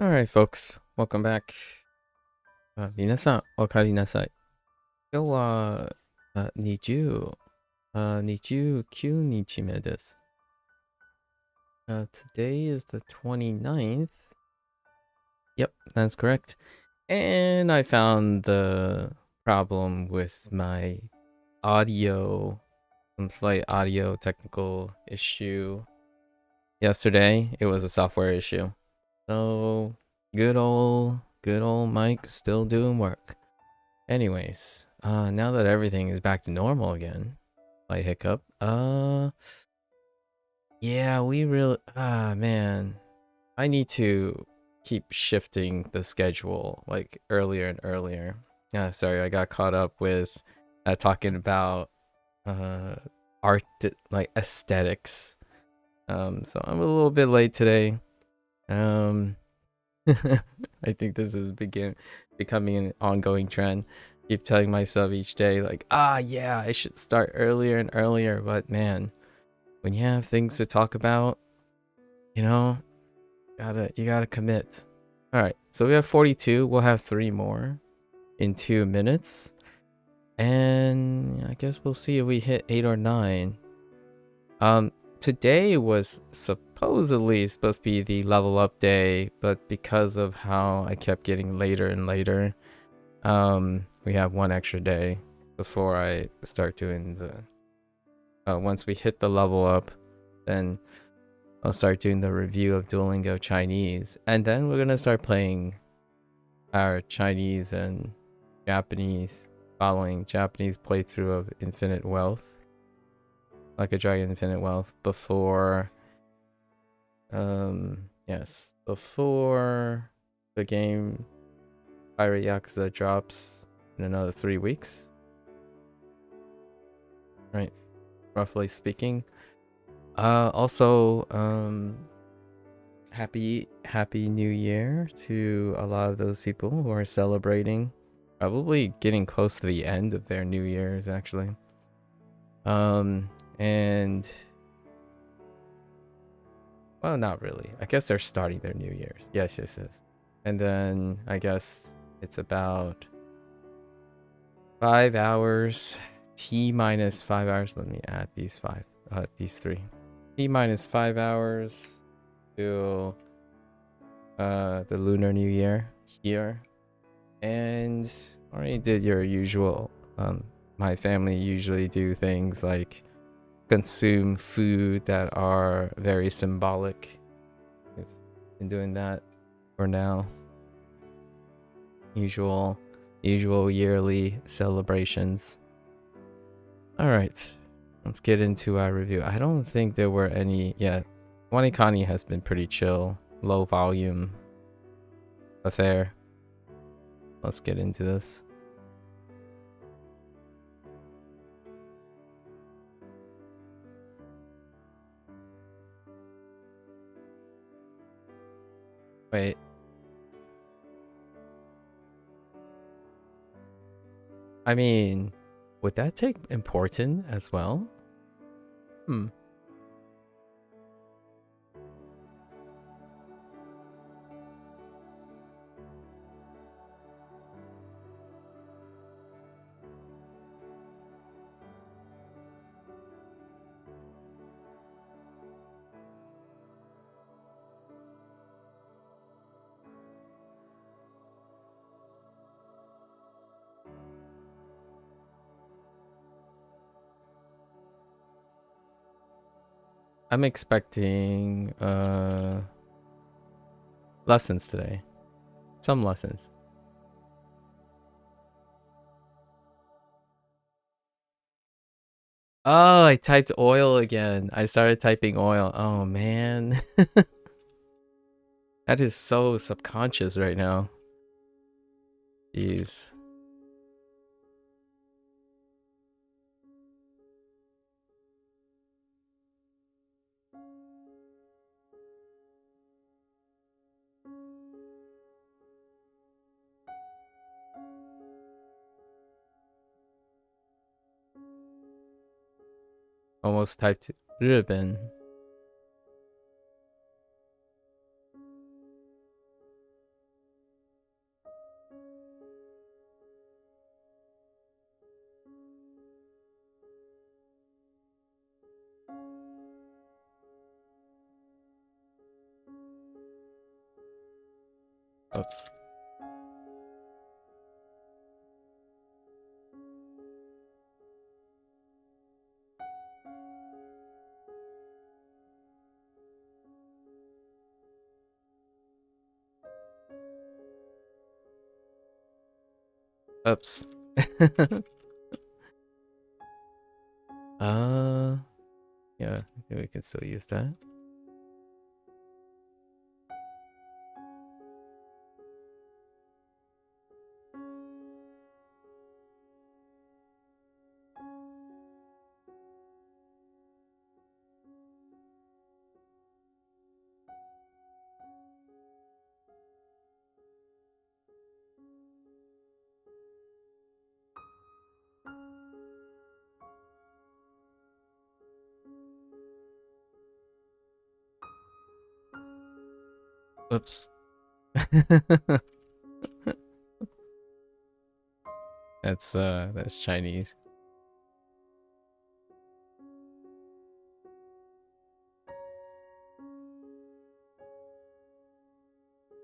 All right, folks, welcome back. 皆さん、お帰りなさい。今日は、29日目です。Today is the 29th. Yep, that's correct. And I found the problem with my audio, some slight audio technical issue yesterday. It was a software issue. So, good old Mike still doing work. Anyways, now that everything is back to normal again, slight hiccup. Yeah, we really, man, I need to keep shifting the schedule like earlier and earlier. Sorry, I got caught up with talking about art, like aesthetics. So I'm a little bit late today. I think this is becoming an ongoing trend. Keep telling myself each day, like, yeah, I should start earlier and earlier. But man, when you have things to talk about, you know, you gotta commit. All right, so we have 42. We'll have 3 more in 2 minutes, and I guess we'll see if we hit 8 or 9. Today was supposedly supposed to be the level up day, but because of how I kept getting later and later, we have 1 extra day before I start doing the once we hit the level up, then I'll start doing the review of Duolingo Chinese, and then we're gonna start playing our Chinese and Japanese, following Japanese playthrough of Infinite Wealth, like a Dragon Infinite Wealth, before before the game Pirate Yakuza drops in another 3 weeks, right, roughly speaking. Also, happy New Year to a lot of those people who are celebrating, probably getting close to the end of their New Year's actually. And well, not really. I guess they're starting their New Year's. Yes. And then I guess it's about 5 hours, T minus 5 hours. Let me add these 3. T minus 5 hours to the Lunar New Year here. And already did your usual. My family usually do things like consume food that are very symbolic. We've been doing that for now. Usual yearly celebrations. All right, let's get into our review. I don't think there were any. Yeah, WaniKani has been pretty chill, low volume affair. Let's get into this. Wait. I mean, would that take important as well? I'm expecting lessons today. Some lessons. Oh, I typed oil again. I started typing oil. Oh man. That is so subconscious right now. Jeez. Almost typed 日本. Oops. Oops. Yeah, I think we can still use that. Oops. That's Chinese.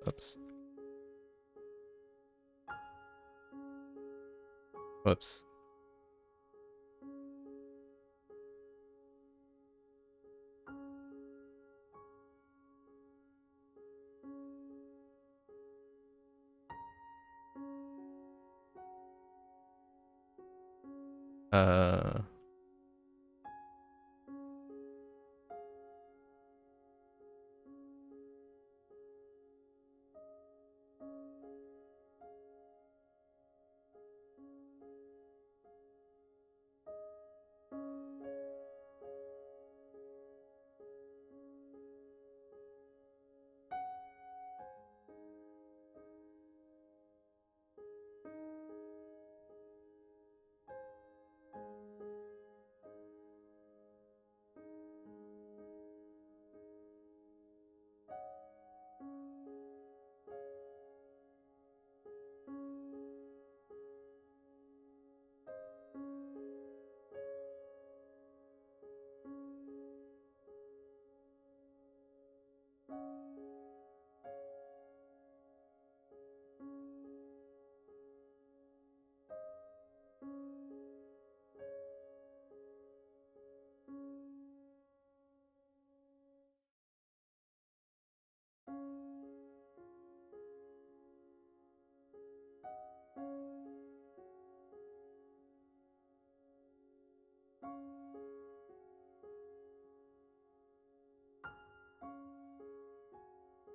Oops. Whoops. Uh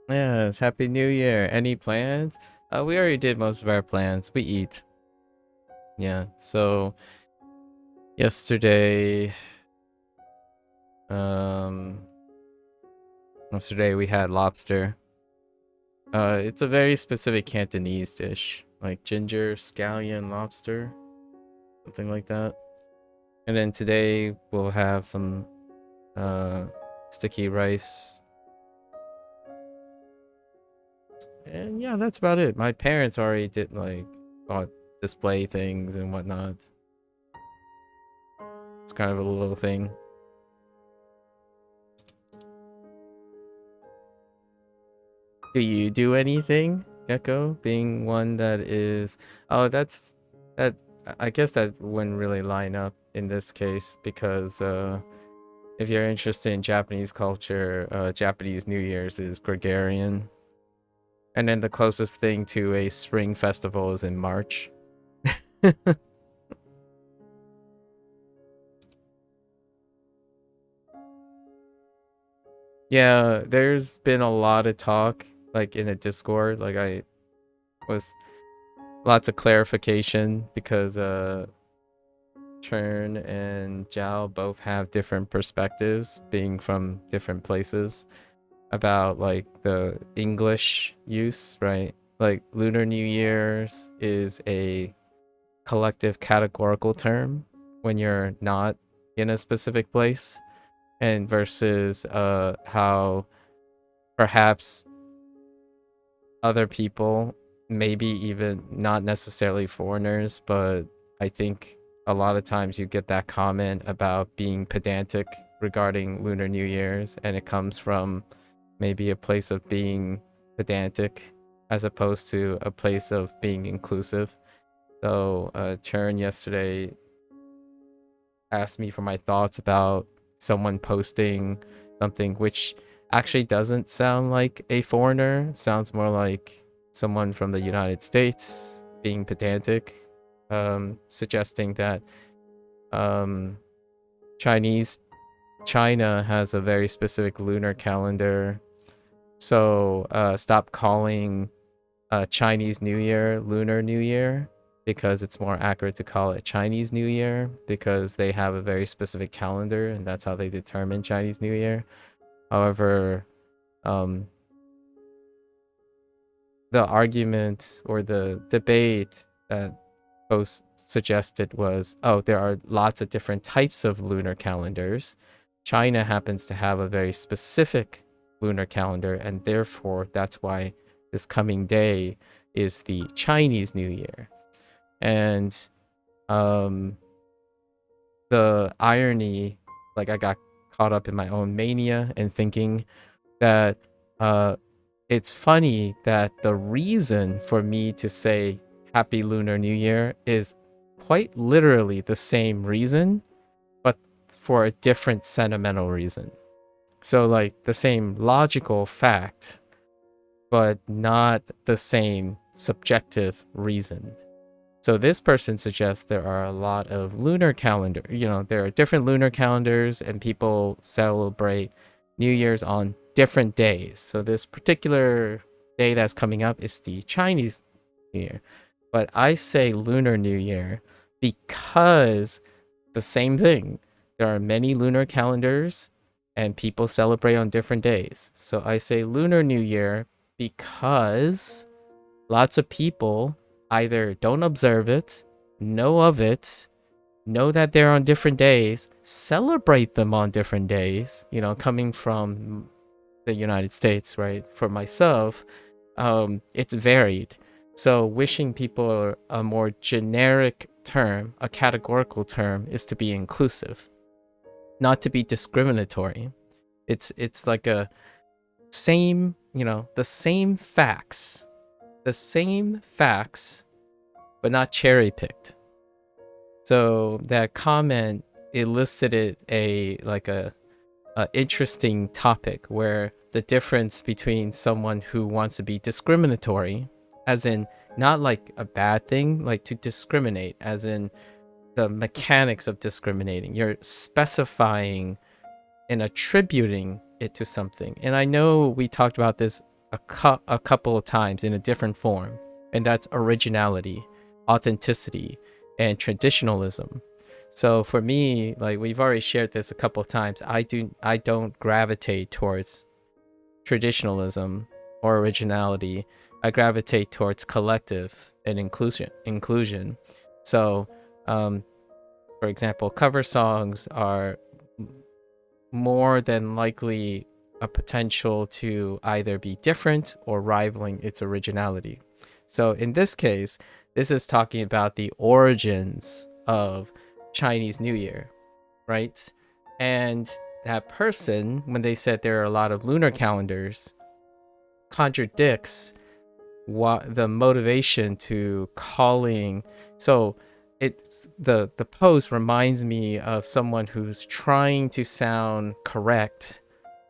Yes, Happy New Year. Any plans? We already did most of our plans. We eat. Yeah. So yesterday, um, yesterday we had lobster. It's a very specific Cantonese dish, like ginger scallion lobster, something like that. And then today we'll have some sticky rice. And yeah, that's about it. My parents already did like bought display things and whatnot. It's kind of a little thing. Do you do anything, Gecko? Being one that is... Oh, that's... That... I guess that wouldn't really line up in this case because if you're interested in Japanese culture, Japanese New Year's is Gregorian. And then the closest thing to a spring festival is in March. Yeah, there's been a lot of talk, like in the Discord, like I was lots of clarification because Churn and Zhao both have different perspectives, being from different places, about like the English use, right? Like Lunar New Year's is a collective categorical term when you're not in a specific place, and versus how perhaps other people, maybe even not necessarily foreigners, but I think a lot of times you get that comment about being pedantic regarding Lunar New Year's, and it comes from maybe a place of being pedantic as opposed to a place of being inclusive. So Chern yesterday asked me for my thoughts about someone posting something which actually doesn't sound like a foreigner, sounds more like someone from the United States being pedantic, suggesting that China has a very specific lunar calendar. So stop calling Chinese New Year Lunar New Year, because it's more accurate to call it Chinese New Year, because they have a very specific calendar and that's how they determine Chinese New Year. However, the argument or the debate that post suggested was, oh, there are lots of different types of lunar calendars. China happens to have a very specific lunar calendar, and therefore that's why this coming day is the Chinese New Year. And the irony, like, I got caught up in my own mania and thinking that it's funny that the reason for me to say Happy Lunar New Year is quite literally the same reason, but for a different sentimental reason. So, like, the same logical fact, but not the same subjective reason. So this person suggests there are a lot of lunar calendar. There are different lunar calendars and people celebrate New Year's on different days. So this particular day that's coming up is the Chinese New Year. But I say Lunar New Year because the same thing. There are many lunar calendars and people celebrate on different days. So I say Lunar New Year because lots of people either don't observe it, know of it, know that they're on different days, celebrate them on different days. Coming from the United States, right? For myself, it's varied. So wishing people a more generic term, a categorical term, is to be inclusive, not to be discriminatory. It's like a same, the same facts, but not cherry picked. So that comment elicited a interesting topic where the difference between someone who wants to be discriminatory, as in not like a bad thing, like to discriminate, as in the mechanics of discriminating. You're specifying and attributing it to something. And I know we talked about this a couple of times in a different form, and that's originality, authenticity, and traditionalism. So for me, like we've already shared this a couple of times, I don't gravitate towards traditionalism or originality. I gravitate towards collective and inclusion. So for example, cover songs are more than likely a potential to either be different or rivaling its originality. So in this case, this is talking about the origins of Chinese New Year, right? And that person, when they said there are a lot of lunar calendars, contradicts what the motivation to calling. So it's the post reminds me of someone who's trying to sound correct,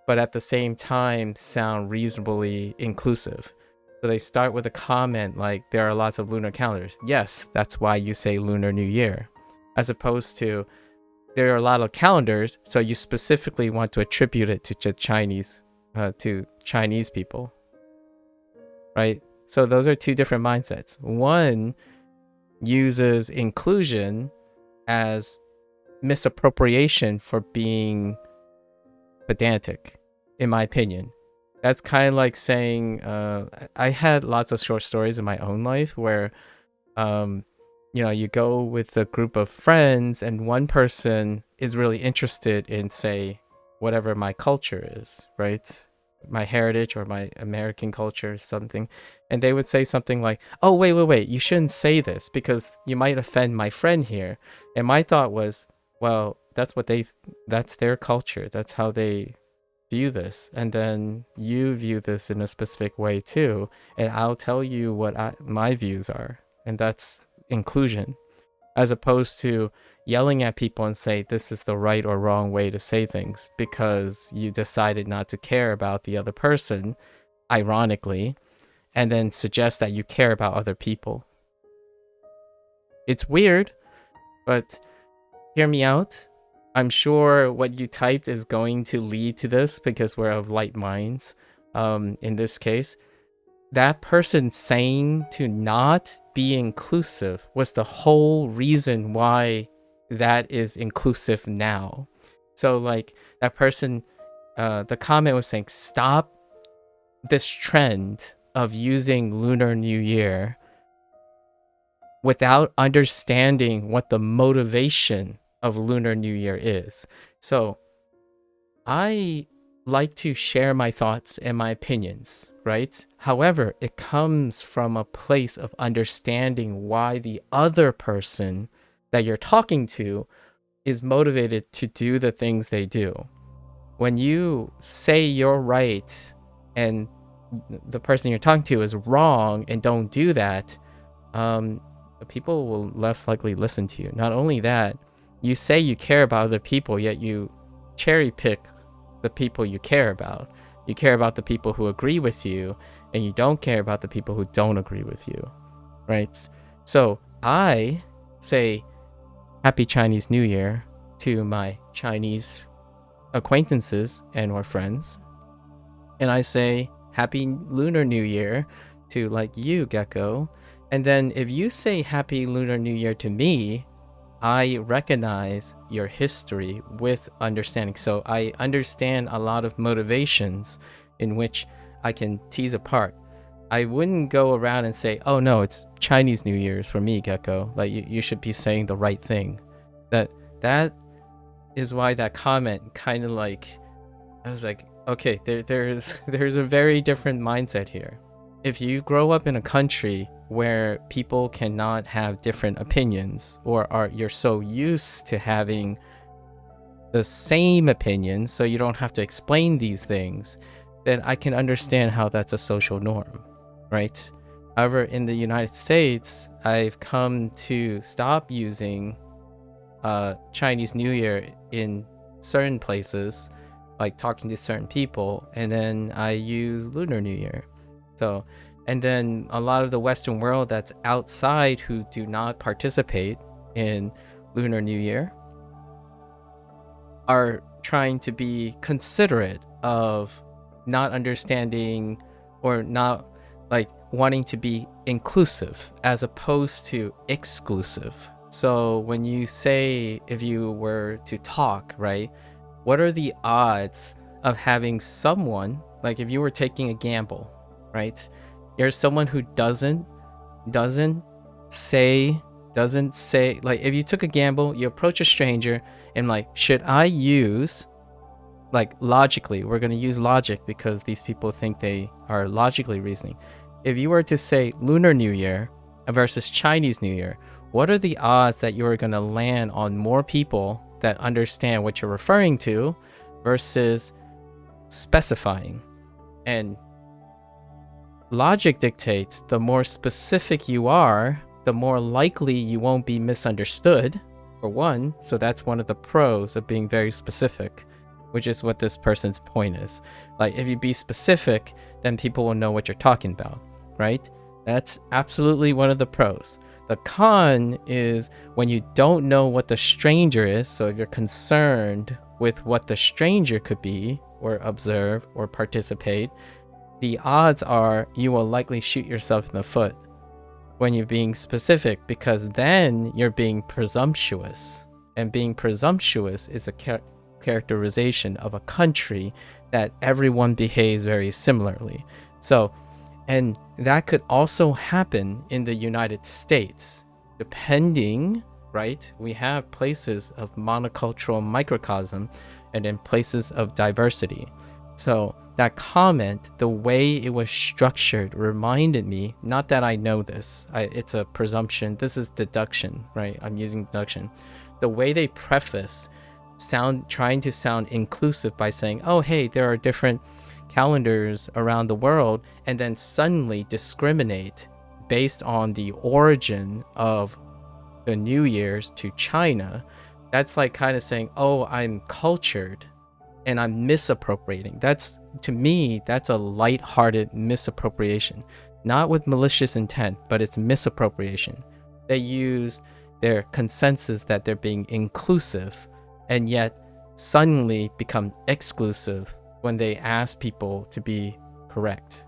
but at the same time sound reasonably inclusive. So they start with a comment like, there are lots of lunar calendars. Yes, that's why you say Lunar New Year. As opposed to, there are a lot of calendars, so you specifically want to attribute it to Chinese people, right? So those are two different mindsets. One uses inclusion as misappropriation for being pedantic, in my opinion. That's kind of like saying, I had lots of short stories in my own life where, you go with a group of friends and one person is really interested in, say, whatever my culture is, right? My heritage or my American culture or something. And they would say something like, oh, wait, you shouldn't say this because you might offend my friend here. And my thought was, well, that's their culture. That's how they view this, and then you view this in a specific way too, and I'll tell you what my views are, and that's inclusion, as opposed to yelling at people and say this is the right or wrong way to say things because you decided not to care about the other person, ironically, and then suggest that you care about other people. It's weird, but hear me out. I'm sure what you typed is going to lead to this because we're of like minds. In this case, that person saying to not be inclusive was the whole reason why that is inclusive now. So like that person, the comment was saying, stop this trend of using Lunar New Year without understanding what the motivation of Lunar New Year is. So I like to share my thoughts and my opinions, right? However, it comes from a place of understanding why the other person that you're talking to is motivated to do the things they do. When you say you're right and the person you're talking to is wrong and don't do that, people will less likely listen to you. Not only that, you say you care about other people, yet you cherry pick the people you care about. You care about the people who agree with you, and you don't care about the people who don't agree with you, right? So I say Happy Chinese New Year to my Chinese acquaintances and or friends, and I say Happy Lunar New Year to like you, Gecko. And then if you say Happy Lunar New Year to me, I recognize your history with understanding. So I understand a lot of motivations in which I can tease apart. I wouldn't go around and say, oh no, it's Chinese New Year's for me, Gecko. Like you should be saying the right thing. That is why that comment kind of like, I was like, okay, there's a very different mindset here. If you grow up in a country where people cannot have different opinions, or you're so used to having the same opinions so you don't have to explain these things, then I can understand how that's a social norm, right? However, in the United States, I've come to stop using Chinese New Year in certain places, like talking to certain people, and then I use Lunar New Year. So, and then a lot of the Western world that's outside who do not participate in Lunar New Year are trying to be considerate of not understanding or not like wanting to be inclusive as opposed to exclusive. So when you say, if you were to talk, right, what are the odds of having someone, like if you were taking a gamble, right? You're someone who doesn't say, like if you took a gamble, you approach a stranger and like, should I use, like logically, we're going to use logic because these people think they are logically reasoning. If you were to say Lunar New Year versus Chinese New Year, what are the odds that you are going to land on more people that understand what you're referring to versus specifying? And logic dictates the more specific you are, the more likely you won't be misunderstood, for one. So that's one of the pros of being very specific, which is what this person's point is. Like if you be specific, then people will know what you're talking about, right? That's absolutely one of the pros. The con is when you don't know what the stranger is. So if you're concerned with what the stranger could be or observe or participate, the odds are you will likely shoot yourself in the foot when you're being specific, because then you're being presumptuous. And being presumptuous is a characterization of a country that everyone behaves very similarly. So, and that could also happen in the United States, depending, right? We have places of monocultural microcosm and then places of diversity. So that comment, the way it was structured, reminded me, not that I know this, it's a presumption, this is deduction, right? I'm using deduction. The way they preface trying to sound inclusive by saying, oh, hey, there are different calendars around the world, and then suddenly discriminate based on the origin of the New Year's to China. That's like kind of saying, oh, I'm cultured and I'm misappropriating. That's, to me, that's a lighthearted misappropriation, not with malicious intent, but it's misappropriation. They use their consensus that they're being inclusive and yet suddenly become exclusive when they ask people to be correct.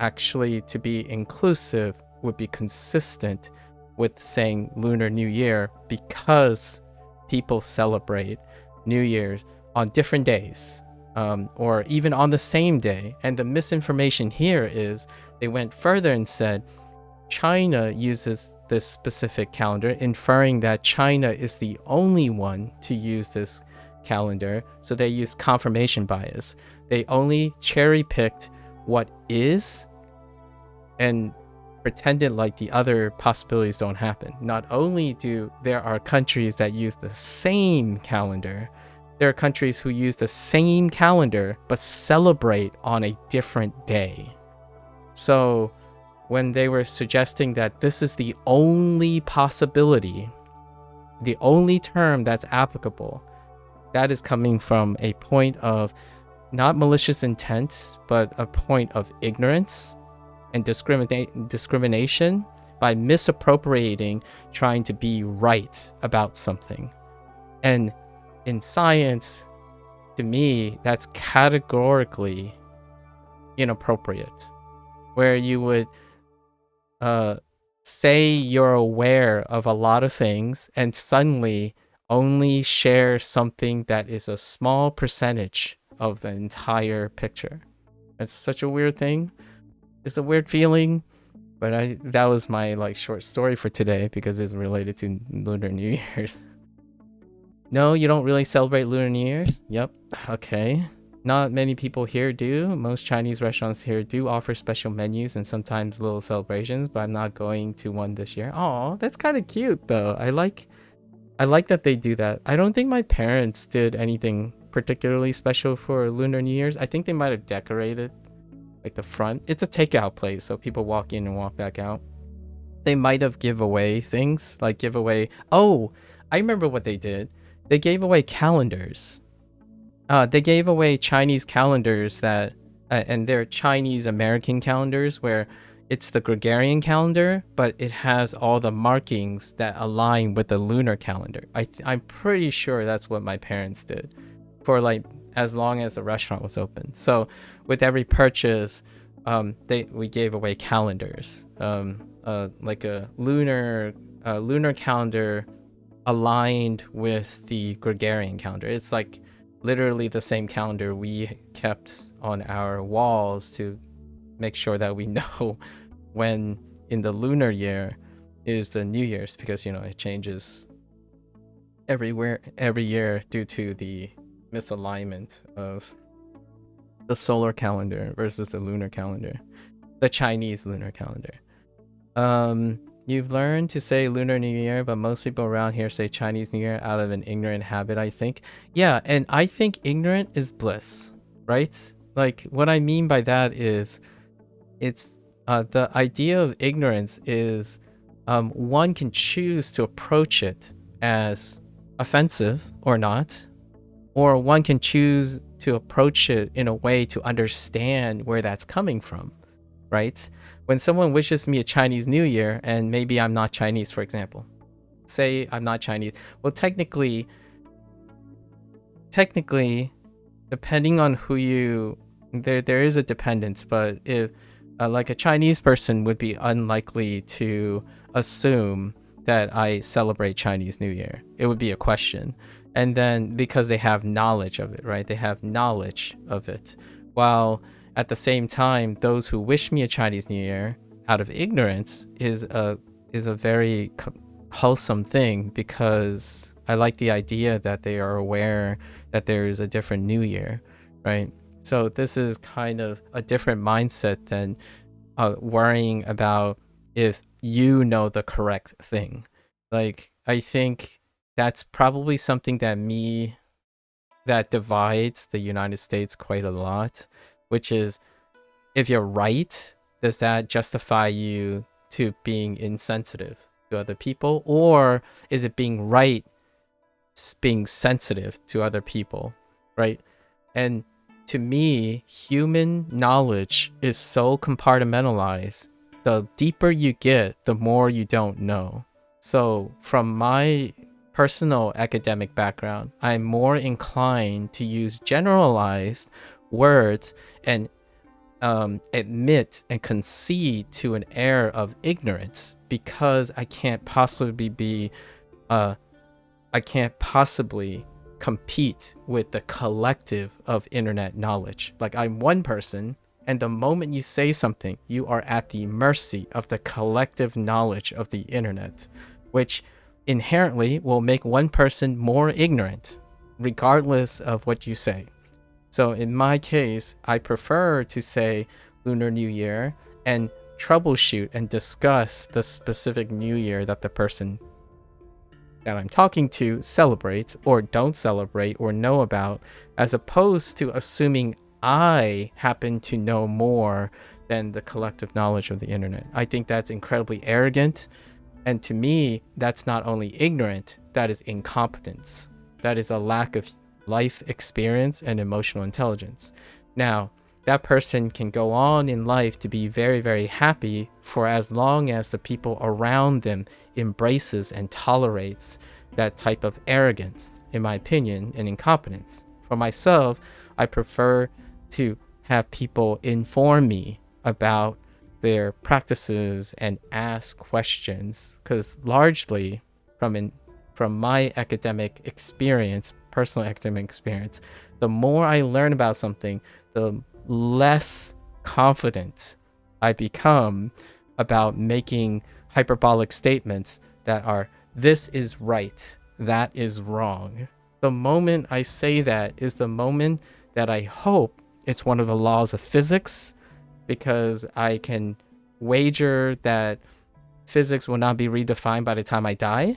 Actually, to be inclusive would be consistent with saying Lunar New Year, because people celebrate New Year's on different days, or even on the same day. And the misinformation here is they went further and said China uses this specific calendar, inferring that China is the only one to use this calendar. So they used confirmation bias. They only cherry picked what is and pretended like the other possibilities don't happen. Not only do there are countries that use the same calendar, there are countries who use the same calendar but celebrate on a different day. So when they were suggesting that this is the only possibility, the only term that's applicable, that is coming from a point of not malicious intent, but a point of ignorance and discrimination by misappropriating, trying to be right about something. And in science, to me, that's categorically inappropriate, where you would say you're aware of a lot of things and suddenly only share something that is a small percentage of the entire picture. It's such a weird thing. It's a weird feeling, but that was my like short story for today because it's related to Lunar New Year's. No, you don't really celebrate Lunar New Year's? Yep. Okay. Not many people here do. Most Chinese restaurants here do offer special menus and sometimes little celebrations, but I'm not going to one this year. Oh, that's kind of cute though. I like that they do that. I don't think my parents did anything particularly special for Lunar New Year's. I think they might have decorated like the front. It's a takeout place, so people walk in and walk back out. They might have give away things, like give away. Oh, I remember what they did. They gave away calendars. They gave away Chinese calendars that, and they're Chinese American calendars where it's the Gregorian calendar, but it has all the markings that align with the lunar calendar. I'm pretty sure that's what my parents did for like as long as the restaurant was open. So with every purchase, we gave away calendars, like a lunar calendar aligned with the Gregorian calendar. It's like literally the same calendar we kept on our walls to make sure that we know when in the lunar year is the New Year's, because it changes every year due to the misalignment of the solar calendar versus the lunar calendar, the Chinese lunar calendar. You've learned to say Lunar New Year, but most people around here say Chinese New Year out of an ignorant habit, I think. Yeah, and I think ignorant is bliss, right? Like, what I mean by that is, it's the idea of ignorance is one can choose to approach it as offensive or not, or one can choose to approach it in a way to understand where that's coming from, right? When someone wishes me a Chinese New Year, and maybe I'm not Chinese, for example, say I'm not Chinese. Well, technically, depending on who there is a dependence, but if like a Chinese person would be unlikely to assume that I celebrate Chinese New Year. It would be a question. And then because they have knowledge of it, right? They have knowledge of it. While at the same time, those who wish me a Chinese New Year out of ignorance is a very wholesome thing, because I like the idea that they are aware that there is a different New Year, right? So this is kind of a different mindset than worrying about if you know the correct thing. Like, I think that's probably something that me that divides the United States quite a lot, which is, if you're right, does that justify you to being insensitive to other people? Or is it being right, being sensitive to other people, right? And to me, human knowledge is so compartmentalized. The deeper you get, the more you don't know. So from my personal academic background, I'm more inclined to use generalized words and admit and concede to an air of ignorance, because I can't possibly compete with the collective of internet knowledge. Like, I'm one person, and the moment you say something, you are at the mercy of the collective knowledge of the internet, which inherently will make one person more ignorant, regardless of what you say. So in my case, I prefer to say Lunar New Year and troubleshoot and discuss the specific New Year that the person that I'm talking to celebrates or don't celebrate or know about, as opposed to assuming I happen to know more than the collective knowledge of the internet. I think that's incredibly arrogant. And to me, that's not only ignorant, that is incompetence. That is a lack of life experience and emotional intelligence. Now, that person can go on in life to be very, very happy for as long as the people around them embraces and tolerates that type of arrogance, in my opinion, and incompetence. For myself, I prefer to have people inform me about their practices and ask questions, because largely from my academic experience, personal academic experience, the more I learn about something, the less confident I become about making hyperbolic statements that are, this is right, that is wrong. The moment I say that is the moment that I hope it's one of the laws of physics, because I can wager that physics will not be redefined by the time I die,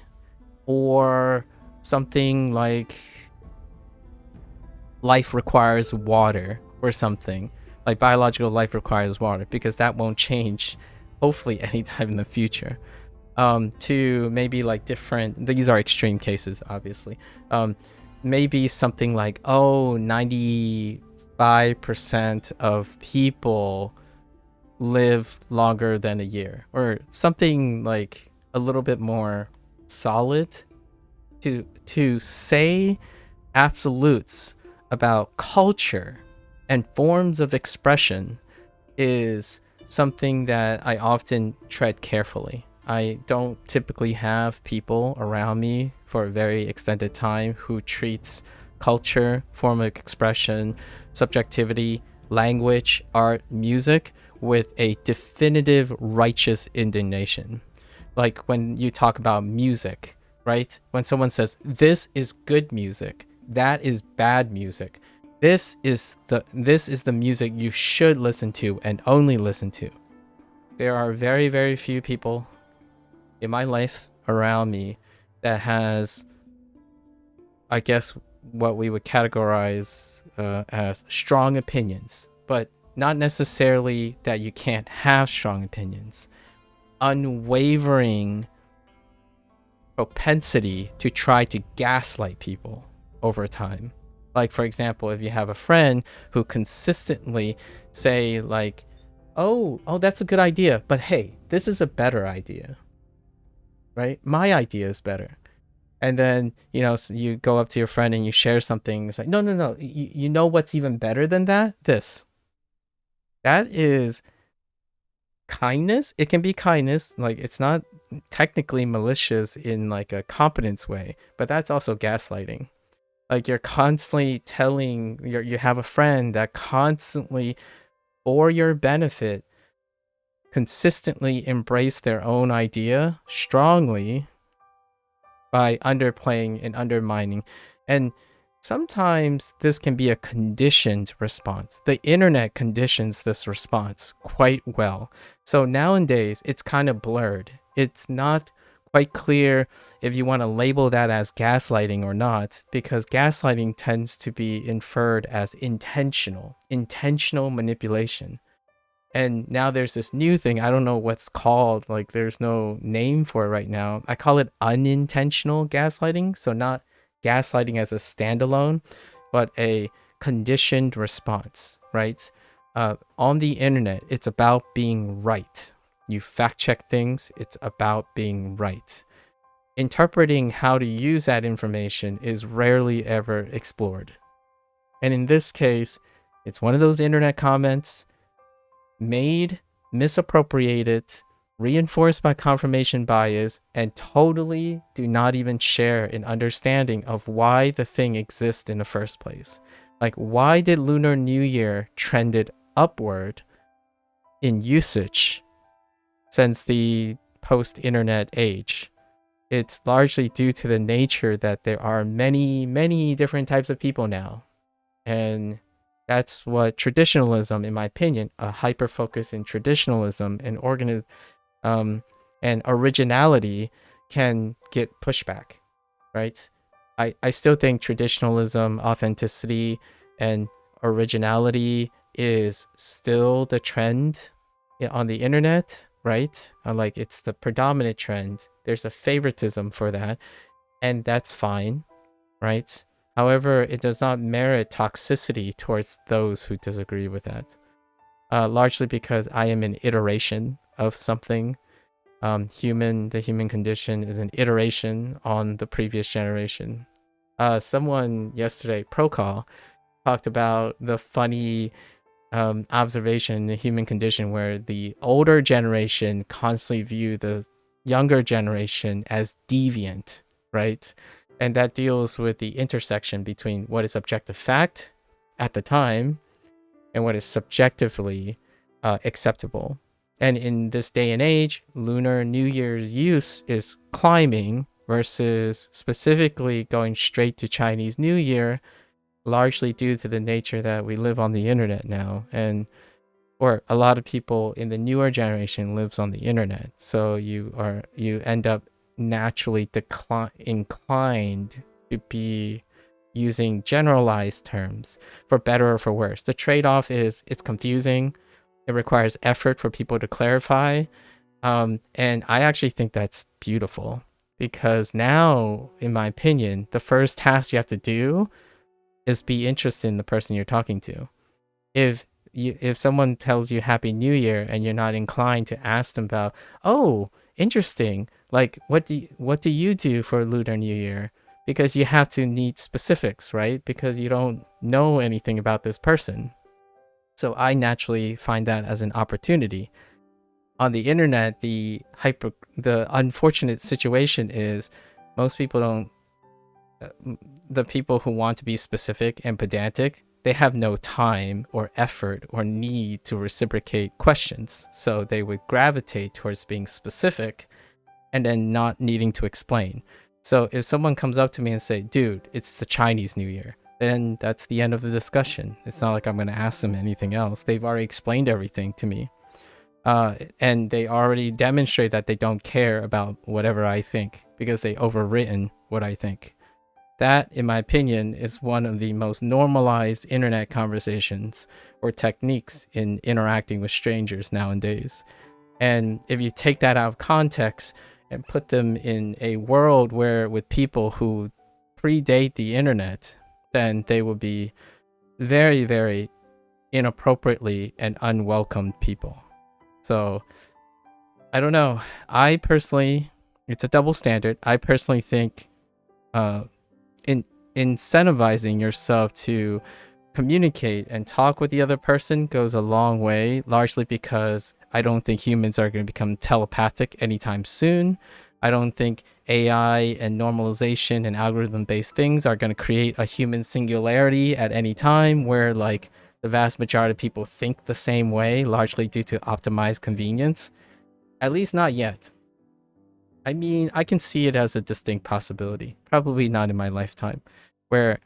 or something like life requires water or something, like biological life requires water, because that won't change hopefully anytime in the future. To maybe like different, these are extreme cases obviously, maybe something like, 95% of people live longer than a year, or something like a little bit more solid. To say absolutes about culture and forms of expression is something that I often tread carefully. I don't typically have people around me for a very extended time who treats culture, form of expression, subjectivity, language, art, music with a definitive righteous indignation. Like when you talk about music, right? When someone says, this is good music, that is bad music, this is the music you should listen to and only listen to. There are very, very few people in my life around me that has, I guess, what we would categorize as strong opinions, but not necessarily that you can't have strong opinions. Unwavering propensity to try to gaslight people over time. Like, for example, if you have a friend who consistently say like, oh, that's a good idea, but hey, this is a better idea, right? My idea is better. And then, so you go up to your friend and you share something. It's like, no. You know what's even better than that? This. That is kindness. It can be kindness. Like, it's not technically malicious in like a competence way, but that's also gaslighting. Like, you're constantly telling, you have a friend that constantly, for your benefit, consistently embrace their own idea strongly by underplaying and undermining. And sometimes this can be a conditioned response. The internet conditions this response quite well. So nowadays, it's kind of blurred. It's not quite clear if you want to label that as gaslighting or not, because gaslighting tends to be inferred as intentional manipulation. And now there's this new thing, I don't know what's called, like there's no name for it right now. I call it unintentional gaslighting. So not gaslighting as a standalone, but a conditioned response, right? On the internet, it's about being right. You fact check things, it's about being right. Interpreting how to use that information is rarely ever explored. And in this case, it's one of those internet comments made, misappropriated, reinforced by confirmation bias, and totally do not even share an understanding of why the thing exists in the first place. Like, why did Lunar New Year trended upward in usage since the post-internet age? It's largely due to the nature that there are many, many different types of people now. And that's what traditionalism, in my opinion, a hyper focus in traditionalism and and originality can get pushback, right? I still think traditionalism, authenticity, and originality is still the trend on the internet, right? Like, it's the predominant trend. There's a favoritism for that, and that's fine, right? However, it does not merit toxicity towards those who disagree with that. Largely because I am an iteration of something. The human condition is an iteration on the previous generation. Someone yesterday, Procall, talked about the funny observation in the human condition where the older generation constantly view the younger generation as deviant, right? And that deals with the intersection between what is objective fact at the time and what is subjectively acceptable. And in this day and age, Lunar New Year's use is climbing versus specifically going straight to Chinese New Year, largely due to the nature that we live on the internet now, or a lot of people in the newer generation lives on the internet. So you end up naturally inclined to be using generalized terms for better or for worse. The trade-off is it's confusing. It requires effort for people to clarify. And I actually think that's beautiful, because now, in my opinion, the first task you have to do is be interested in the person you're talking to. If someone tells you Happy New Year and you're not inclined to ask them about, oh, interesting, like what do you do for Lunar New Year? Because you have to need specifics, right? Because you don't know anything about this person. So I naturally find that as an opportunity. On the internet, the unfortunate situation is most people don't, the people who want to be specific and pedantic, they have no time or effort or need to reciprocate questions. So they would gravitate towards being specific and then not needing to explain. So if someone comes up to me and say, dude, it's the Chinese New Year, then that's the end of the discussion. It's not like I'm going to ask them anything else. They've already explained everything to me. And they already demonstrate that they don't care about whatever I think because they overwritten what I think. That, in my opinion, is one of the most normalized internet conversations or techniques in interacting with strangers nowadays. And if you take that out of context and put them in a world where with people who predate the internet, then they will be very, very inappropriately and unwelcomed people. So I don't know. I personally, it's a double standard. I personally think incentivizing yourself to communicate and talk with the other person goes a long way, largely because I don't think humans are going to become telepathic anytime soon. I don't think AI and normalization and algorithm-based things are going to create a human singularity at any time where like the vast majority of people think the same way, largely due to optimized convenience. At least not yet. I mean, I can see it as a distinct possibility. Probably not in my lifetime, where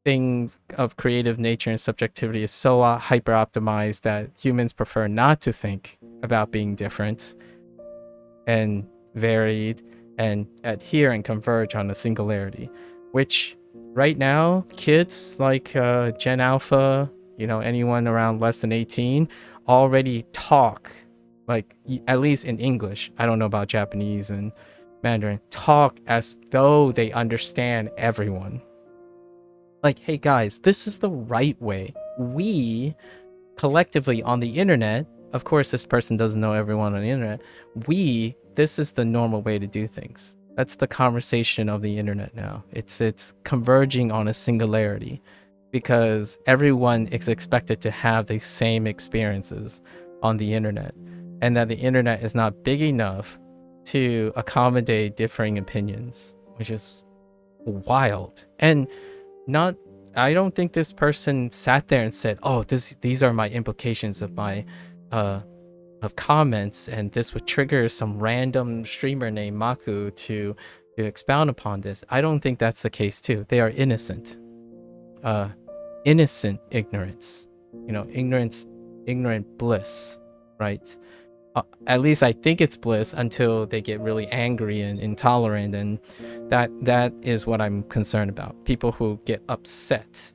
things of creative nature and subjectivity is so hyper optimized that humans prefer not to think about being different and varied and adhere and converge on a singularity, which right now kids like Gen Alpha, anyone around less than 18 already talk, like at least in English. I don't know about Japanese and Mandarin. Talk as though they understand everyone. Like, hey guys, this is the right way. We collectively on the internet, of course this person doesn't know everyone on the internet, this is the normal way to do things. That's the conversation of the internet now. It's converging on a singularity because everyone is expected to have the same experiences on the internet, and that the internet is not big enough to accommodate differing opinions, which is wild. And I don't think this person sat there and said, oh, these are my implications of my of comments, and this would trigger some random streamer named MAKU to expound upon this. I don't think that's the case too. They are innocent. Innocent ignorance. Ignorant bliss, right? At least I think it's bliss until they get really angry and intolerant, and that is what I'm concerned about. People who get upset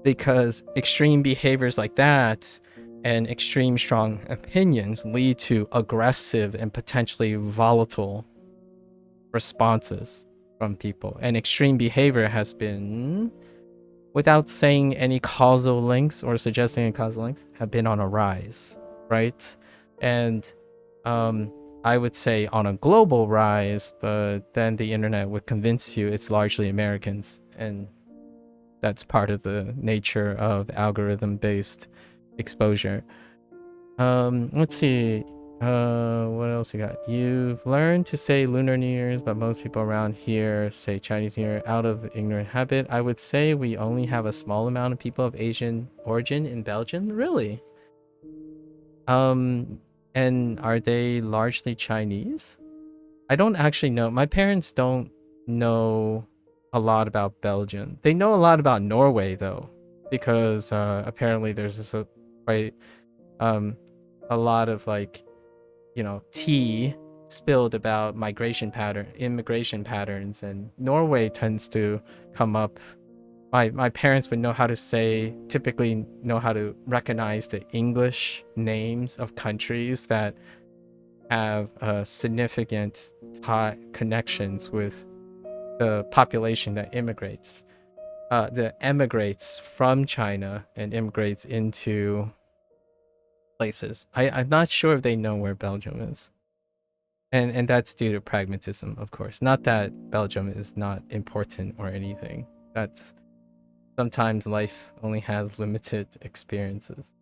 because extreme behaviors like that and extreme strong opinions lead to aggressive and potentially volatile responses from people. And extreme behavior has been, without saying any causal links or suggesting any causal links, have been on a rise, right? And I would say on a global rise, but then the internet would convince you it's largely Americans, and that's part of the nature of algorithm-based exposure. Let's see. What else you got? You've learned to say Lunar New Year's, but most people around here say Chinese New Year out of ignorant habit. I would say we only have a small amount of people of Asian origin in Belgium. Really? And are they largely Chinese? I don't actually know. My parents don't know a lot about Belgium. They know a lot about Norway though, because apparently there's this quite a lot of tea spilled about immigration patterns, and Norway tends to come up. My parents would typically know how to recognize the English names of countries that have significant connections with the population that emigrates from China and immigrates into places. I'm not sure if they know where Belgium is. And that's due to pragmatism, of course. Not that Belgium is not important or anything. That's sometimes life only has limited experiences.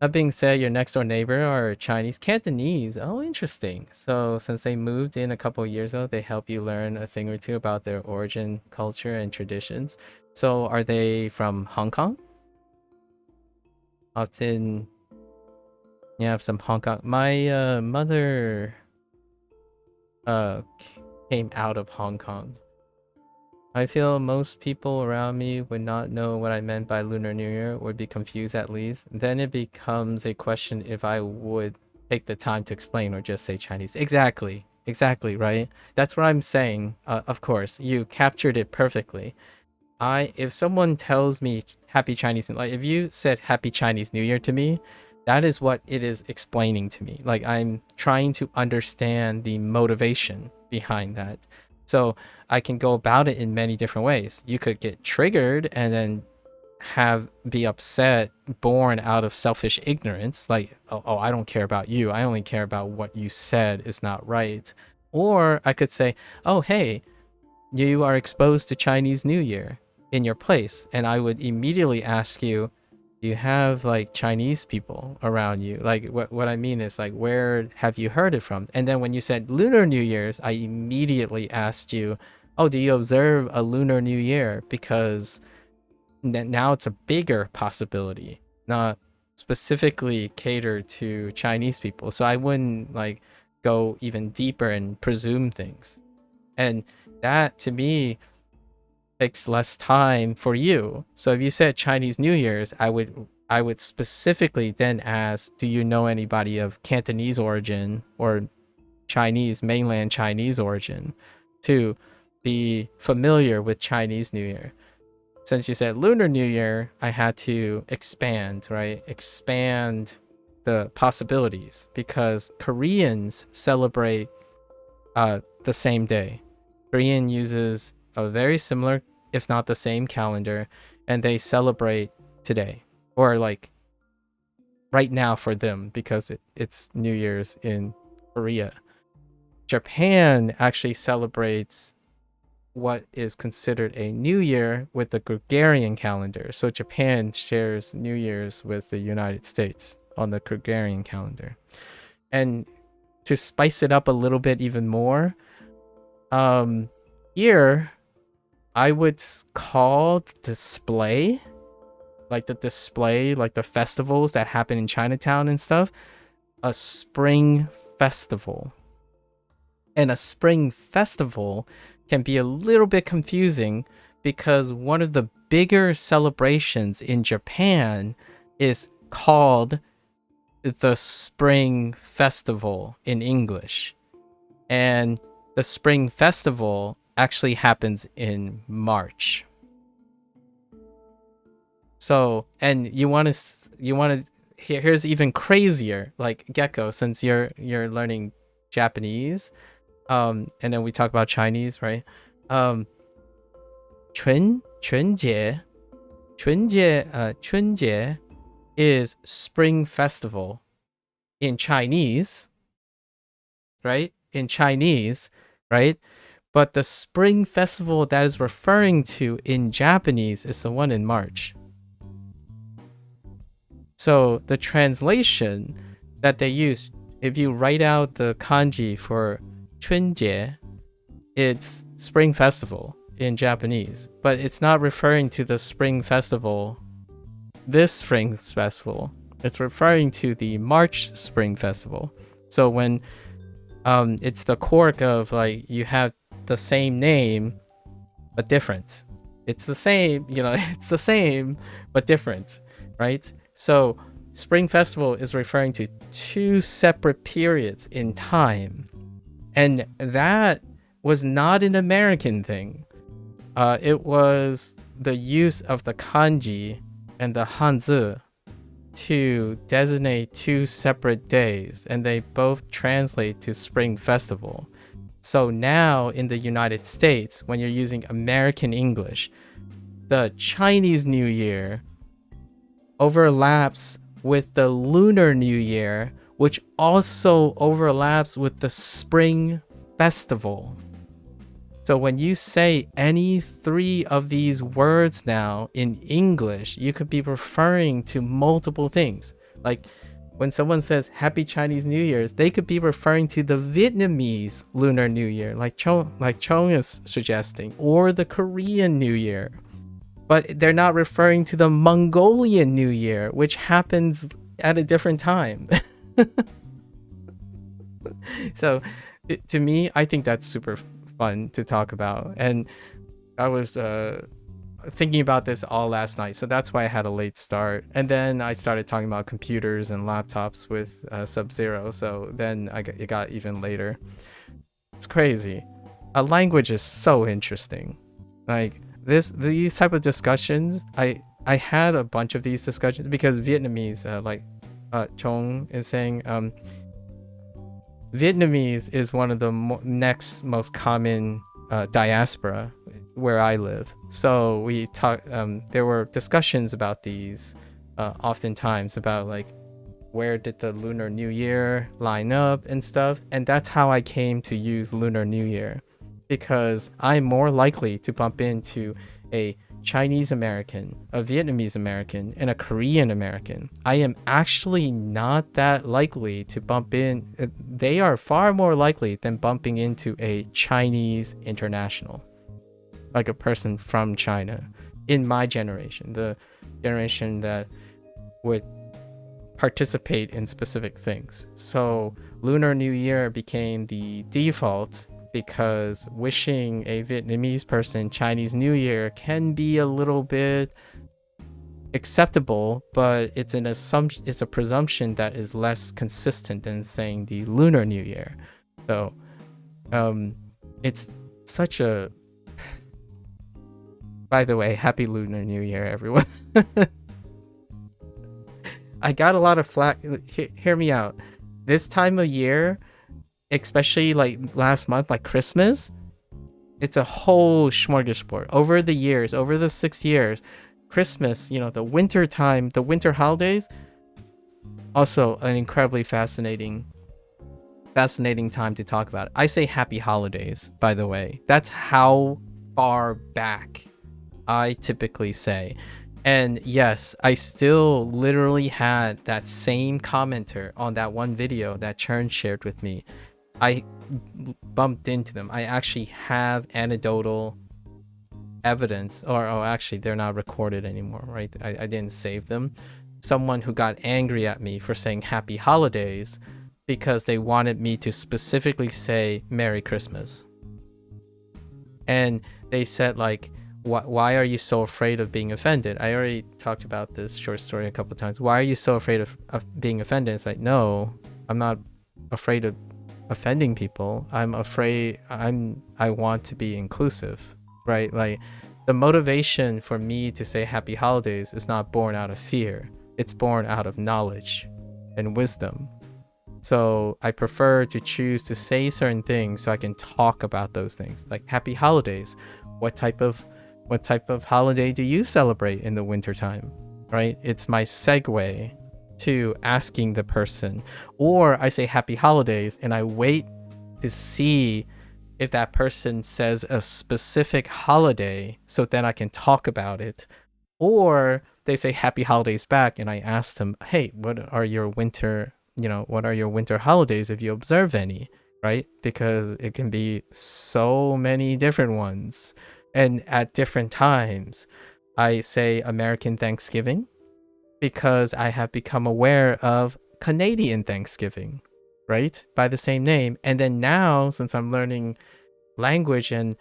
That being said, your next door neighbor are Chinese Cantonese. Oh, interesting. So since they moved in a couple of years ago, they help you learn a thing or two about their origin, culture, and traditions. So are they from Hong Kong? Often you have some Hong Kong. My mother came out of Hong Kong. I feel most people around me would not know what I meant by Lunar New Year, would be confused at least. Then it becomes a question if I would take the time to explain or just say Chinese. Exactly, right? That's what I'm saying. Of course, you captured it perfectly. If someone tells me Happy Chinese, like if you said Happy Chinese New Year to me, that is what it is explaining to me. Like I'm trying to understand the motivation behind that. So I can go about it in many different ways. You could get triggered and then be upset, born out of selfish ignorance, like, oh, I don't care about you, I only care about what you said is not right. Or I could say, oh, hey, you are exposed to Chinese New Year in your place, and I would immediately ask you, do you have like Chinese people around you? Like what I mean is, like, where have you heard it from? And then when you said Lunar New Year's, I immediately asked you, oh, do you observe a Lunar New Year? Because now it's a bigger possibility, not specifically catered to Chinese people. So I wouldn't like go even deeper and presume things. And that to me takes less time for you. So if you said Chinese New Year's, I would specifically then ask, do you know anybody of Cantonese origin or Chinese, mainland Chinese origin to be familiar with Chinese New Year. Since you said Lunar New Year, I had to expand, right? Expand the possibilities, because Koreans celebrate the same day. Korean uses a very similar, if not the same calendar, and they celebrate today, or like right now for them, because it's New Year's in Korea. Japan actually celebrates what is considered a New Year with the Gregorian calendar. So Japan shares New Year's with the United States on the Gregorian calendar. And to spice it up a little bit even more, here I would call display, like the festivals that happen in Chinatown and stuff, a spring festival. And a spring festival can be a little bit confusing, because one of the bigger celebrations in Japan is called the Spring Festival in English. And the Spring Festival actually happens in March. So, and you want to here's even crazier, like Gecko, since you're learning Japanese, and then we talk about Chinese, right? 春节 is Spring Festival in Chinese, right? In Chinese, right? But the Spring Festival that is referring to in Japanese is the one in March. So the translation that they use, if you write out the kanji for 春节, it's Spring Festival in Japanese, but it's not referring to the Spring Festival, this Spring Festival. It's referring to the March Spring Festival. So when it's the quirk of, like, you have the same name but different. It's the same, it's the same but different, right? So Spring Festival is referring to two separate periods in time. And that was not an American thing. It was the use of the kanji and the hanzi to designate two separate days, and they both translate to Spring Festival. So now in the United States, when you're using American English, the Chinese New Year overlaps with the Lunar New Year, which also overlaps with the Spring Festival. So when you say any three of these words now in English, you could be referring to multiple things. Like when someone says Happy Chinese New Year's, they could be referring to the Vietnamese Lunar New Year, like Chong is suggesting, or the Korean New Year. But they're not referring to the Mongolian New Year, which happens at a different time. So to me, I think that's super fun to talk about. And I was thinking about this all last night, so that's why I had a late start. And then I started talking about computers and laptops with Sub-Zero, so then it got even later. It's crazy. A language is so interesting. Like these type of discussions, I had a bunch of these discussions because Vietnamese, like Chong is saying, Vietnamese is one of the next most common diaspora where I live. So we talk. There were discussions about these oftentimes about, like, where did the Lunar New Year line up and stuff. And that's how I came to use Lunar New Year, because I'm more likely to bump into a Chinese American, a Vietnamese American, and a Korean American. I am actually not that likely to bump in. They are far more likely than bumping into a Chinese international, like a person from China in my generation, the generation that would participate in specific things. So Lunar New Year became the default, because wishing a Vietnamese person Chinese New Year can be a little bit acceptable, but it's an assumption, it's a presumption that is less consistent than saying the Lunar New Year. So it's such a, by the way, happy Lunar New Year, everyone. I got a lot of flack. Hear me out. This time of year, especially like last month, like Christmas, it's a whole smorgasbord. Over the years, over the 6 years, Christmas, you know, the winter time, the winter holidays, also an incredibly fascinating time to talk about. I say happy holidays, by the way. That's how far back I typically say. And yes, I still literally had that same commenter on that one video that Chern shared with me. I bumped into them. I actually have anecdotal evidence, or actually they're not recorded anymore, right? I didn't save them. Someone who got angry at me for saying happy holidays because they wanted me to specifically say Merry Christmas. And they said like, why are you so afraid of being offended? I already talked about this short story a couple of times. Why are you so afraid of being offended? It's like, no, I'm not afraid of offending people. I'm afraid I want to be inclusive, right? Like the motivation for me to say happy holidays is not born out of fear. It's born out of knowledge and wisdom. So I prefer to choose to say certain things so I can talk about those things. Like happy holidays. What type of holiday do you celebrate in the wintertime, right? It's my segue to asking the person. Or I say happy holidays and I wait to see if that person says a specific holiday so then I can talk about it. Or they say happy holidays back and I ask them, hey, what are your winter holidays if you observe any, right? Because it can be so many different ones. And at different times, I say American Thanksgiving because I have become aware of Canadian Thanksgiving, right? By the same name. And then now, since I'm learning language and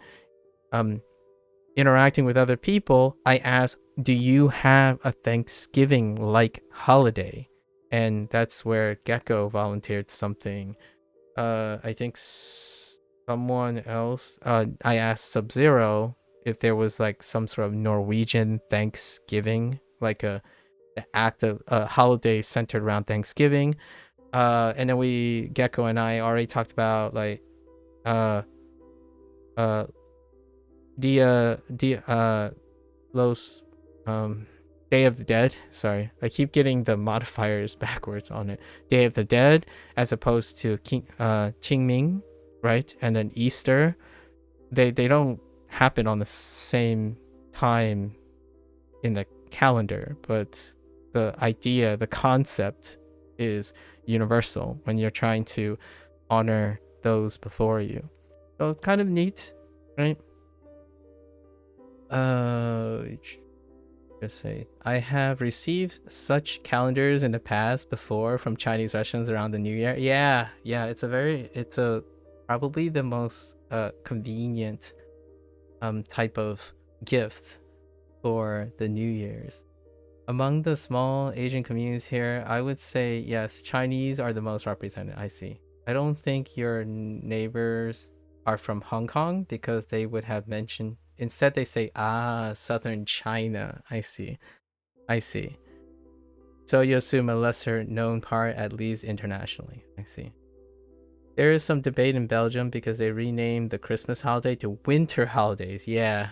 interacting with other people, I ask, do you have a Thanksgiving-like holiday? And that's where Gecko volunteered something. I think someone else, I asked Sub-Zero if there was like some sort of Norwegian Thanksgiving, like a holiday centered around Thanksgiving. And then Gecko and I already talked about like Los Day of the Dead. Sorry, I keep getting the modifiers backwards on it. Day of the Dead as opposed to Qingming, right? And then Easter. They don't happen on the same time in the calendar, but the idea, the concept is universal when you're trying to honor those before you. So it's kind of neat, right? Just say I have received such calendars in the past before from Chinese restaurants around the New Year. Yeah, it's probably the most convenient type of gift for the New Year's. Among the small Asian communities here, I would say yes, Chinese are the most represented. I see. I don't think your neighbors are from Hong Kong because they would have mentioned, instead they say southern China. I see. So you assume a lesser known part, at least internationally. I see. There is some debate in Belgium because they renamed the Christmas holiday to winter holidays. Yeah,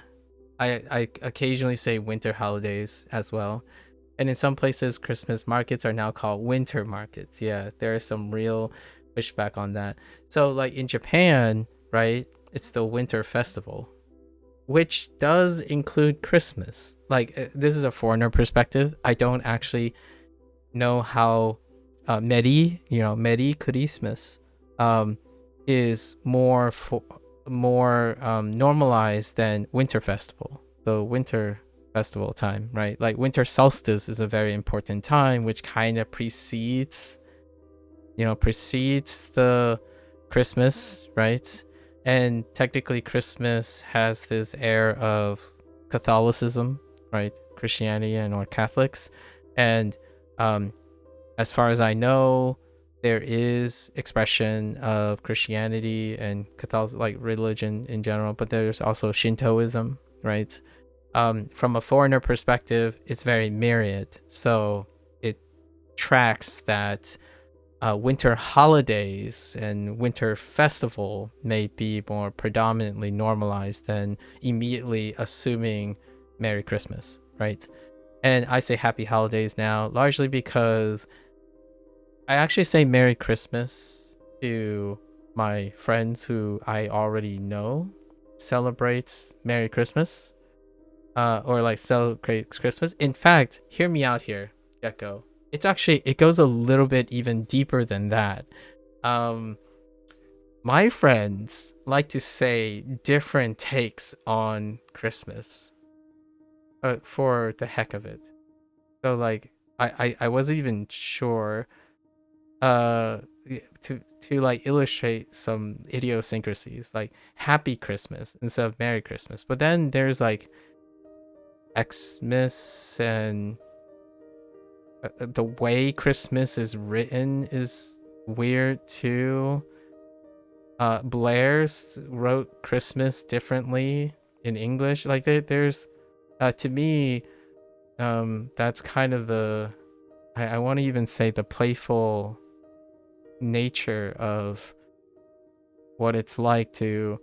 I occasionally say winter holidays as well. And in some places, Christmas markets are now called winter markets. Yeah, there is some real pushback on that. So like in Japan, right, it's the winter festival, which does include Christmas. Like this is a foreigner perspective. I don't actually know how Meri Christmas is more normalized than winter festival, the winter festival time, right? Like winter solstice is a very important time which kind of precedes the Christmas, right? And technically Christmas has this air of Catholicism, right? Christianity and or Catholics. And as far as I know, there is expression of Christianity and Catholic, like religion in general, but there's also Shintoism, right? From a foreigner perspective, it's very myriad. So it tracks that winter holidays and winter festival may be more predominantly normalized than immediately assuming Merry Christmas, right? And I say happy holidays now largely because I actually say Merry Christmas to my friends who I already know celebrates Merry Christmas, or like celebrates Christmas. In fact, hear me out here, Gecko. It goes a little bit even deeper than that. My friends like to say different takes on Christmas, for the heck of it. So like, I wasn't even sure to like illustrate some idiosyncrasies, like Happy Christmas instead of Merry Christmas. But then there's like Xmas, and the way Christmas is written is weird too. Blair's wrote Christmas differently in English. Like there's to me, that's kind of the I want to even say the playful nature of what it's like to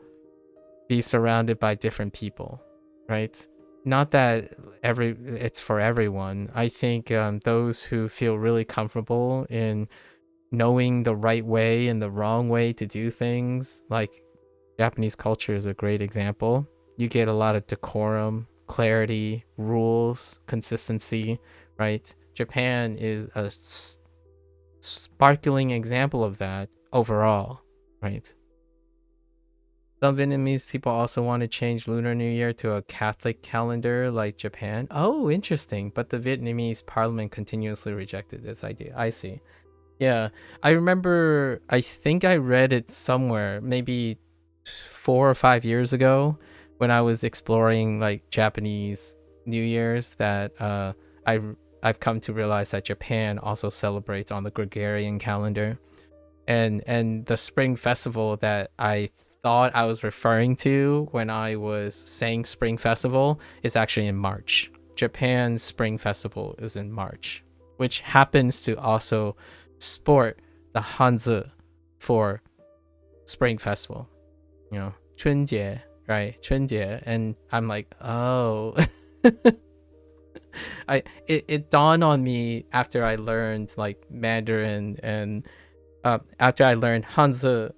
be surrounded by different people, right? Not that it's for everyone. I think those who feel really comfortable in knowing the right way and the wrong way to do things, like Japanese culture is a great example. You get a lot of decorum, clarity, rules, consistency, right? Japan is a sparkling example of that overall, right? Some Vietnamese people also want to change Lunar New Year to a Catholic calendar like Japan. Oh, interesting. But the Vietnamese parliament continuously rejected this idea. I see. Yeah, I remember, I think I read it somewhere, maybe 4 or 5 years ago when I was exploring like Japanese New Year's, that I've come to realize that Japan also celebrates on the Gregorian calendar. And the spring festival that I thought I was referring to when I was saying spring festival is actually in March. Japan's spring festival is in March, which happens to also sport the Hanzi for spring festival. You know, 春节, right? 春节. And I'm like, oh. It dawned on me after I learned like Mandarin, and after I learned Hanzi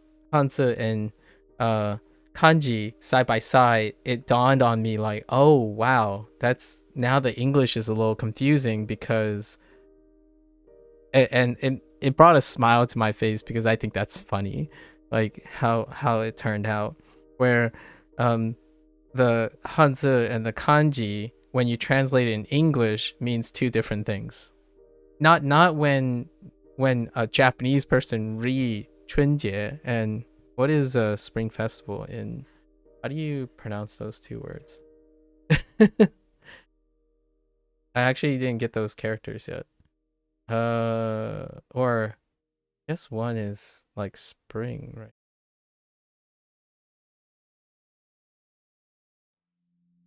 and kanji side by side, it dawned on me like, oh wow, that's now the English is a little confusing, because it brought a smile to my face because I think that's funny, like how it turned out, where the Hanzi and the kanji, when you translate it in English, means two different things. Not when a Japanese person read 春节, and what is a spring festival in, how do you pronounce those two words? I actually didn't get those characters yet. Or I guess one is like spring, right?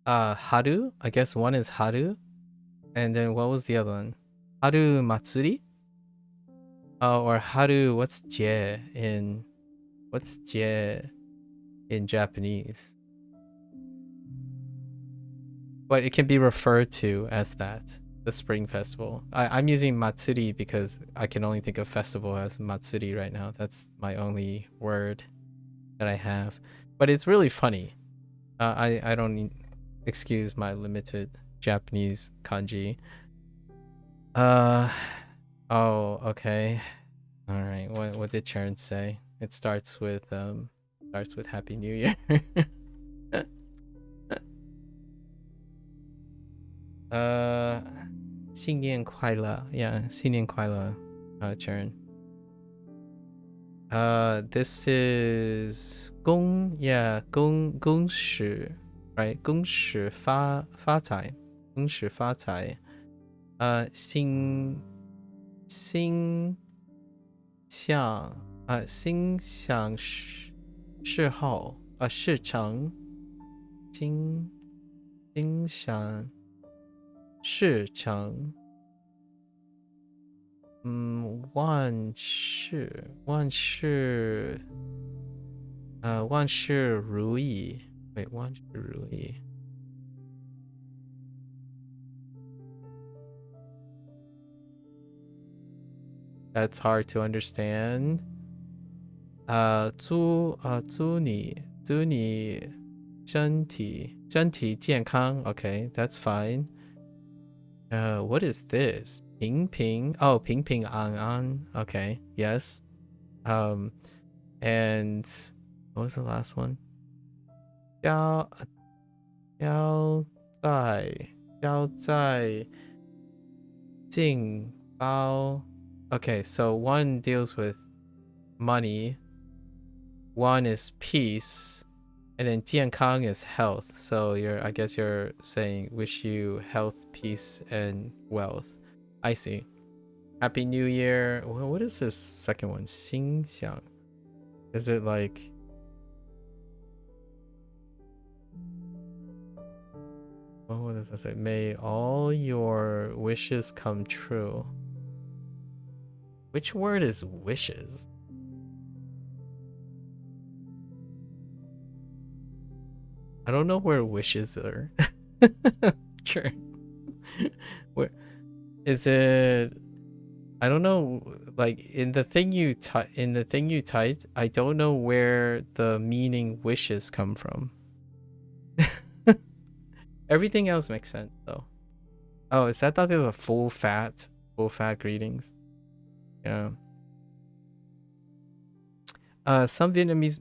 Haru, I guess one is Haru, and then what was the other one? Haru Matsuri? Or Haru, what's Jie in Japanese? But it can be referred to as that, the spring festival. I'm using Matsuri because I can only think of festival as Matsuri right now. That's my only word that I have. But it's really funny. I don't excuse my limited Japanese kanji. Oh, okay. All right. What did Chern say? It starts with Happy New Year. 新年快乐. Yeah, 新年快乐, Chern. This is 恭喜, right? 恭喜发财, 恭喜发财. 新心想事后事成心想事成万事如意 wait 万事如意 That's hard to understand. 祝你身体健康 Okay, that's fine. What is this? 平平安安 Okay, yes. And what was the last one? 要在进包 Okay, so one deals with money, one is peace, and then 健康 is health. So I guess you're saying wish you health, peace, and wealth. I see. Happy New Year. Well, what is this second one? 心想. Is it like... Oh, what does that say? May all your wishes come true. Which word is wishes? I don't know where wishes are. Sure. Where is it? I don't know. Like in the thing you typed, I don't know where the meaning wishes come from. Everything else makes sense though. Oh, is that the full fat greetings? Yeah. Some Vietnamese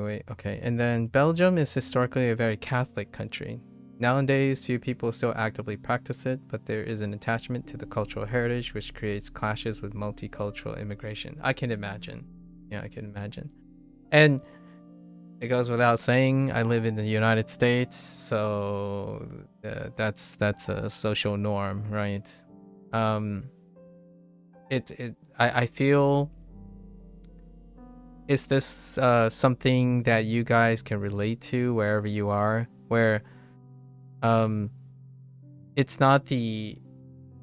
wait. Okay. And then Belgium is historically a very Catholic country. Nowadays, few people still actively practice it, but there is an attachment to the cultural heritage which creates clashes with multicultural immigration. I can imagine. Yeah, I can imagine. And it goes without saying, I live in the United States, so that's a social norm, right? I feel, is this something that you guys can relate to wherever you are, where it's not the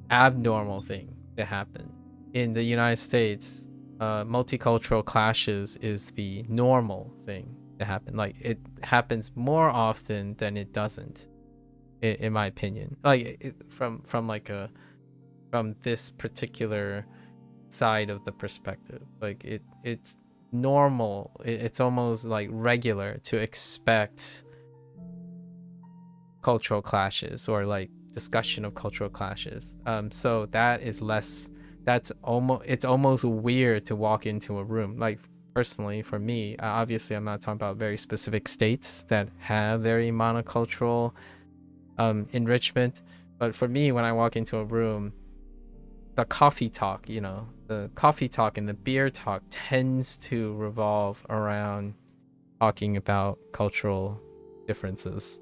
abnormal thing that happened in the United States? Multicultural clashes is the normal thing to happen. Like it happens more often than it doesn't, in my opinion. Like from this particular side of the perspective, like it's normal. It's almost like regular to expect cultural clashes or like discussion of cultural clashes. So that is less. It's almost weird to walk into a room. Like personally, for me, obviously, I'm not talking about very specific states that have very monocultural enrichment, but for me, when I walk into a room, the coffee talk, the coffee talk and the beer talk tends to revolve around talking about cultural differences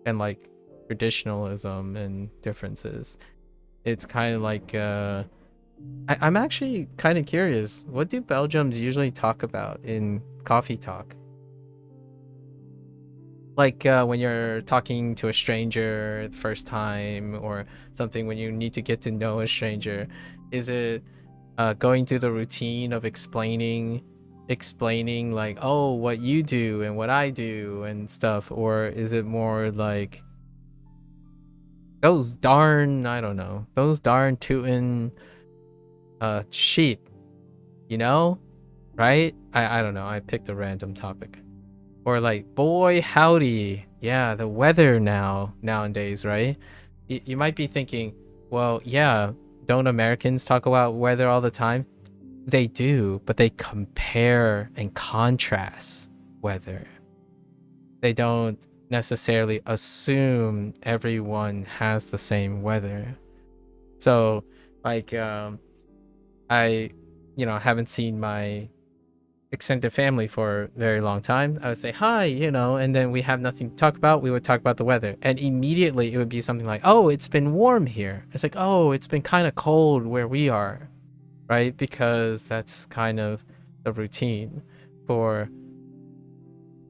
and like traditionalism and differences. It's kind of like I'm actually kind of curious, what do Belgians usually talk about in coffee talk? Like when you're talking to a stranger the first time or something, when you need to get to know a stranger, is it going through the routine of explaining like, oh, what you do and what I do and stuff? Or is it more like those darn tootin' sheep, right? I don't know, I picked a random topic. Or like, boy howdy, yeah, the weather nowadays, right? You might be thinking, well, yeah, don't Americans talk about weather all the time? They do, but they compare and contrast weather. They don't necessarily assume everyone has the same weather. So like I haven't seen my extended family for a very long time. I would say hi, and then we have nothing to talk about. We would talk about the weather, and immediately it would be something like, oh, it's been warm here. It's like, oh, it's been kind of cold where we are. right? Because that's kind of the routine for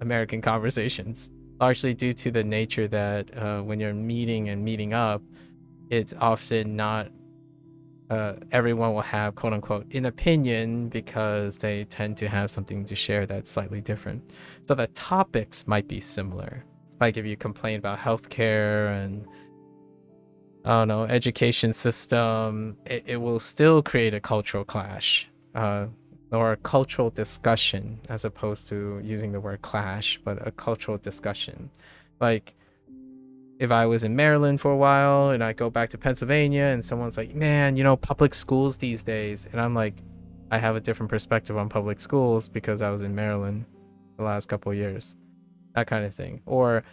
American conversations, largely due to the nature that when you're meeting and meeting up, it's often not everyone will have quote unquote an opinion because they tend to have something to share that's slightly different. So the topics might be similar. Like if you complain about healthcare and I don't know, education system, it will still create a cultural clash or a cultural discussion as opposed to using the word clash, but a cultural discussion. Like if I was in Maryland for a while and I go back to Pennsylvania and someone's like, man, public schools these days. And I'm like, I have a different perspective on public schools because I was in Maryland the last couple of years, that kind of thing. Or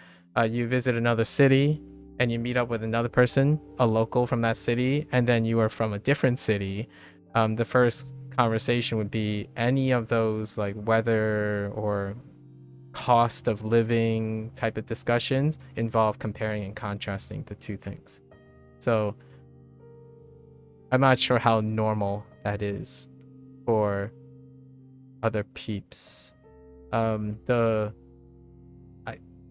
you visit another city and you meet up with another person, a local from that city, and then you are from a different city. The first conversation would be any of those like weather or cost of living type of discussions involve comparing and contrasting the two things. So I'm not sure how normal that is for other peeps. I'm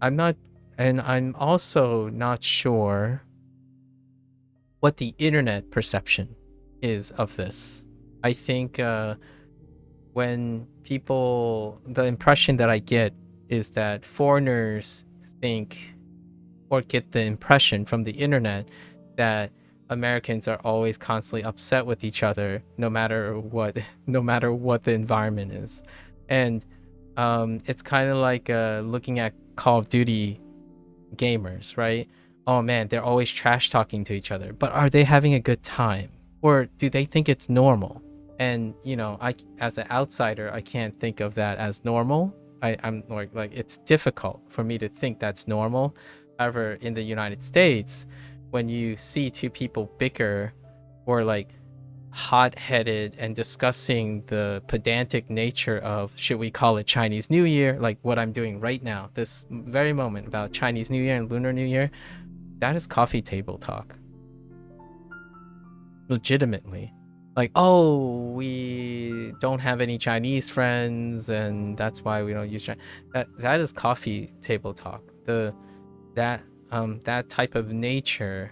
not, and I'm also not sure what the internet perception is of this. I think when people, the impression that I get is that foreigners think or get the impression from the internet that Americans are always constantly upset with each other no matter what the environment is. And it's kind of like looking at Call of Duty gamers, right? Oh man, they're always trash talking to each other, but are they having a good time, or do they think it's normal? And I, as an outsider, I can't think of that as normal. I'm like it's difficult for me to think that's normal. However, in the United States, when you see two people bicker or like hot-headed and discussing the pedantic nature of, should we call it Chinese New Year, like what I'm doing right now, this very moment, about Chinese New Year and Lunar New Year, that is coffee table talk. Legitimately. Like, oh, we don't have any Chinese friends and that's why we don't use Chinese. That is coffee table talk. That type of nature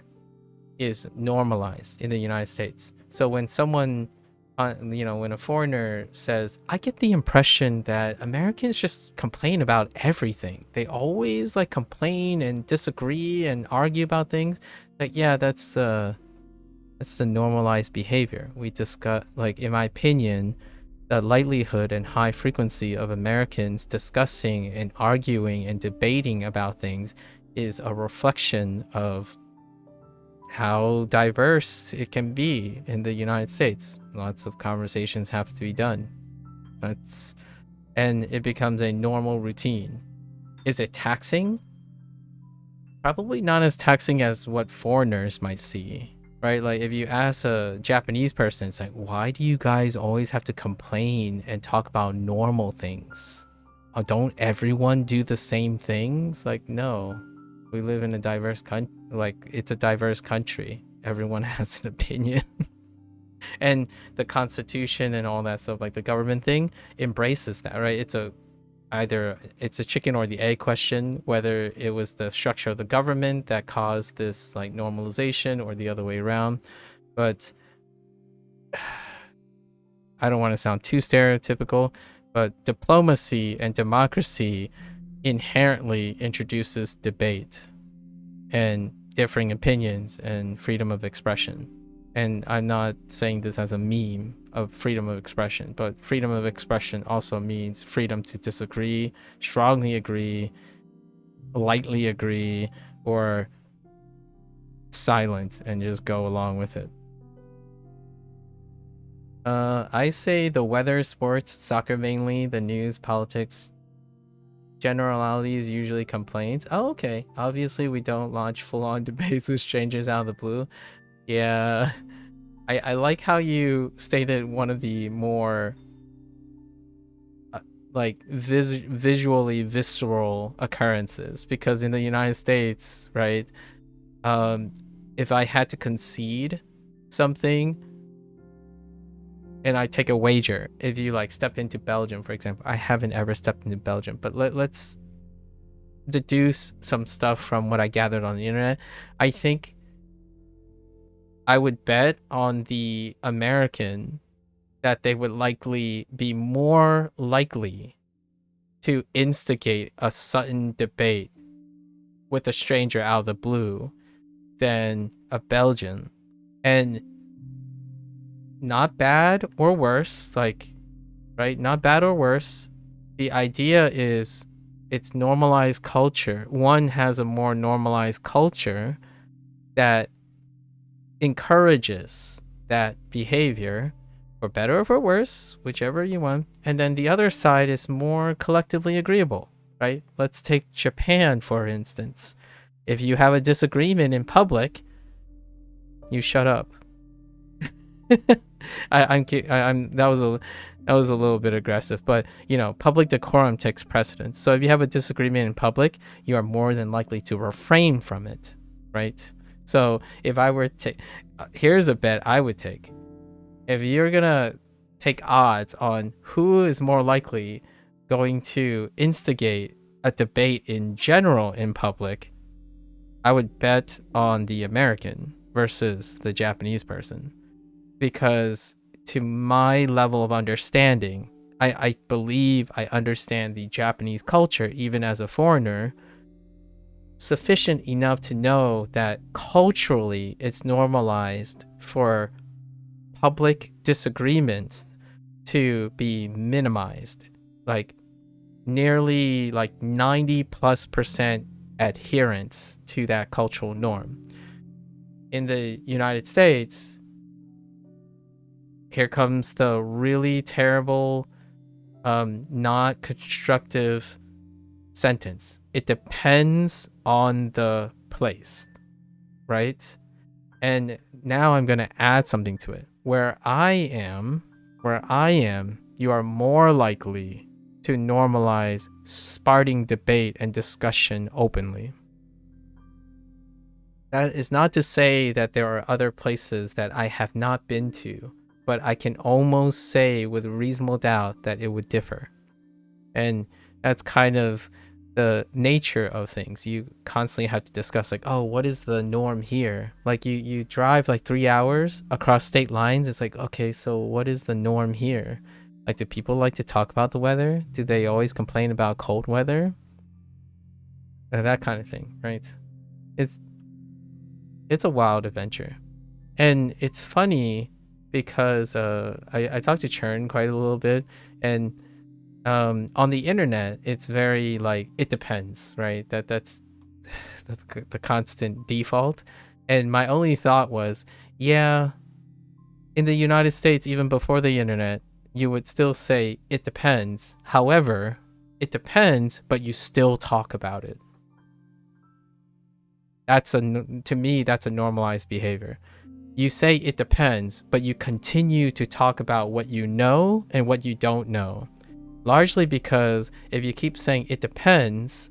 is normalized in the United States. So when someone when a foreigner says, I get the impression that Americans just complain about everything. They always like complain and disagree and argue about things. Like, yeah, that's the normalized behavior. We discuss, like, in my opinion, the likelihood and high frequency of Americans discussing and arguing and debating about things is a reflection of how diverse it can be in the United States. Lots of conversations have to be done. And it becomes a normal routine. Is it taxing? Probably not as taxing as what foreigners might see. Right? Like if you ask a Japanese person, it's like, why do you guys always have to complain and talk about normal things? Don't everyone do the same things? Like, no. We live in a diverse country. Like, it's a diverse country. Everyone has an opinion. And the Constitution and all that stuff, like the government thing, embraces that, right? Either it's a chicken or the egg question, whether it was the structure of the government that caused this like normalization or the other way around. But I don't want to sound too stereotypical, but diplomacy and democracy inherently introduces debate and differing opinions and freedom of expression. And I'm not saying this as a meme of freedom of expression, but freedom of expression also means freedom to disagree, strongly agree, lightly agree, or silent and just go along with it. I say the weather, sports, soccer mainly, the news, politics, generalities, usually complaints. Oh, okay. Obviously, we don't launch full-on debates with strangers out of the blue. Yeah. I like how you stated one of the more like visually visceral occurrences, because in the United States, right, if I had to concede something, and I take a wager, if you like step into Belgium, for example, I haven't ever stepped into Belgium, but let's deduce some stuff from what I gathered on the internet. I think I would bet on the American that they would likely be more likely to instigate a sudden debate with a stranger out of the blue than a Belgian. And not bad or worse, like, right? Not bad or worse. The idea is it's normalized culture. One has a more normalized culture that encourages that behavior, for better or for worse, whichever you want. And then the other side is more collectively agreeable, right? Let's take Japan, for instance. If you have a disagreement in public, you shut up. I'm that was a little bit aggressive, but you know, public decorum takes precedence. So if you have a disagreement in public, you are more than likely to refrain from it, right? So if I were to, here's a bet I would take. If you're gonna take odds on who is more likely going to instigate a debate in general in public, I would bet on the American versus the Japanese person. Because to my level of understanding, I believe I understand the Japanese culture, even as a foreigner, sufficient enough to know that culturally it's normalized for public disagreements to be minimized. Like nearly like 90+% adherence to that cultural norm. In the United States, here comes the really terrible, not constructive sentence. It depends on the place, right? And now I'm going to add something to it. Where I am, you are more likely to normalize starting debate and discussion openly. That is not to say that there are other places that I have not been to, but I can almost say with reasonable doubt that it would differ. And that's kind of the nature of things. You constantly have to discuss like, oh, what is the norm here? Like you drive like 3 hours across state lines. It's like, okay, so what is the norm here? Like, do people like to talk about the weather? Do they always complain about cold weather? That kind of thing, right? It's a wild adventure. And it's funny because I talked to Churn quite a little bit, and on the internet it's very like, it depends, right? That's the constant default. And my only thought was, yeah, in the United States, even before the internet, you would still say it depends. However, it depends, but you still talk about it. To me, that's a normalized behavior. You say it depends, but you continue to talk about what you know and what you don't know. Largely because if you keep saying it depends,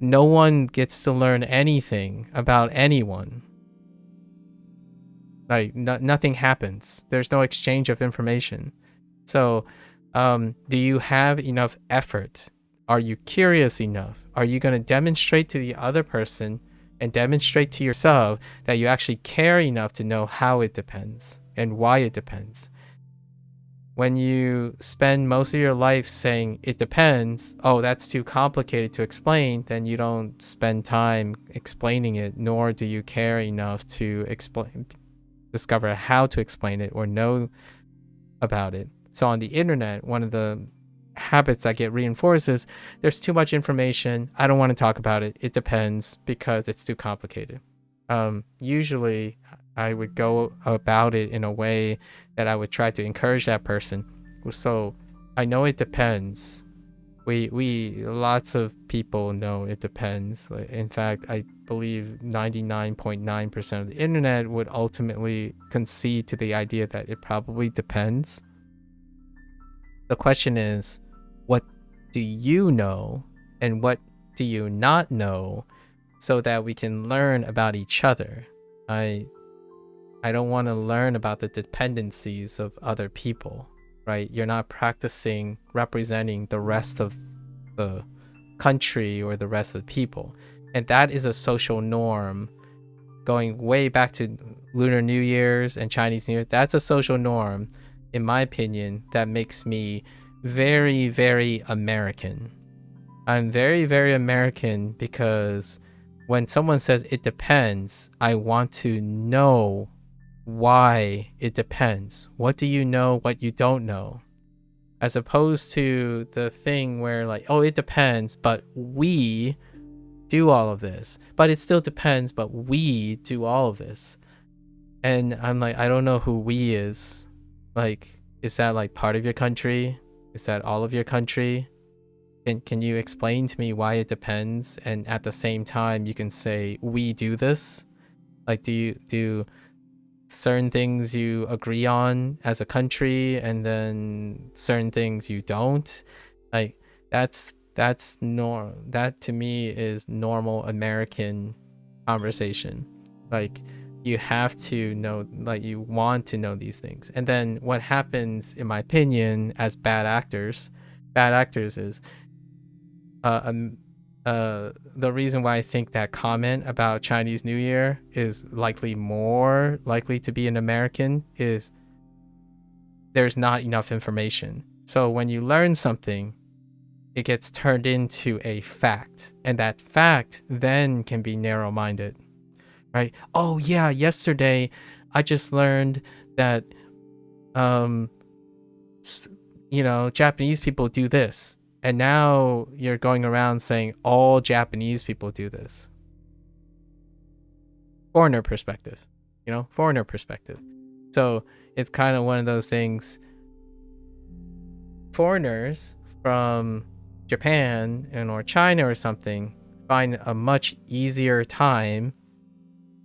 no one gets to learn anything about anyone. Like, nothing happens. There's no exchange of information. So, do you have enough effort? Are you curious enough? Are you going to demonstrate to the other person and demonstrate to yourself that you actually care enough to know how it depends and why it depends? When you spend most of your life saying it depends, oh, that's too complicated to explain, then you don't spend time explaining it, nor do you care enough to discover how to explain it or know about it. So on the internet, one of the habits that get reinforced is there's too much information. I don't want to talk about it. It depends because it's too complicated. Usually I would go about it in a way that I would try to encourage that person. So I know it depends. We lots of people know it depends. In fact, I believe 99.9% of the internet would ultimately concede to the idea that it probably depends. The question is, what do you know and what do you not know, so that we can learn about each other? I don't want to learn about the dependencies of other people, right? You're not practicing representing the rest of the country or the rest of the people. And that is a social norm going way back to Lunar New Year's and Chinese New Year. That's a social norm, in my opinion, that makes me very, very American. I'm very, very American because when someone says it depends, I want to know why it depends. What do you know, what you don't know? As opposed to the thing where like, oh, it depends, but we do all of this. But it still depends, but we do all of this. And I'm like, I don't know who we is. Like, is that like part of your country? Is that all of your country? Can you explain to me why it depends? And at the same time, you can say, we do this? Like, do certain things you agree on as a country and then certain things you don't? Like, that to me is normal American conversation. Like, you have to know, like, you want to know these things. And then what happens, in my opinion, as bad actors is the reason why I think that comment about Chinese New Year is more likely to be an American is there's not enough information. So when you learn something, it gets turned into a fact, and that fact then can be narrow-minded, right? Oh yeah, yesterday I just learned that Japanese people do this. And now you're going around saying all Japanese people do this. Foreigner perspective. So it's kind of one of those things. Foreigners from Japan or China or something find a much easier time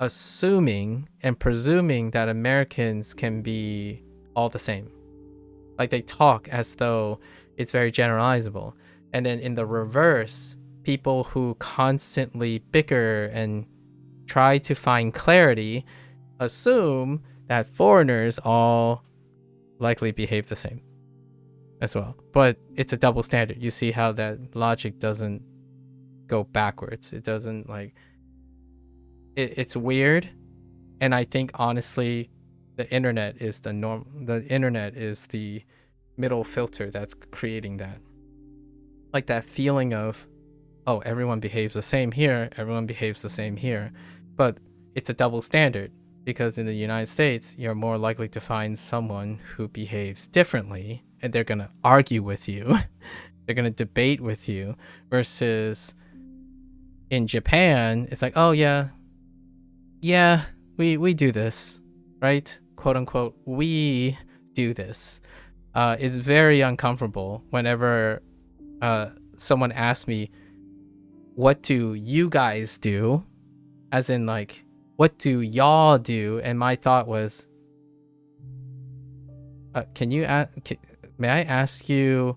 assuming and presuming that Americans can be all the same. Like, they talk as though it's very generalizable. And then in the reverse, people who constantly bicker and try to find clarity assume that foreigners all likely behave the same as well. But it's a double standard. You see how that logic doesn't go backwards. It doesn't, like, it's weird. And I think honestly the internet is the norm. The internet is the middle filter that's creating that. Like, that feeling of, oh, everyone behaves the same here, everyone behaves the same here. But it's a double standard, because in the United States, you're more likely to find someone who behaves differently, and they're going to argue with you. They're going to debate with you, versus in Japan, it's like, oh yeah, we do this, right? Quote unquote, we do this. It's very uncomfortable whenever someone asks me, what do you guys do? As in, like, what do y'all do? And my thought was, may I ask you,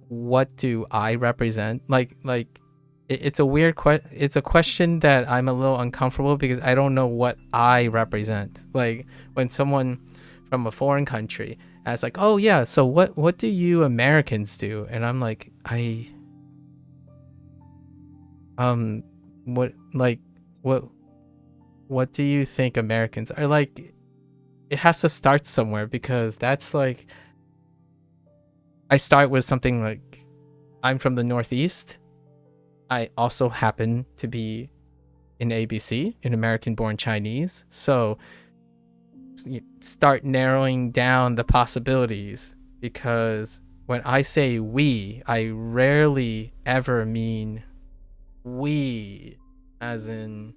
what do I represent? It's a weird it's a question that I'm a little uncomfortable, because I don't know what I represent. Like, when someone from a foreign country asks, like, oh yeah, so what do you Americans do? And I'm like, what do you think Americans are? Like, it has to start somewhere, because that's like, I start with something like, I'm from the Northeast. I also happen to be in ABC, in American born Chinese. So you start narrowing down the possibilities, because when I say we, I rarely ever mean we, as in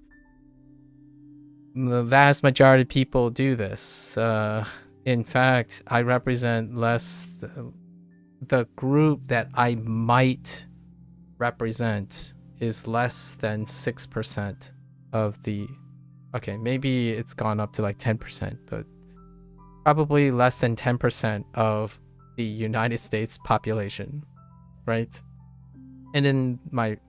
the vast majority of people do this. In fact, I represent less the group that I might represent is less than 6% of the, okay, maybe it's gone up to like 10%, but probably less than 10% of the United States population, right? And then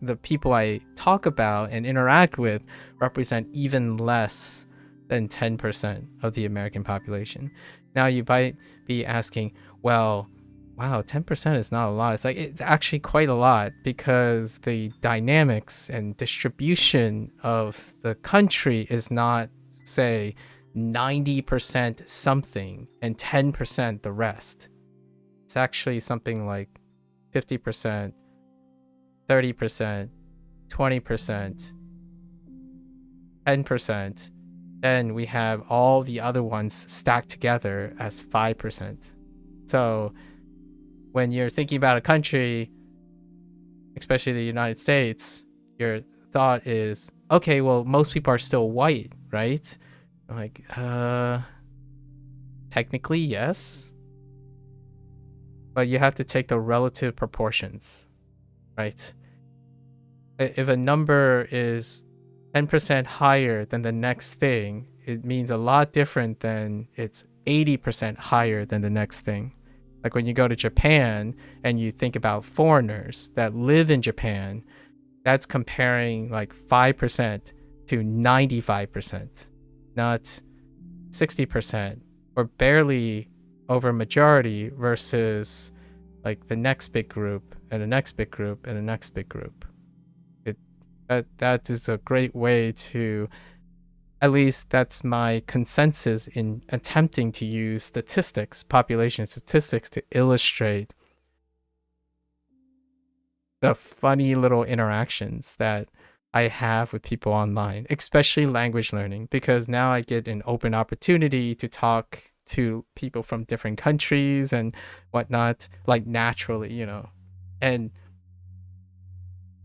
the people I talk about and interact with represent even less than 10% of the American population. Now you might be asking, well, wow, 10% is not a lot. It's like, it's actually quite a lot, because the dynamics and distribution of the country is not, say, 90% something and 10% the rest. It's actually something like 50%, 30%, 20%, 10%. Then we have all the other ones stacked together as 5%. So when you're thinking about a country, especially the United States, your thought is, okay, well, most people are still white, right? I'm like, technically, yes. But you have to take the relative proportions, right? If a number is 10% higher than the next thing, it means a lot different than it's 80% higher than the next thing. Like when you go to Japan and you think about foreigners that live in Japan, that's comparing like 5% to 95%, not 60% or barely over majority versus like the next big group and the next big group and the next big group. That is a great way to, at least that's my consensus in attempting to use statistics, population statistics, to illustrate the funny little interactions that I have with people online, especially language learning, because now I get an open opportunity to talk to people from different countries and whatnot, like naturally, you know. And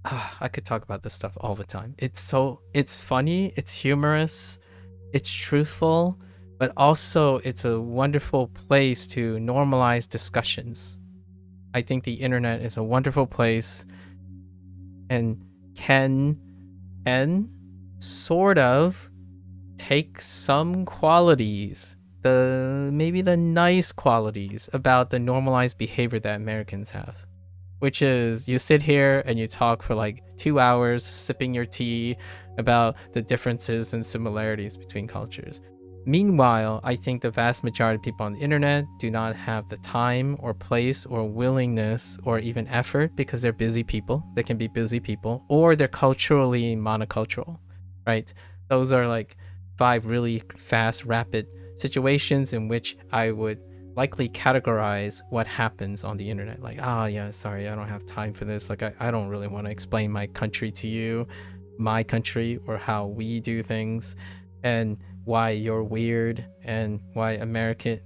I could talk about this stuff all the time. It's funny, it's humorous, it's truthful, but also it's a wonderful place to normalize discussions. I think the internet is a wonderful place and can sort of take some qualities, maybe the nice qualities about the normalized behavior that Americans have. Which is, you sit here and you talk for like 2 hours sipping your tea about the differences and similarities between cultures. Meanwhile, I think the vast majority of people on the internet do not have the time or place or willingness or even effort, because they're busy people. They can be busy people, or they're culturally monocultural, right? Those are like 5 really fast, rapid situations in which I would likely categorize what happens on the internet. Like, yeah, sorry, I don't have time for this. Like, I don't really want to explain my country to you, my country, or how we do things, and why you're weird, and why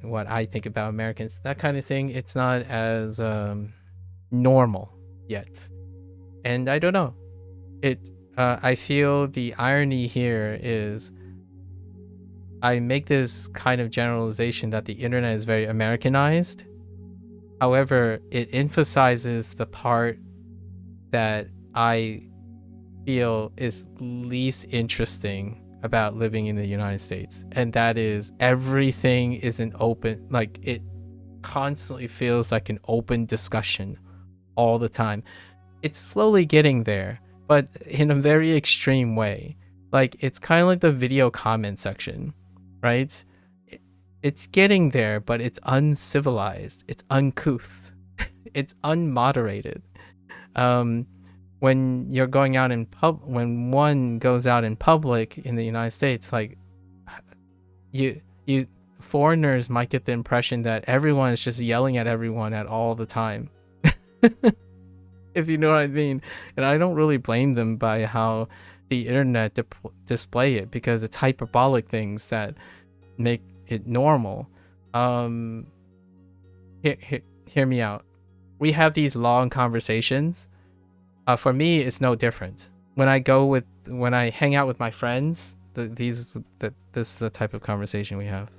what I think about Americans, that kind of thing. It's not as normal yet. And I don't know. I feel the irony here is, I make this kind of generalization that the internet is very Americanized. However, it emphasizes the part that I feel is least interesting about living in the United States. And that is, everything is an open, like, it constantly feels like an open discussion all the time. It's slowly getting there, but in a very extreme way. Like, it's kind of like the video comment section. Right? It's getting there, but it's uncivilized. It's uncouth. It's unmoderated. When you're going out when one goes out in public in the United States, like, you foreigners might get the impression that everyone is just yelling at everyone at all the time. If you know what I mean. And I don't really blame them by how the internet display it, because it's hyperbolic things that make it normal. Hear me out. We have these long conversations. For me, it's no different. When I hang out with my friends, this is the type of conversation we have.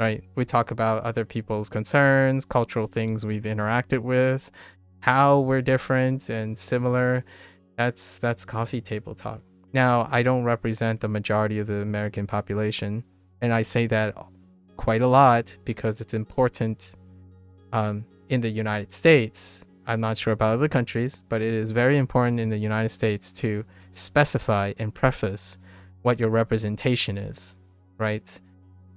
Right? We talk about other people's concerns, cultural things we've interacted with, how we're different and similar. That's coffee table talk. Now, I don't represent the majority of the American population, and I say that quite a lot because it's important in the United States I'm not sure about other countries, but it is very important in the United States to specify and preface what your representation is, right?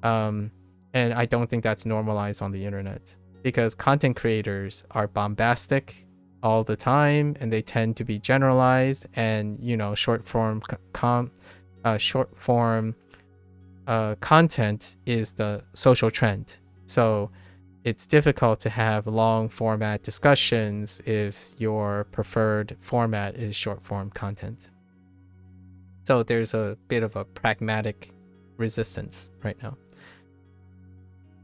And I don't think that's normalized on the internet, because content creators are bombastic all the time, and they tend to be generalized, and short form content is the social trend. So it's difficult to have long format discussions if your preferred format is short form content. So there's a bit of a pragmatic resistance right now.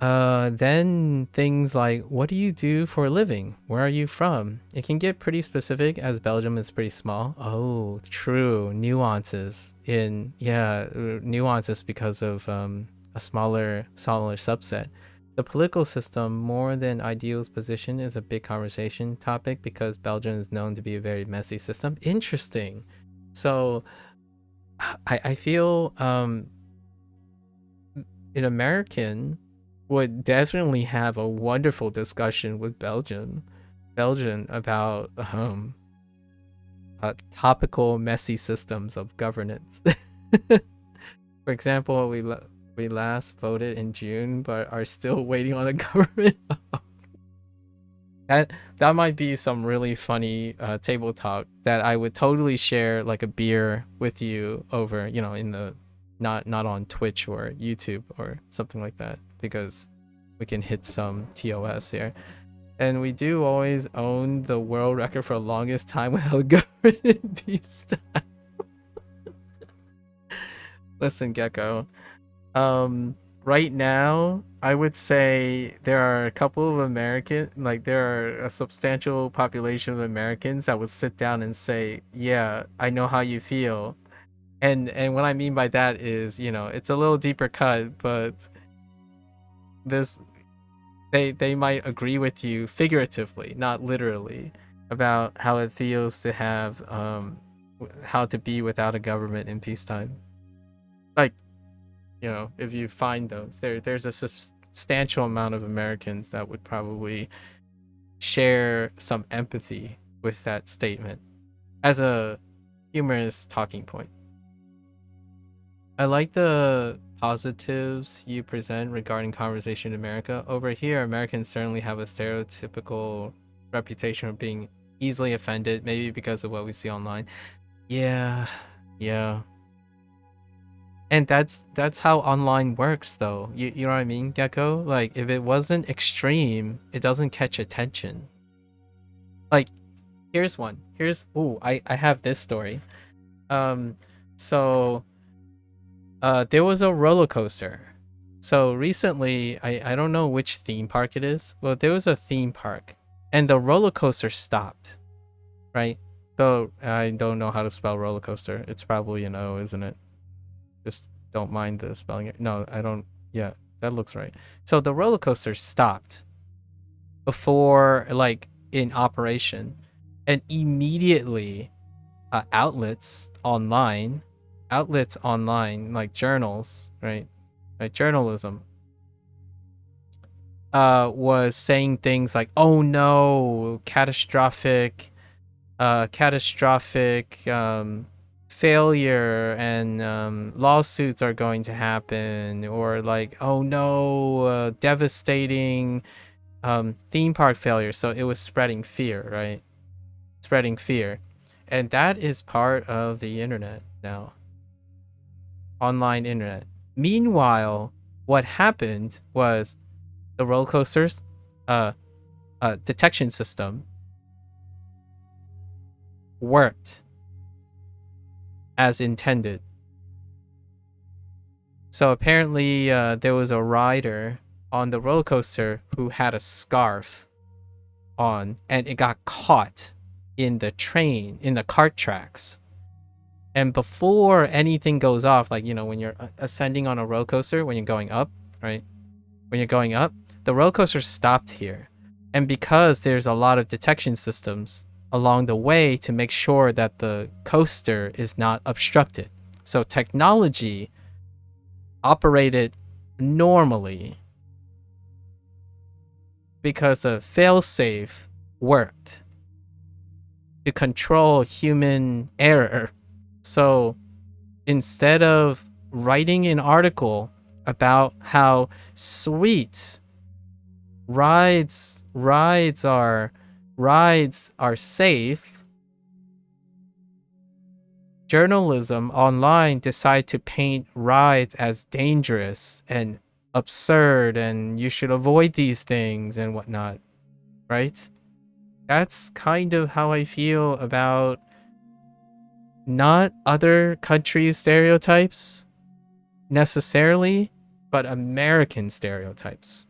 Then things like, what do you do for a living? Where are you from? It can get pretty specific, as Belgium is pretty small. Oh, true. Nuances because of a smaller subset. The political system, more than ideals position, is a big conversation topic because Belgium is known to be a very messy system. Interesting. So I feel an American would definitely have a wonderful discussion with Belgium about topical messy systems of governance. For example, we last voted in June, but are still waiting on a government. That might be some really funny table talk that I would totally share, like a beer with you over, in the not on Twitch or YouTube or something like that, because we can hit some TOS here. And we do always own the world record for the longest time without government in peacetime. Listen, Gecko. Right now, I would say there are a couple of there are a substantial population of Americans that would sit down and say, yeah, I know how you feel. And what I mean by that is, it's a little deeper cut, but they might agree with you figuratively, not literally, about how it feels to have how to be without a government in peacetime. Like, if you find those, there's a substantial amount of Americans that would probably share some empathy with that statement as a humorous talking point. I like the positives you present regarding conversation in America. Over here, Americans certainly have a stereotypical reputation of being easily offended, maybe because of what we see online. Yeah. And that's how online works, though. You know what I mean, Gecko? Like, if it wasn't extreme, it doesn't catch attention. Like, here's one. I have this story. So there was a roller coaster. So recently, I don't know which theme park it is, but there was a theme park, and the roller coaster stopped, right? Though I don't know how to spell roller coaster. It's probably an O, isn't it? Just don't mind the spelling. No, I don't. Yeah, that looks right. So the roller coaster stopped before, like, in operation, and immediately outlets online, like journals, right? Like journalism, was saying things like, "Oh no, catastrophic failure, and lawsuits are going to happen," or like, "Oh no, devastating theme park failure." So it was spreading fear, right? Spreading fear. And that is part of the internet now. Online internet. Meanwhile, what happened was the roller coasters detection system worked as intended. So apparently there was a rider on the roller coaster who had a scarf on, and it got caught in the cart tracks. And before anything goes off, like, when you're ascending on a roller coaster, when you're going up, right? When you're going up, the roller coaster stopped here. And because there's a lot of detection systems along the way to make sure that the coaster is not obstructed. So technology operated normally because a failsafe worked. to control human error. So instead of writing an article about how sweet rides are safe, journalism online decide to paint rides as dangerous and absurd and you should avoid these things and whatnot, right? That's kind of how I feel about not other countries' stereotypes necessarily, but American stereotypes.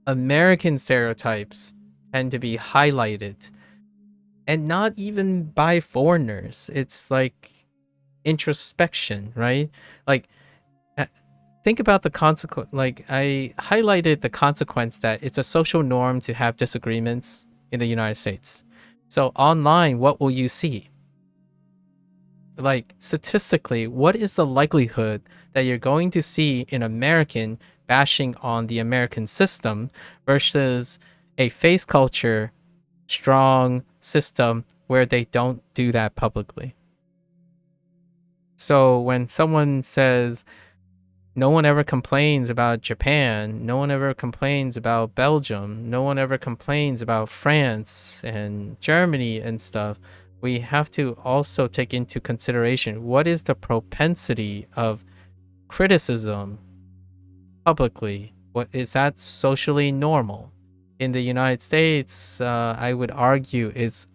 American stereotypes tend to be highlighted, and not even by foreigners. It's like introspection, right? Like, think about the consequence. Like, I highlighted the consequence that it's a social norm to have disagreements in the United States. So online, what will you see? Like, statistically, what is the likelihood that you're going to see an American bashing on the American system versus a face culture strong system where they don't do that publicly? So when someone says no one ever complains about Japan, no one ever complains about Belgium, no one ever complains about France and Germany and stuff, we have to also take into consideration what is the propensity of criticism publicly. What is that socially normal? In the United States, I would argue is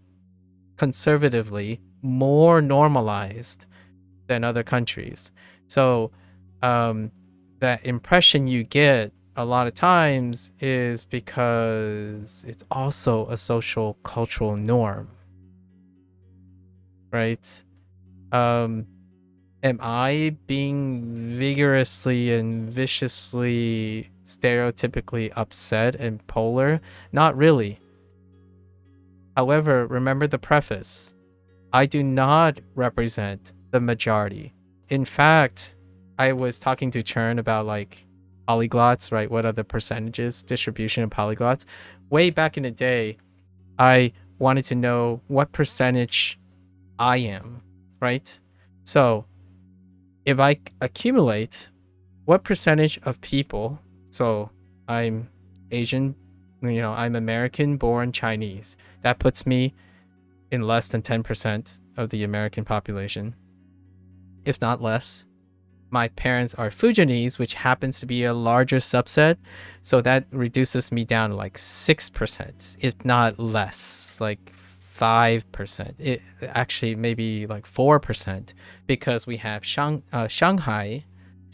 conservatively more normalized than other countries. So that impression you get a lot of times is because it's also a social cultural norm, right? Am I being vigorously and viciously stereotypically upset and polar? Not really. However, remember the preface. I do not represent the majority. In fact, I was talking to Chern about like polyglots, right? What are the percentages, distribution of polyglots? Way back in the day, I wanted to know what percentage I am, right? So if I accumulate what percentage of people, so I'm Asian, I'm American born Chinese, that puts me in less than 10% of the American population, if not less. My parents are Fujianese, which happens to be a larger subset, so that reduces me down to like 6%, if not less, like 5%. It actually maybe like 4%, because we have Shanghai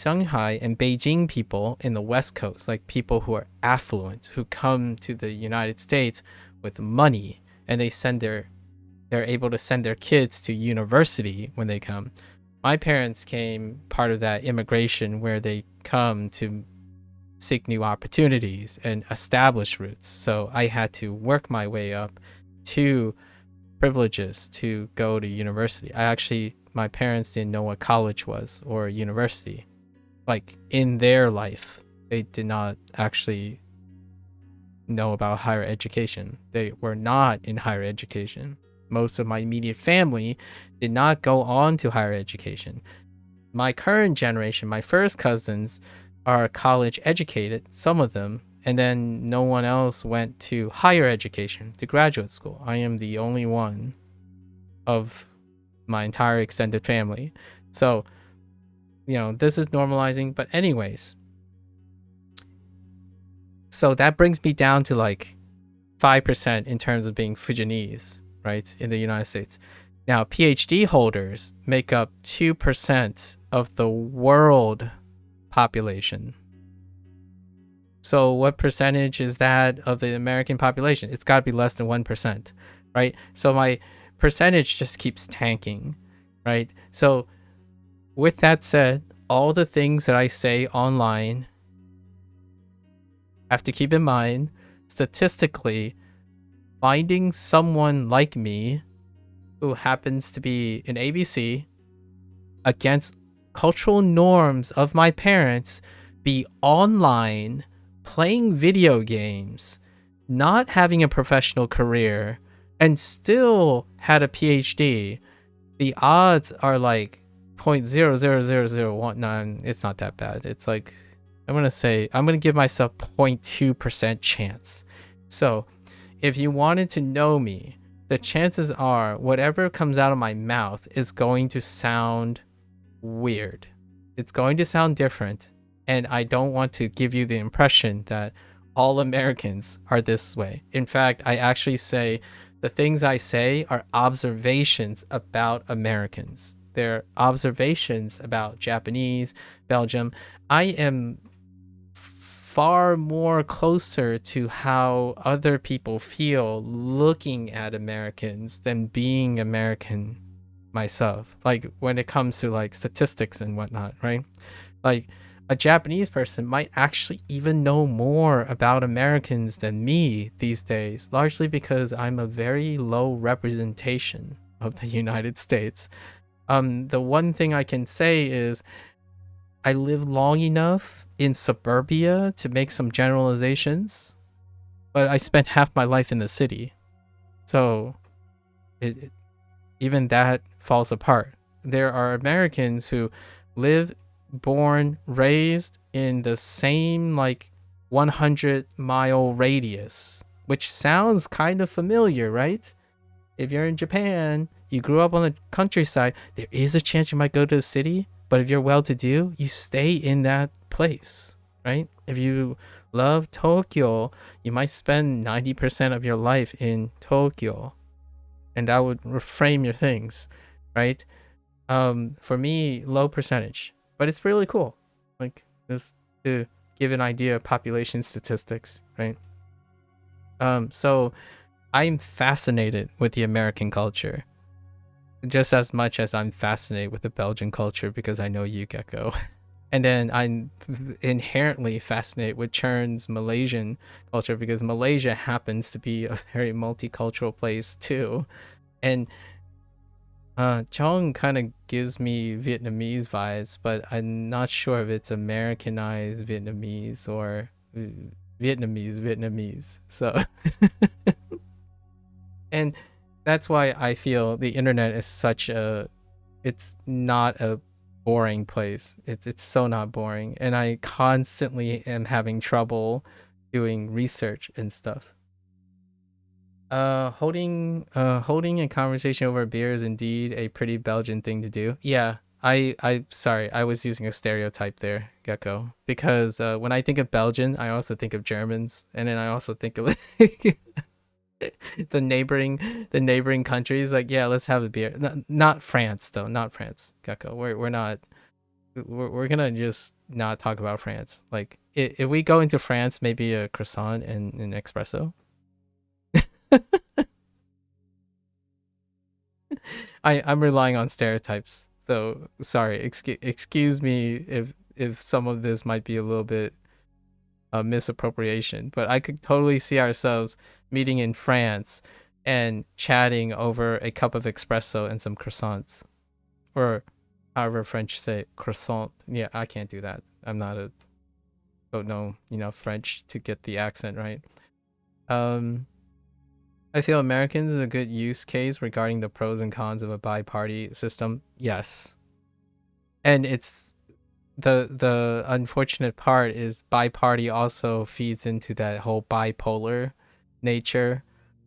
and Beijing people in the West Coast, like people who are affluent, who come to the United States with money, and they're able to send their kids to university when they come. My parents came part of that immigration where they come to seek new opportunities and establish roots. So I had to work my way up to privileges to go to university. My parents didn't know what college was or university. Like, in their life, they did not actually know about higher education. They were not in higher education. Most of my immediate family did not go on to higher education. My current generation, my first cousins, are college educated, some of them, and then no one else went to higher education, to graduate school. I am the only one of my entire extended family. So, this is normalizing. But anyways, so that brings me down to like 5% in terms of being Fujianese, right, in the United States. Now, PhD holders make up 2% of the world population. So what percentage is that of the American population? It's got to be less than 1%, right? So my percentage just keeps tanking, right? So with that said, all the things that I say online have to keep in mind, statistically, finding someone like me who happens to be an ABC against cultural norms of my parents, be online, playing video games, not having a professional career, and still had a PhD, the odds are like 0.00019. It's not that bad. It's like, I'm going to give myself 0.2% chance. So if you wanted to know me, the chances are whatever comes out of my mouth is going to sound weird. It's going to sound different. And I don't want to give you the impression that all Americans are this way. In fact, I actually say the things I say are observations about Americans. They're observations about Japanese, Belgium. I am far more closer to how other people feel looking at Americans than being American myself. Like when it comes to like statistics and whatnot, right? Like a Japanese person might actually even know more about Americans than me these days, largely because I'm a very low representation of the United States. The one thing I can say is I lived long enough in suburbia to make some generalizations, but I spent half my life in the city. So even that falls apart. There are Americans who live, born, raised in the same like 100-mile radius, which sounds kind of familiar, right? If you're in Japan, you grew up on the countryside, there is a chance you might go to the city, but if you're well-to-do, you stay in that place, right? If you love Tokyo, you might spend 90% of your life in Tokyo, and that would reframe your things, right? For me, low percentage, but it's really cool. Like, just to give an idea of population statistics, right? So I'm fascinated with the American culture, just as much as I'm fascinated with the Belgian culture because I know you, Gecko. And then I'm inherently fascinated with Chern's Malaysian culture because Malaysia happens to be a very multicultural place too. And Chong kind of gives me Vietnamese vibes, but I'm not sure if it's Americanized Vietnamese or Vietnamese. So, and that's why I feel the internet is it's not a boring place. It's so not boring, and I constantly am having trouble doing research and stuff. Holding a conversation over beer is indeed a pretty Belgian thing to do. Yeah, I sorry, I was using a stereotype there, Gecko, because when I think of Belgian, I also think of Germans, and then I also think of the neighboring countries. Like, yeah, let's have a beer. Not France though, not France, Gecko. We're not. We're gonna just not talk about France. Like, if we go into France, maybe a croissant and an espresso. I'm relying on stereotypes, so sorry. Excuse me if some of this might be a little bit misappropriation, but I could totally see ourselves meeting in France and chatting over a cup of espresso and some croissants, or however French say croissant. Yeah, I can't do that. Don't know French to get the accent right. I feel Americans is a good use case regarding the pros and cons of a bi-party system. Yes. And it's the unfortunate part is bi-party also feeds into that whole bipolar nature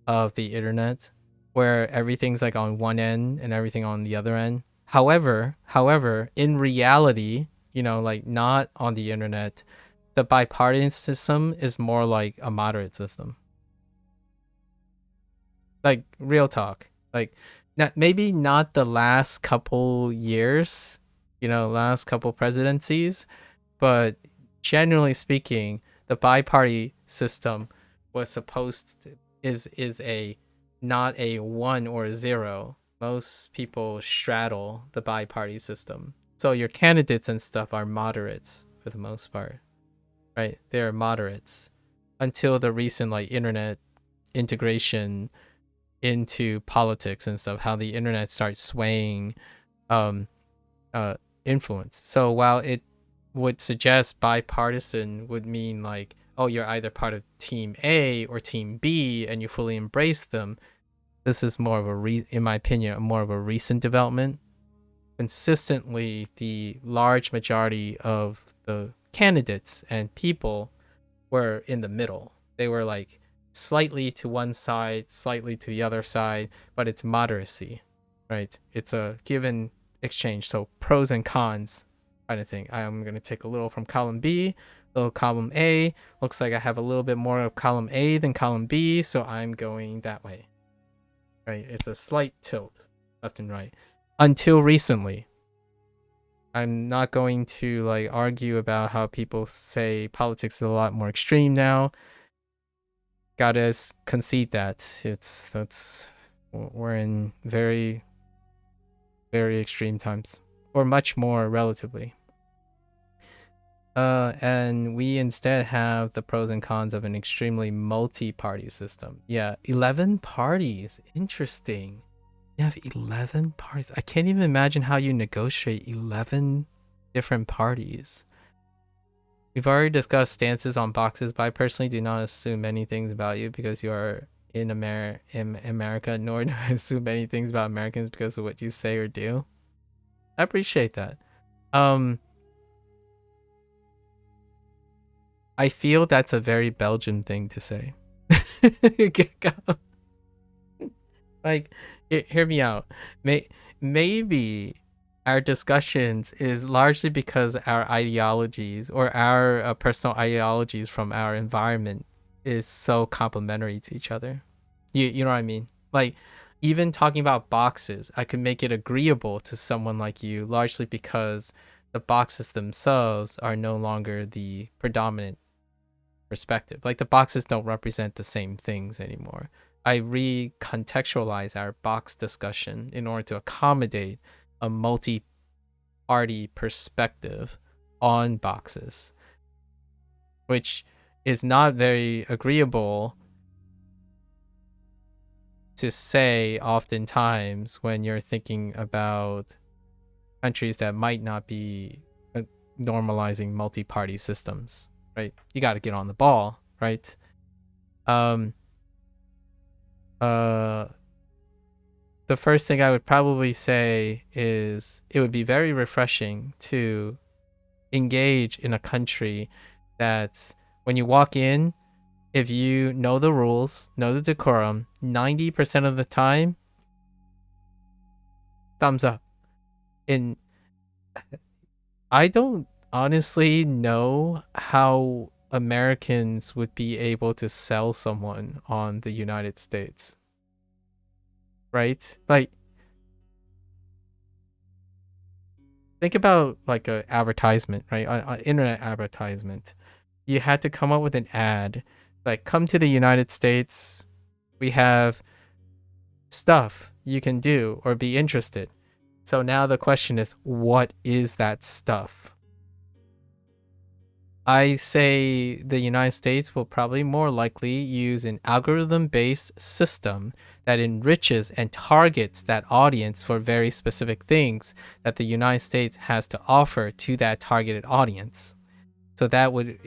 of the internet where everything's like on one end and everything on the other end. However, in reality, like not on the internet, the bipartisan system is more like a moderate system. Like, real talk. Like, maybe not the last couple years, last couple presidencies, but generally speaking, the bi-party system was supposed to is a not a 1 or a 0. Most people straddle the bi-party system. So your candidates and stuff are moderates for the most part, right? They're moderates until the recent like internet integration into politics and stuff, how the internet starts swaying influence. So while it would suggest bipartisan would mean like, oh, you're either part of team A or team B and you fully embrace them, this is more of in my opinion, more of a recent development. Consistently, the large majority of the candidates and people were in the middle. They were like slightly to one side, slightly to the other side, but it's moderacy, right? It's a given exchange. So pros and cons kind of thing. I'm going to take a little from column B, a little column A. Looks like I have a little bit more of column A than column B, so I'm going that way, right? It's a slight tilt left and right. Until recently, I'm not going to like argue about how people say politics is a lot more extreme now. Gotta concede that we're in very, very extreme times, or much more relatively. And we instead have the pros and cons of an extremely multi-party system. Yeah, 11 parties. Interesting. You have 11 parties. I can't even imagine how you negotiate 11 different parties. We've already discussed stances on boxes, but I personally do not assume many things about you because you are in America, nor do I assume many things about Americans because of what you say or do. I appreciate that. I feel that's a very Belgian thing to say. Like, hear me out. Maybe our discussions is largely because our ideologies or our personal ideologies from our environment is so complementary to each other. You know what I mean? Like, even talking about boxes, I could make it agreeable to someone like you largely because the boxes themselves are no longer the predominant perspective. Like, the boxes don't represent the same things anymore. I recontextualize our box discussion in order to accommodate a multi-party perspective on boxes, which is not very agreeable to say oftentimes when you're thinking about countries that might not be normalizing multi-party systems, right? You got to get on the ball, right? The first thing I would probably say is it would be very refreshing to engage in a country that when you walk in, if you know the rules, know the decorum, 90% of the time, thumbs up. I don't honestly know how Americans would be able to sell someone on the United States. Right? Like, think about like an advertisement, right? An internet advertisement. You had to come up with an ad like, come to the United States. We have stuff you can do or be interested. So now the question is, what is that stuff? I say the United States will probably more likely use an algorithm-based system that enriches and targets that audience for very specific things that the United States has to offer to that targeted audience. So that would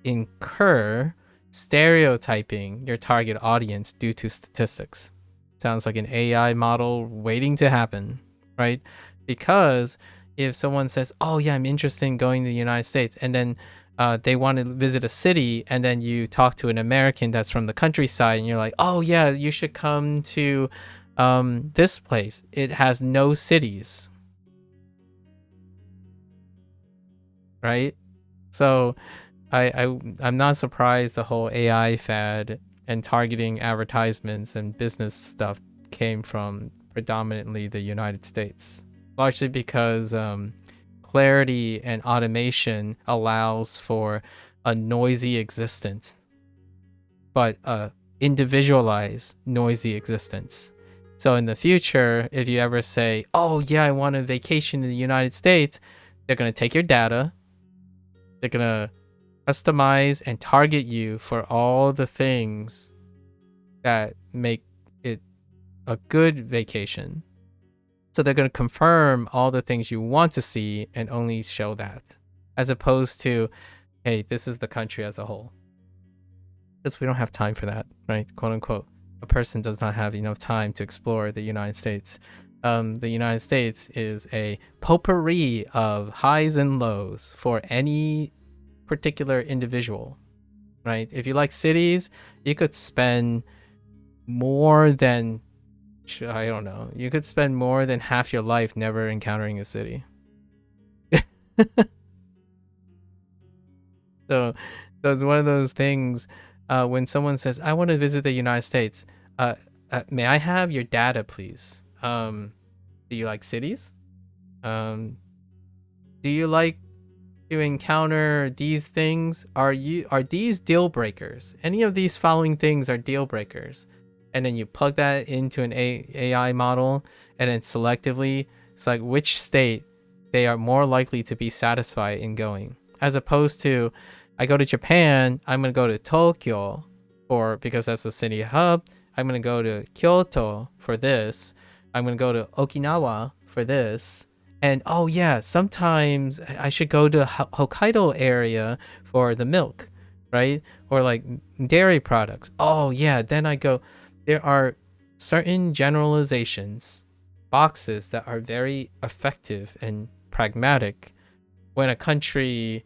incur stereotyping your target audience due to statistics. Sounds like an AI model waiting to happen, right? Because if someone says, oh yeah, I'm interested in going to the United States, and then they want to visit a city, and then you talk to an American that's from the countryside, and you're like, oh yeah, you should come to this place. It has no cities, right? So I'm not surprised the whole AI fad and targeting advertisements and business stuff came from predominantly the United States, largely because clarity and automation allows for a noisy existence, but a individualized noisy existence. So in the future, if you ever say, oh yeah, I want a vacation in the United States, they're going to take your data, they're going to customize and target you for all the things that make it a good vacation. So they're going to confirm all the things you want to see and only show that, as opposed to, hey, this is the country as a whole. Because we don't have time for that, right? Quote unquote. a person does not have enough time to explore the United States. The United States is a potpourri of highs and lows for any particular individual, right? If you like cities, you could spend more than, I don't know, you could spend more than half your life never encountering a city. So it's one of those things. When someone says, I want to visit the United States, may I have your data, please? Do you like cities? Do you like to encounter these things? Are these deal breakers? Any of these following things are deal breakers. And then you plug that into an AI model, and then selectively select which state they are more likely to be satisfied in going. As opposed to, I go to Japan, I'm going to go to Tokyo because that's the city hub. I'm going to go to Kyoto for this. I'm going to go to Okinawa for this. And oh yeah, sometimes I should go to Hokkaido area for the milk, right? Or like dairy products. Oh yeah, then I go. There are certain generalizations, boxes that are very effective and pragmatic when a country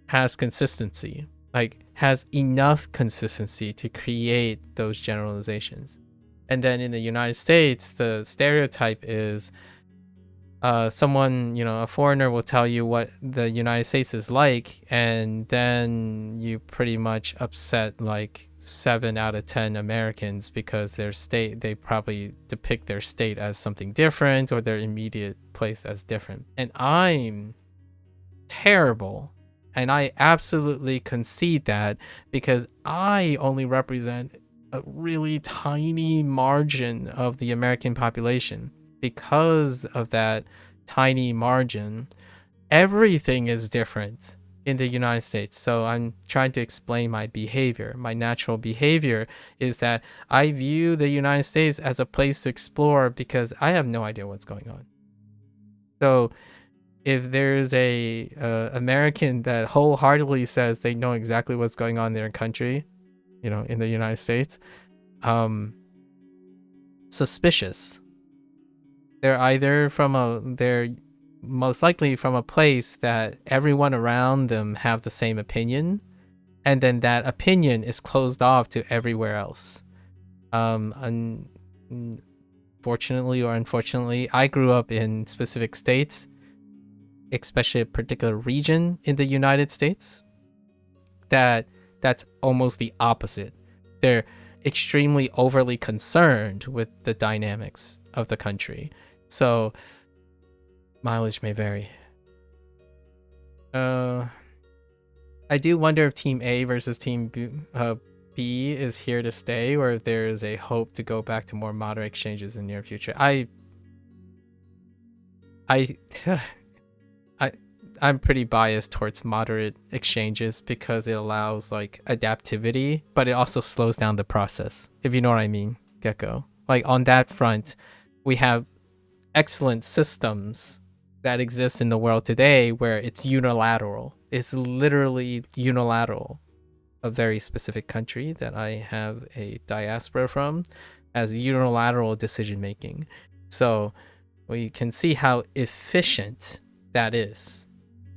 has consistency, like has enough consistency to create those generalizations. And then in the United States, the stereotype is someone, a foreigner will tell you what the United States is like, and then you pretty much upset like 7 out of 10 Americans because they probably depict their state as something different or their immediate place as different. And I'm terrible. And I absolutely concede that because I only represent a really tiny margin of the American population. Because of that tiny margin, everything is different in the United States. So I'm trying to explain my behavior. My natural behavior is that I view the United States as a place to explore because I have no idea what's going on. So if there's a American that wholeheartedly says they know exactly what's going on in their country, in the United States, suspicious. They're most likely from a place that everyone around them have the same opinion, and then that opinion is closed off to everywhere else. Fortunately or unfortunately, I grew up in specific states, especially a particular region in the United States, that's almost the opposite. They're extremely overly concerned with the dynamics of the country. So mileage may vary. I do wonder if Team A versus Team B is here to stay, or if there is a hope to go back to more moderate exchanges in the near future. I'm pretty biased towards moderate exchanges because it allows like adaptivity, but it also slows down the process, if you know what I mean, Gecko. Like on that front, we have excellent systems that exist in the world today where it's unilateral. It's literally unilateral. A very specific country that I have a diaspora from as unilateral decision making. So we can see how efficient that is,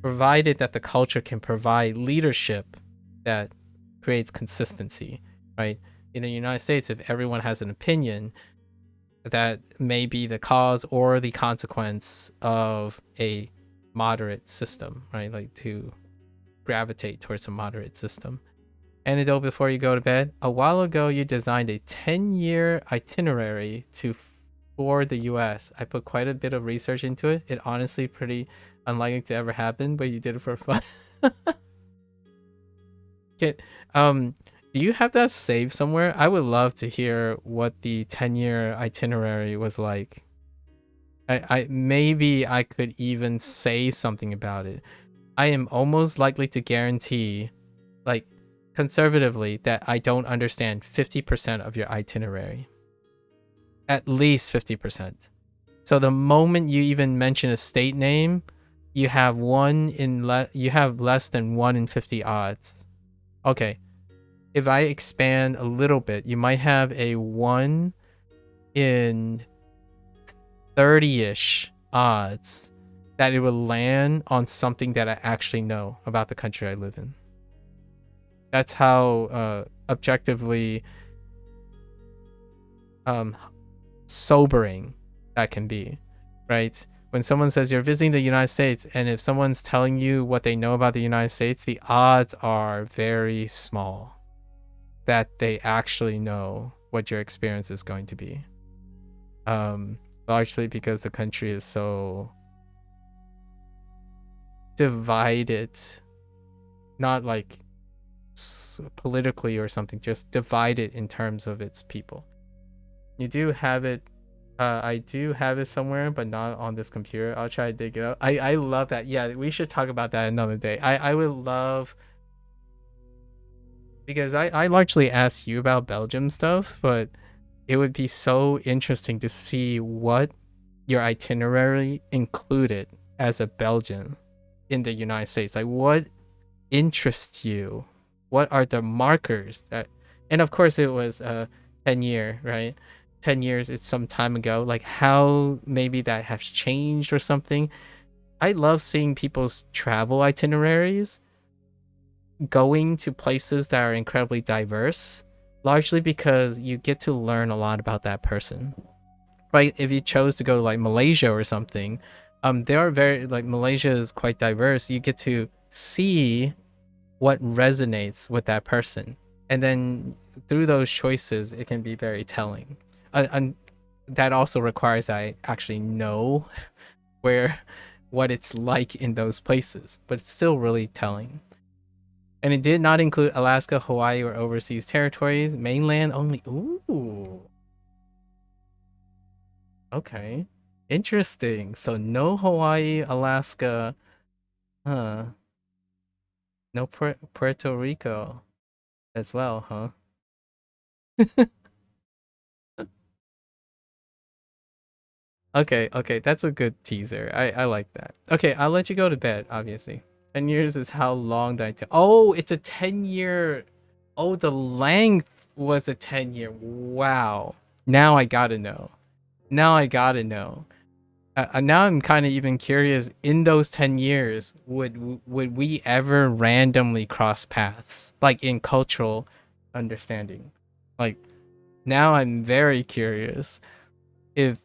provided that the culture can provide leadership that creates consistency, right? In the United States, if everyone has an opinion, that may be the cause or the consequence of a moderate system, right? Like to gravitate towards a moderate system. Anecdote before you go to bed. A while ago, you designed a 10-year itinerary for the US. I put quite a bit of research into it. It honestly pretty unlikely to ever happen, but you did it for fun. Do you have that saved somewhere? I would love to hear what the 10-year itinerary was like. Maybe I could even say something about it. I am almost likely to guarantee, like conservatively, that I don't understand 50% of your itinerary. At least 50%. So the moment you even mention a state name, you have less than 1 in 50 odds. Okay. if I expand a little bit, you might have a 1 in 30-ish odds that it will land on something that I actually know about the country I live in. That's how objectively sobering that can be, right? When someone says you're visiting the United States, and if someone's telling you what they know about the United States, the odds are very small that they actually know what your experience is going to be. Largely because the country is so divided, not like politically or something, just divided in terms of its people. You do have it. I do have it somewhere, but not on this computer. I'll try to dig it up. I love that. Yeah, we should talk about that another day. I would love, because I largely asked you about Belgium stuff, but it would be so interesting to see what your itinerary included as a Belgian in the United States. Like, what interests you? What are the markers that, and of course it was 10-year, right? 10 years is some time ago. Like, how maybe that has changed or something. I love seeing people's travel itineraries going to places that are incredibly diverse, largely because you get to learn a lot about that person, right? If you chose to go to like Malaysia or something, there are very, like, Malaysia is quite diverse. You get to see what resonates with that person, and then through those choices it can be very telling. And that also requires I actually know what it's like in those places, but it's still really telling. And it did not include Alaska, Hawaii, or overseas territories. Mainland only. Ooh. Okay. Interesting. So no Hawaii, Alaska. Huh. No Puerto Rico as well, huh? Okay, that's a good teaser. I like that. Okay, I'll let you go to bed, obviously. 10 years is how long that oh, it's a 10-year. Oh, the length was a 10-year. Wow. Now I gotta know. Now I gotta know. Now I'm kind of even curious, in those 10 years, would we ever randomly cross paths, like in cultural understanding? Like, now I'm very curious if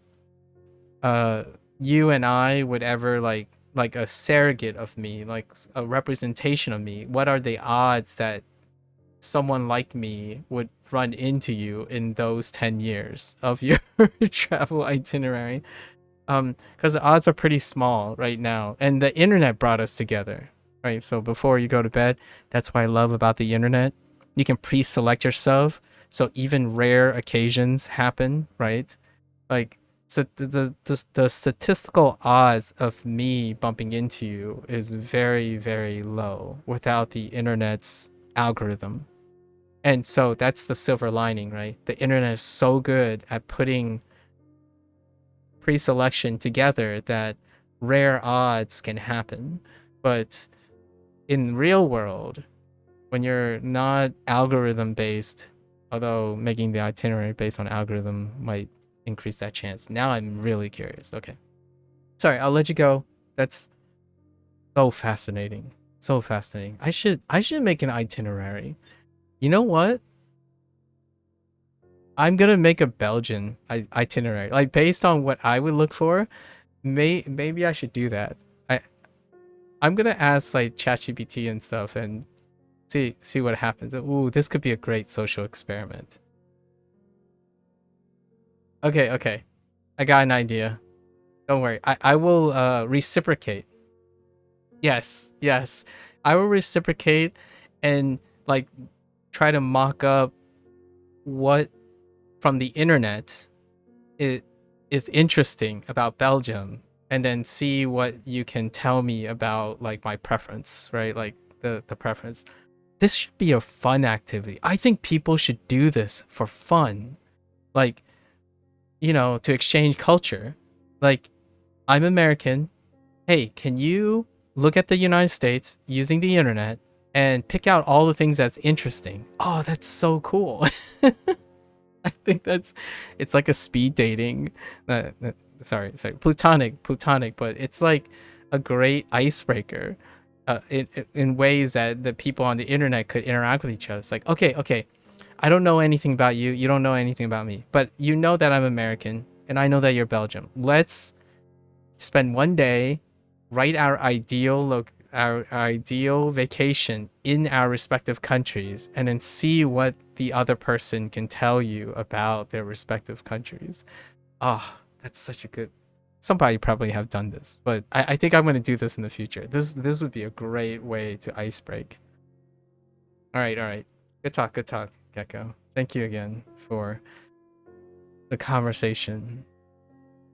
you and I would ever like a surrogate of me, like a representation of me. What are the odds that someone like me would run into you in those 10 years of your travel itinerary? Because the odds are pretty small right now, and the internet brought us together, right? So before you go to bed, that's what I love about the internet. You can pre-select yourself, so even rare occasions happen, right? Like, so the statistical odds of me bumping into you is very, very low without the internet's algorithm. And so that's the silver lining, right? The internet is so good at putting pre-selection together that rare odds can happen. But in real world, when you're not algorithm based, although making the itinerary based on algorithm might increase that chance. Now I'm really curious. Okay, sorry, I'll let you go. That's so fascinating. So fascinating. I should make an itinerary. You know what? I'm gonna make a Belgian itinerary, like based on what I would look for. Maybe I should do that. I'm gonna ask like ChatGPT and stuff and see what happens. Ooh, this could be a great social experiment. Okay. I got an idea. Don't worry. I will reciprocate. Yes. I will reciprocate and like try to mock up what from the internet it is interesting about Belgium, and then see what you can tell me about like my preference, right? Like the preference. This should be a fun activity. I think people should do this for fun. Like, to exchange culture. Like, I'm American. Hey, can you look at the United States using the internet and pick out all the things that's interesting. Oh, that's so cool. I think it's like a speed dating. Sorry, plutonic, but it's like a great icebreaker, in ways that the people on the internet could interact with each other. It's like, okay, I don't know anything about you. You don't know anything about me, but you know that I'm American, and I know that you're Belgium. Let's spend one day, write our ideal vacation in our respective countries, and then see what the other person can tell you about their respective countries. Ah, that's such a good. Somebody probably have done this, but I think I'm gonna do this in the future. This would be a great way to ice break. All right. Good talk, Gecko. Thank you again for the conversation.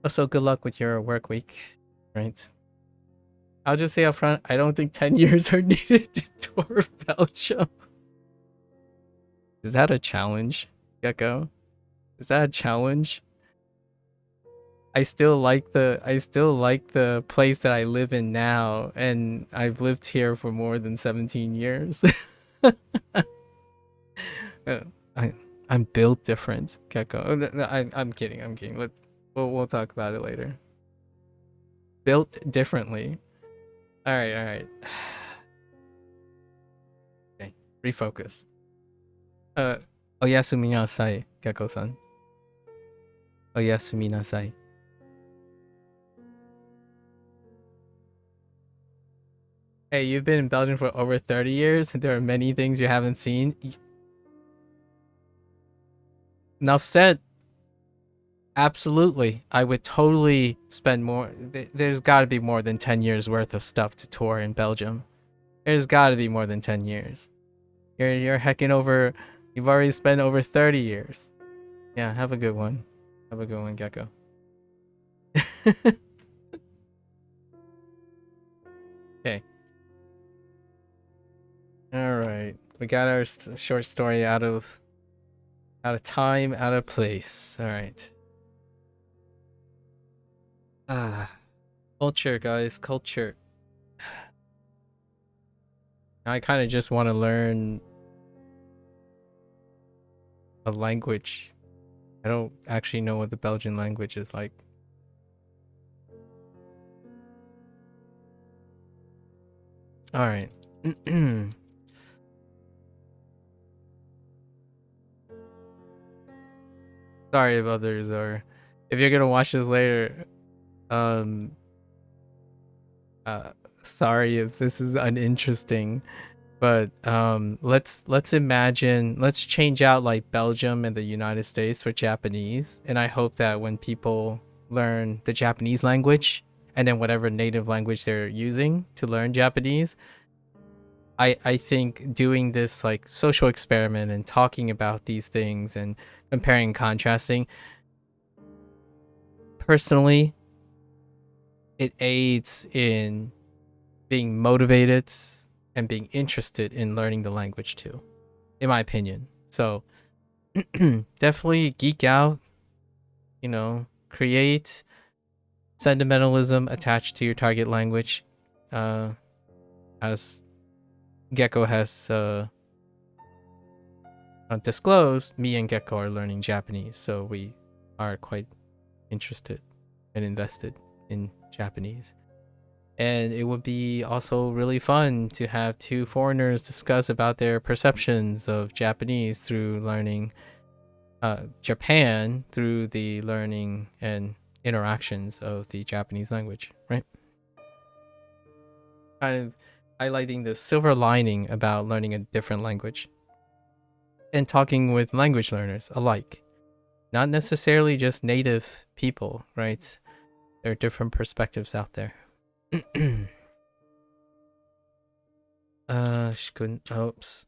Also, good luck with your work week. Right. I'll just say up front, I don't think 10 years are needed to tour Belgium. Is that a challenge, Gecko? Is that a challenge? I still like the place that I live in now, and I've lived here for more than 17 years. Uh, I'm built different, Gecko. I'm kidding. We'll talk about it later. Built differently. All right. Okay, refocus. Oyasumi nasai, Gecko-san. Oyasumi nasai. Hey, you've been in Belgium for over 30 years, and there are many things you haven't seen. Enough said. Absolutely. I would totally spend more. There's got to be more than 10 years worth of stuff to tour in Belgium. There's got to be more than 10 years. You're hecking over. You've already spent over 30 years. Yeah, have a good one. Have a good one, Gecko. Okay. All right. We got our short story out of time, out of place. All right. Culture, guys, culture. I kind of just want to learn a language. I don't actually know what the Belgian language is like. All right. Sorry if others are. If you're gonna watch this later, um, sorry if this is uninteresting, but let's imagine, let's change out like Belgium and the United States for Japanese, and I hope that when people learn the Japanese language and then whatever native language they're using to learn Japanese, I think doing this like social experiment and talking about these things and comparing and contrasting, personally, it aids in being motivated and being interested in learning the language too, in my opinion. So definitely geek out, create sentimentalism attached to your target language. As Gecko has disclosed, me and Gecko are learning Japanese, so we are quite interested and invested in Japanese. And it would be also really fun to have two foreigners discuss about their perceptions of Japanese through learning Japan through the learning and interactions of the Japanese language, right? Kind of highlighting the silver lining about learning a different language and talking with language learners alike. Not necessarily just native people, right? There are different perspectives out there. Oops.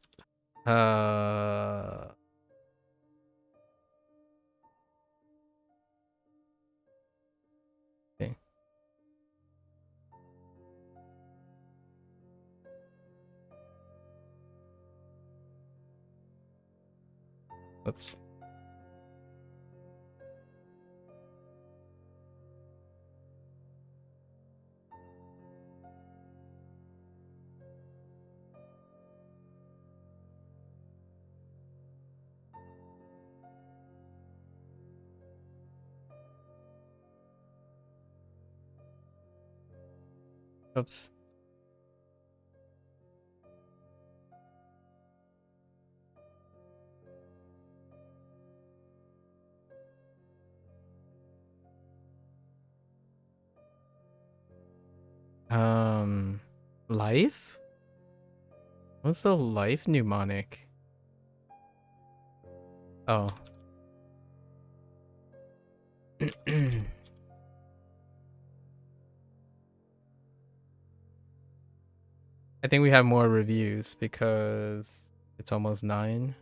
Okay. Oops. Oops. Life? What's the life mnemonic? Oh. I think we have more reviews because it's almost 9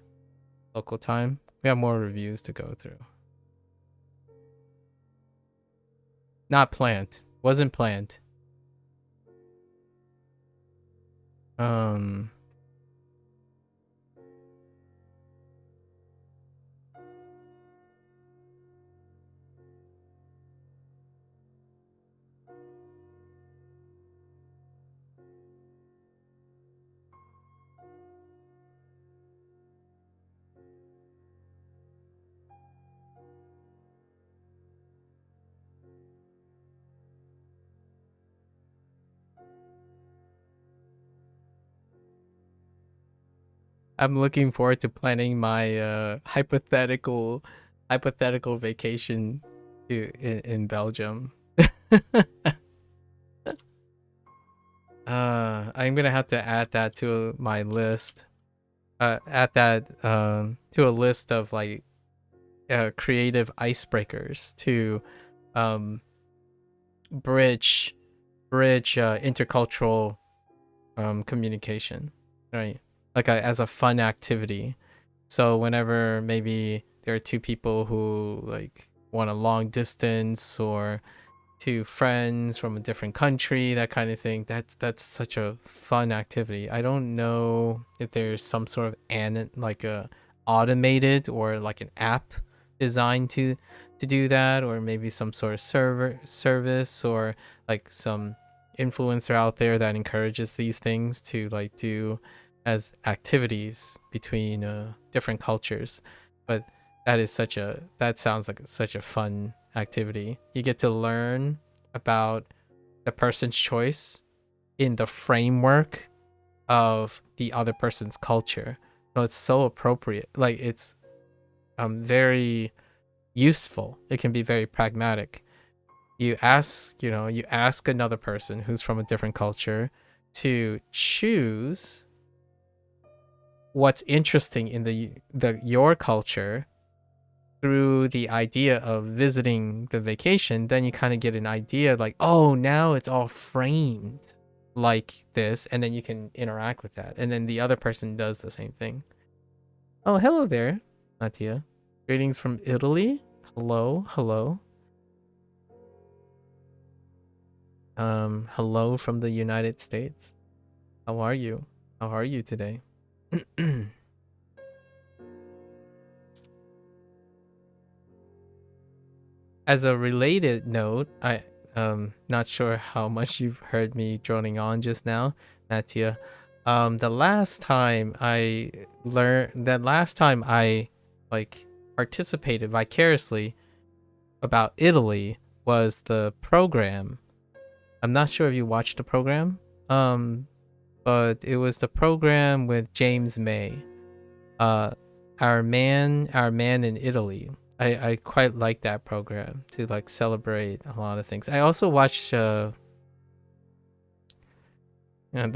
local time. We have more reviews to go through. Not planned. Wasn't planned. I'm looking forward to planning my hypothetical vacation in Belgium. I'm gonna have to add that to my list. Add that to a list of like creative icebreakers to bridge intercultural communication, right? Like as a fun activity. So whenever maybe there are two people who like want a long distance, or two friends from a different country, that kind of thing, that's such a fun activity. I don't know if there's some sort of like a automated or like an app designed to do that, or maybe some sort of service, or like some influencer out there that encourages these things to like do as activities between different cultures. But that sounds like such a fun activity. You get to learn about the person's choice in the framework of the other person's culture. So it's so appropriate. Like it's very useful. It can be very pragmatic. You ask another person who's from a different culture to choose what's interesting in your culture through the idea of visiting the vacation. Then you kind of get an idea like, oh, now it's all framed like this, and then you can interact with that, and then the other person does the same thing. Oh, hello there, Natia. Greetings from Italy. Hello. Hello from the United States. How are you today? As a related note, I not sure how much you've heard me droning on just now, Natia. The last time I like participated vicariously about Italy was the program. I'm not sure if you watched the program. But it was the program with James May. Our man in Italy. I quite like that program to like celebrate a lot of things. I also watched the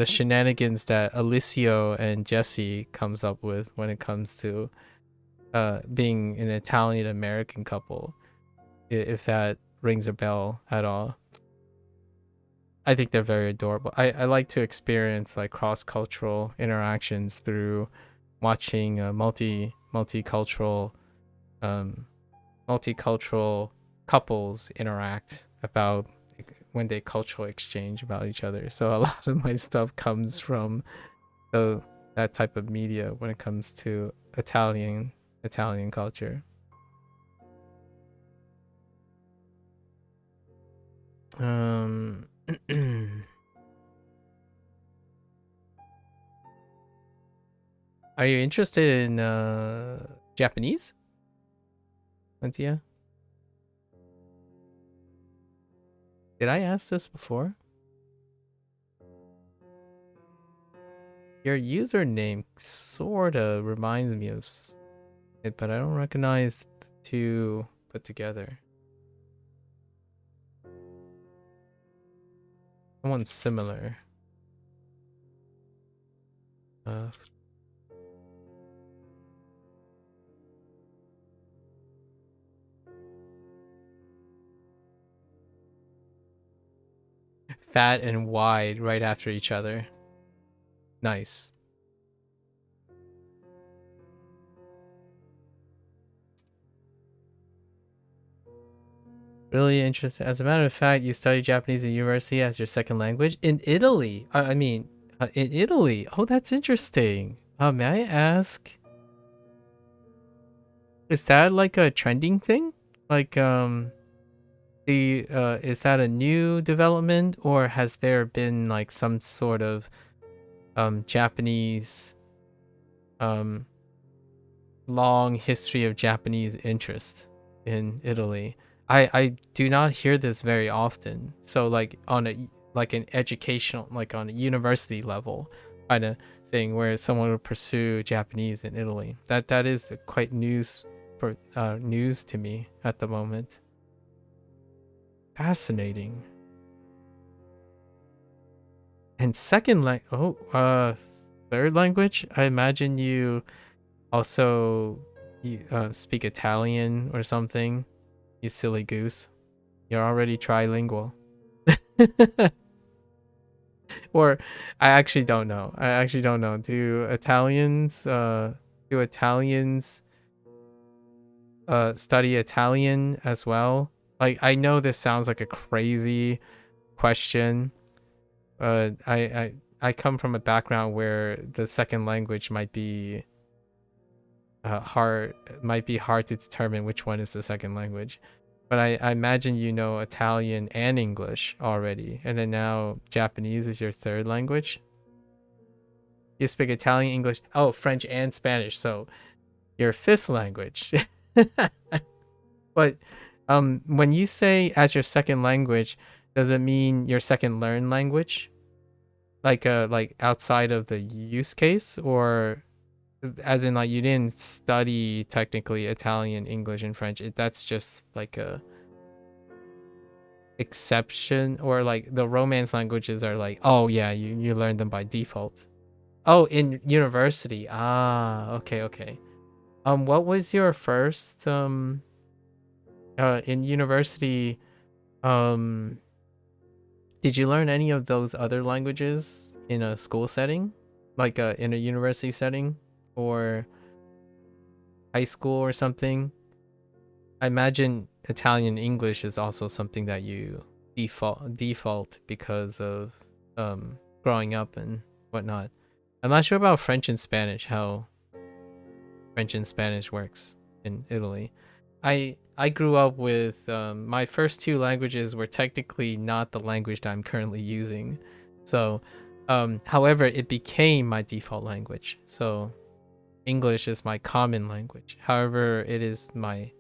shenanigans that Alicio and Jesse comes up with when it comes to being an Italian American couple, if that rings a bell at all. I think they're very adorable. I like to experience like cross-cultural interactions through watching multicultural couples interact about when they cultural exchange about each other. So a lot of my stuff comes from that type of media when it comes to Italian culture. Are you interested in Japanese, Antia? Did I ask this before? Your username sorta reminds me of it, but I don't recognize the two put together. Someone similar. Fat and wide right after each other. Nice. Really interesting. As a matter of fact, you study Japanese at university as your second language in Italy. In Italy. Oh, that's interesting. May I ask, is that like a trending thing? Like, is that a new development, or has there been like some sort of Japanese long history of Japanese interest in Italy? I do not hear this very often. So like on a like an educational, like on a university level kind of thing where someone would pursue Japanese in Italy. That is quite news to me at the moment. Fascinating. And third language? I imagine you also speak Italian or something. You silly goose. You're already trilingual. Or I actually don't know. Do Italians study Italian as well? Like, I know this sounds like a crazy question. I come from a background where the second language might be hard to determine which one is the second language. But I imagine you know Italian and English already, and then now Japanese is your third language. You speak Italian, English, French and Spanish, so your fifth language. But when you say as your second language, does it mean your second learned language? Like outside of the use case, or as in like you didn't study technically Italian, English, and French? That's just like a exception, or like the Romance languages are like, oh yeah, you learn them by default. Oh, in university. Okay. What was your first in university? Did you learn any of those other languages in a school setting, like in a university setting or high school or something? I imagine Italian English is also something that you default because of growing up and whatnot. I'm not sure about French and Spanish, how French and Spanish works in Italy. I grew up with my first two languages were technically not the language that I'm currently using. So, however, it became my default language. So, English is my common language. However, it is my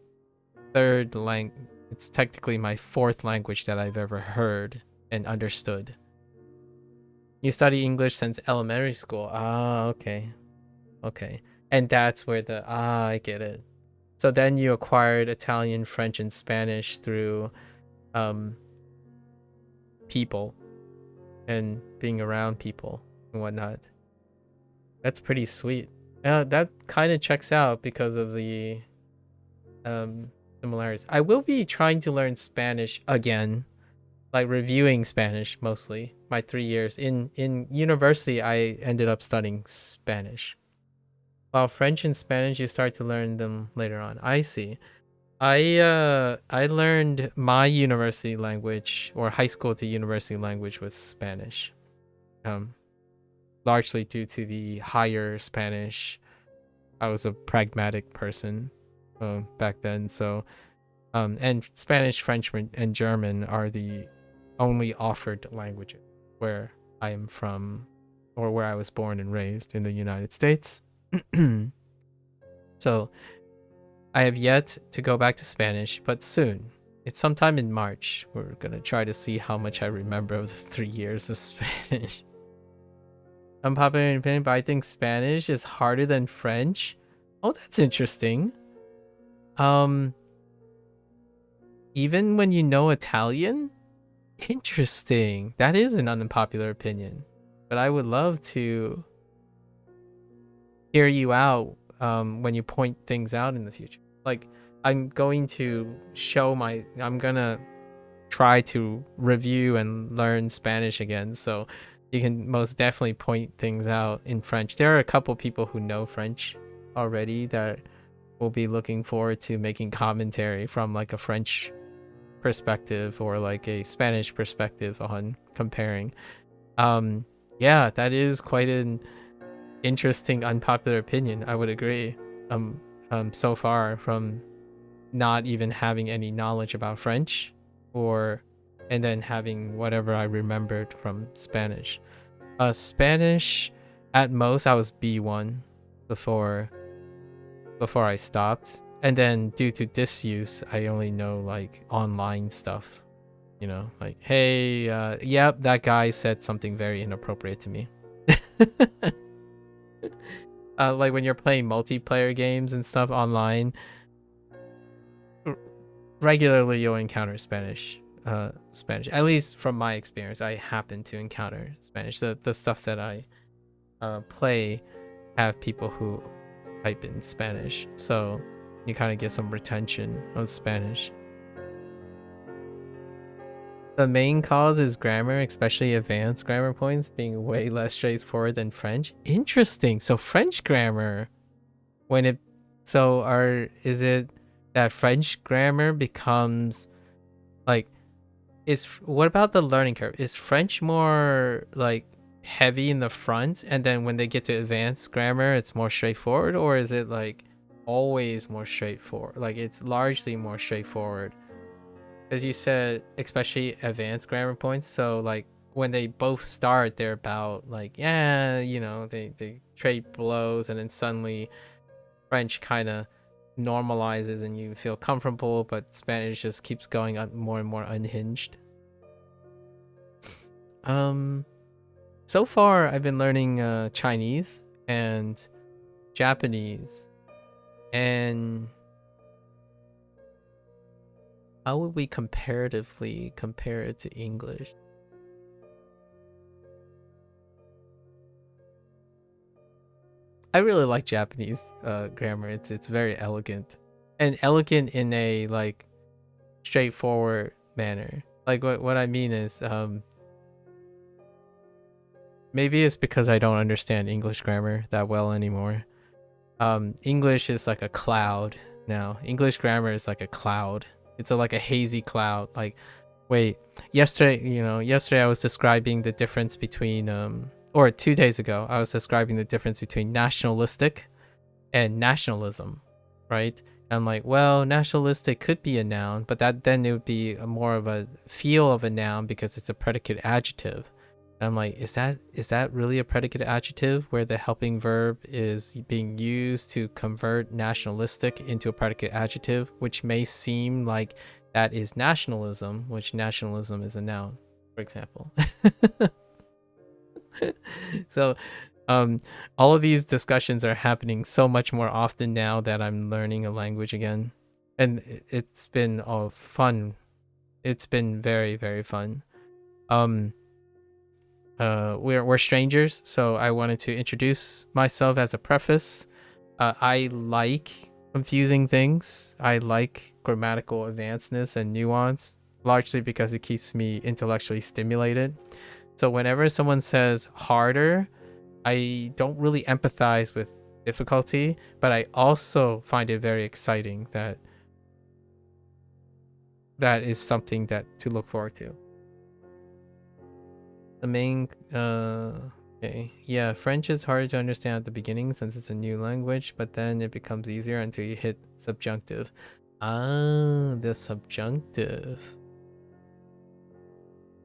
third language. It's technically my fourth language that I've ever heard and understood. You study English since elementary school. Okay. And that's where I get it. So then you acquired Italian, French, and Spanish through people and being around people and whatnot. That's pretty sweet. That kind of checks out because of the similarities. I will be trying to learn Spanish again, like reviewing Spanish mostly. My 3 years in university, I ended up studying Spanish. While French and Spanish, you start to learn them later on. I see. I learned my university language, or high school to university language, was Spanish. Largely due to the higher Spanish. I was a pragmatic person back then, so and Spanish, French, and German are the only offered languages where I am from, or where I was born and raised in the United States. So I have yet to go back to Spanish, but soon. It's sometime in March. We're gonna try to see how much I remember of the 3 years of Spanish. unpopular opinion, but I think Spanish is harder than French. Oh, that's interesting. Even when you know Italian? Interesting. That is an unpopular opinion. But I would love to hear you out when you point things out in the future. Like, I'm going to I'm gonna try to review and learn Spanish again, so you can most definitely point things out in French. There are a couple people who know French already that will be looking forward to making commentary from like a French perspective or like a Spanish perspective on comparing. Yeah, that is quite an interesting unpopular opinion. I would agree. So far from not even having any knowledge about French, and then having whatever I remembered from Spanish. Spanish, at most I was B1 before I stopped, and then due to disuse, I only know like online stuff. You know, like, hey, yep, that guy said something very inappropriate to me. Like when you're playing multiplayer games and stuff online, regularly you'll encounter Spanish. At least from my experience, I happen to encounter Spanish. The stuff that I play have people who type in Spanish, so you kind of get some retention of Spanish. The main cause is grammar, especially advanced grammar points being way less straightforward than French. Interesting. So French grammar, is it that French grammar becomes like, what about the learning curve? Is French more like heavy in the front, and then when they get to advanced grammar it's more straightforward, or is it like always more straightforward? Like it's largely more straightforward, as you said, especially advanced grammar points. So like when they both start, they're about like, yeah, you know, they trade blows, and then suddenly French kind of normalizes and you feel comfortable, but Spanish just keeps going more and more unhinged. So far I've been learning Chinese and Japanese, and how would we comparatively compare it to English? I really like Japanese grammar. It's very elegant, and elegant in a like straightforward manner. Like what I mean is, maybe it's because I don't understand English grammar that well anymore. English is like a cloud now. English grammar is like a cloud. It's like a hazy cloud. Like, wait, yesterday I was describing the difference between or 2 days ago, I was describing the difference between nationalistic and nationalism, right? And I'm like, well, nationalistic could be a noun, but then it would be more of a feel of a noun because it's a predicate adjective. And I'm like, is that really a predicate adjective where the helping verb is being used to convert nationalistic into a predicate adjective, which may seem like that is nationalism, which nationalism is a noun, for example. So all of these discussions are happening so much more often now that I'm learning a language again, and it's been fun. It's been very, very fun. We're strangers, so I wanted to introduce myself as a preface. I like confusing things. I like grammatical advancedness and nuance, largely because it keeps me intellectually stimulated. So whenever someone says harder, I don't really empathize with difficulty, but I also find it very exciting that is something that to look forward to. The main okay, yeah, French is harder to understand at the beginning since it's a new language, but then it becomes easier until you hit subjunctive. Ah, the subjunctive.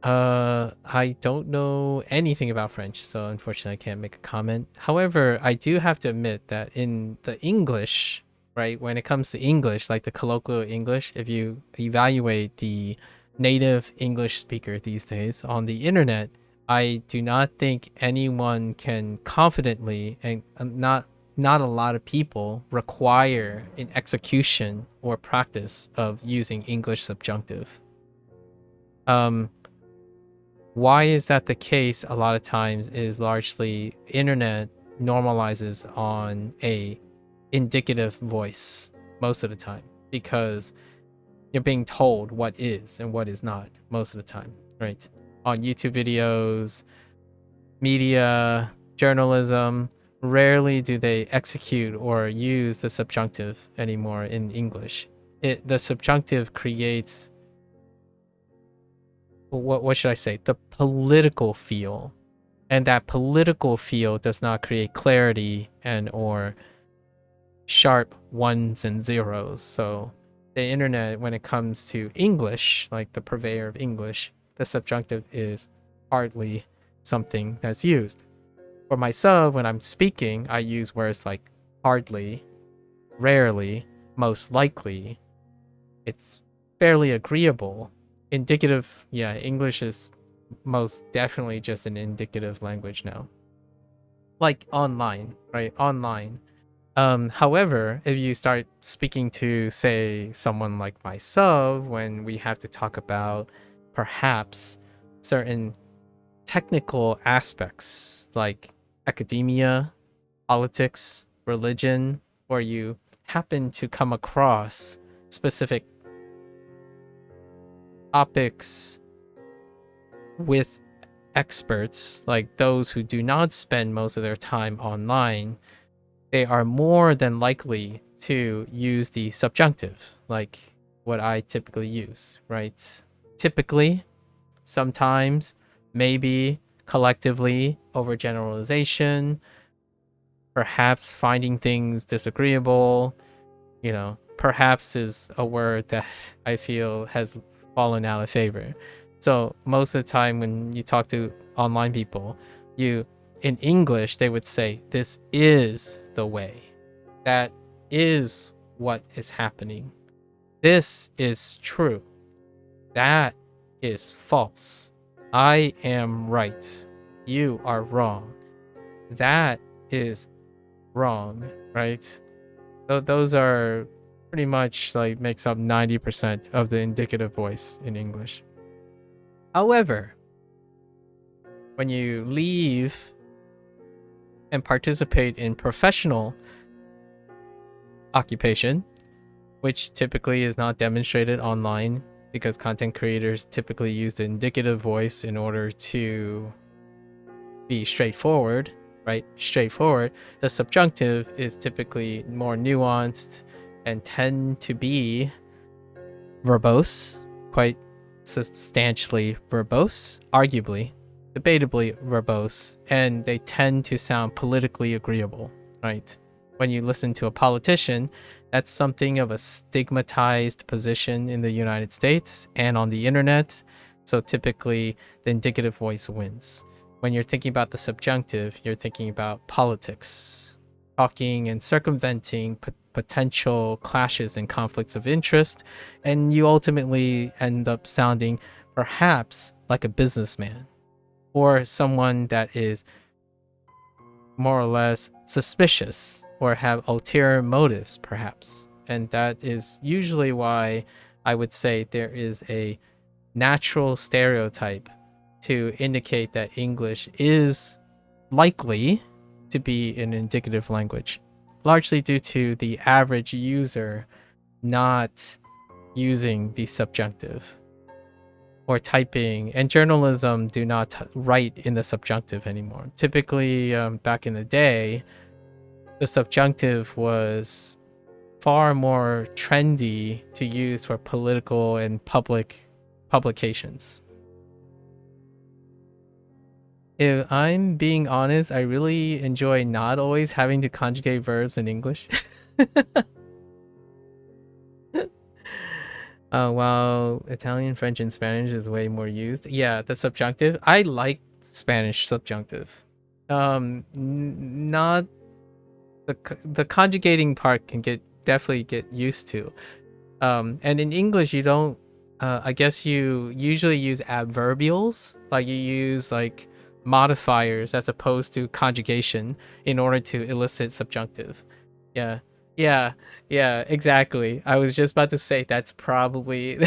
I don't know anything about French, so unfortunately I can't make a comment. However, I do have to admit that in the English, right, when it comes to English, like the colloquial English, if you evaluate the native English speaker these days on the internet, I do not think anyone can confidently, and not a lot of people require an execution or practice of using English subjunctive. Why is that the case? A lot of times is largely internet normalizes on a indicative voice most of the time, because you're being told what is and what is not most of the time, right? On YouTube videos, media, journalism, rarely do they execute or use the subjunctive anymore in English. The subjunctive creates, what should I say, the political feel, and that political feel does not create clarity and or sharp ones and zeros. So the internet, when it comes to English, like the purveyor of English, the subjunctive is hardly something that's used. For myself, when I'm speaking, I use words like hardly, rarely, most likely. It's fairly agreeable. Indicative, yeah, English is most definitely just an indicative language now. Like online, right? Online. However, if you start speaking to, say, someone like myself, when we have to talk about perhaps certain technical aspects like academia, politics, religion, or you happen to come across specific topics with experts, like those who do not spend most of their time online, they are more than likely to use the subjunctive, like what I typically use, right? Typically, sometimes, maybe, collectively, overgeneralization, perhaps finding things disagreeable, perhaps is a word that I feel has fallen out of favor. So most of the time when you talk to online people, in English, they would say, this is the way. That is what is happening. This is true. That is false. I am right. You are wrong. That is wrong, right? Those are pretty much like makes up 90% of the indicative voice in English. However, when you leave and participate in professional occupation, which typically is not demonstrated online because content creators typically use the indicative voice in order to be straightforward, right? Straightforward. The subjunctive is typically more nuanced and tend to be verbose, quite substantially verbose, arguably, debatably verbose, and they tend to sound politically agreeable, right? When you listen to a politician, that's something of a stigmatized position in the United States and on the internet. So typically the indicative voice wins. When you're thinking about the subjunctive, you're thinking about politics, talking and circumventing potential clashes and conflicts of interest, and you ultimately end up sounding perhaps like a businessman or someone that is more or less suspicious or have ulterior motives, perhaps. And that is usually why I would say there is a natural stereotype to indicate that English is likely to be an indicative language, largely due to the average user not using the subjunctive or typing, and journalism do not write in the subjunctive anymore. Typically, back in the day, the subjunctive was far more trendy to use for political and public publications. If I'm being honest, I really enjoy not always having to conjugate verbs in English. While Italian, French, and Spanish is way more used. Yeah, the subjunctive. I like Spanish subjunctive. Not the conjugating part can definitely get used to. And in English, you don't. I guess you usually use adverbials. Like you use like modifiers as opposed to conjugation in order to elicit subjunctive. Yeah. Yeah. Yeah, exactly. I was just about to say that's probably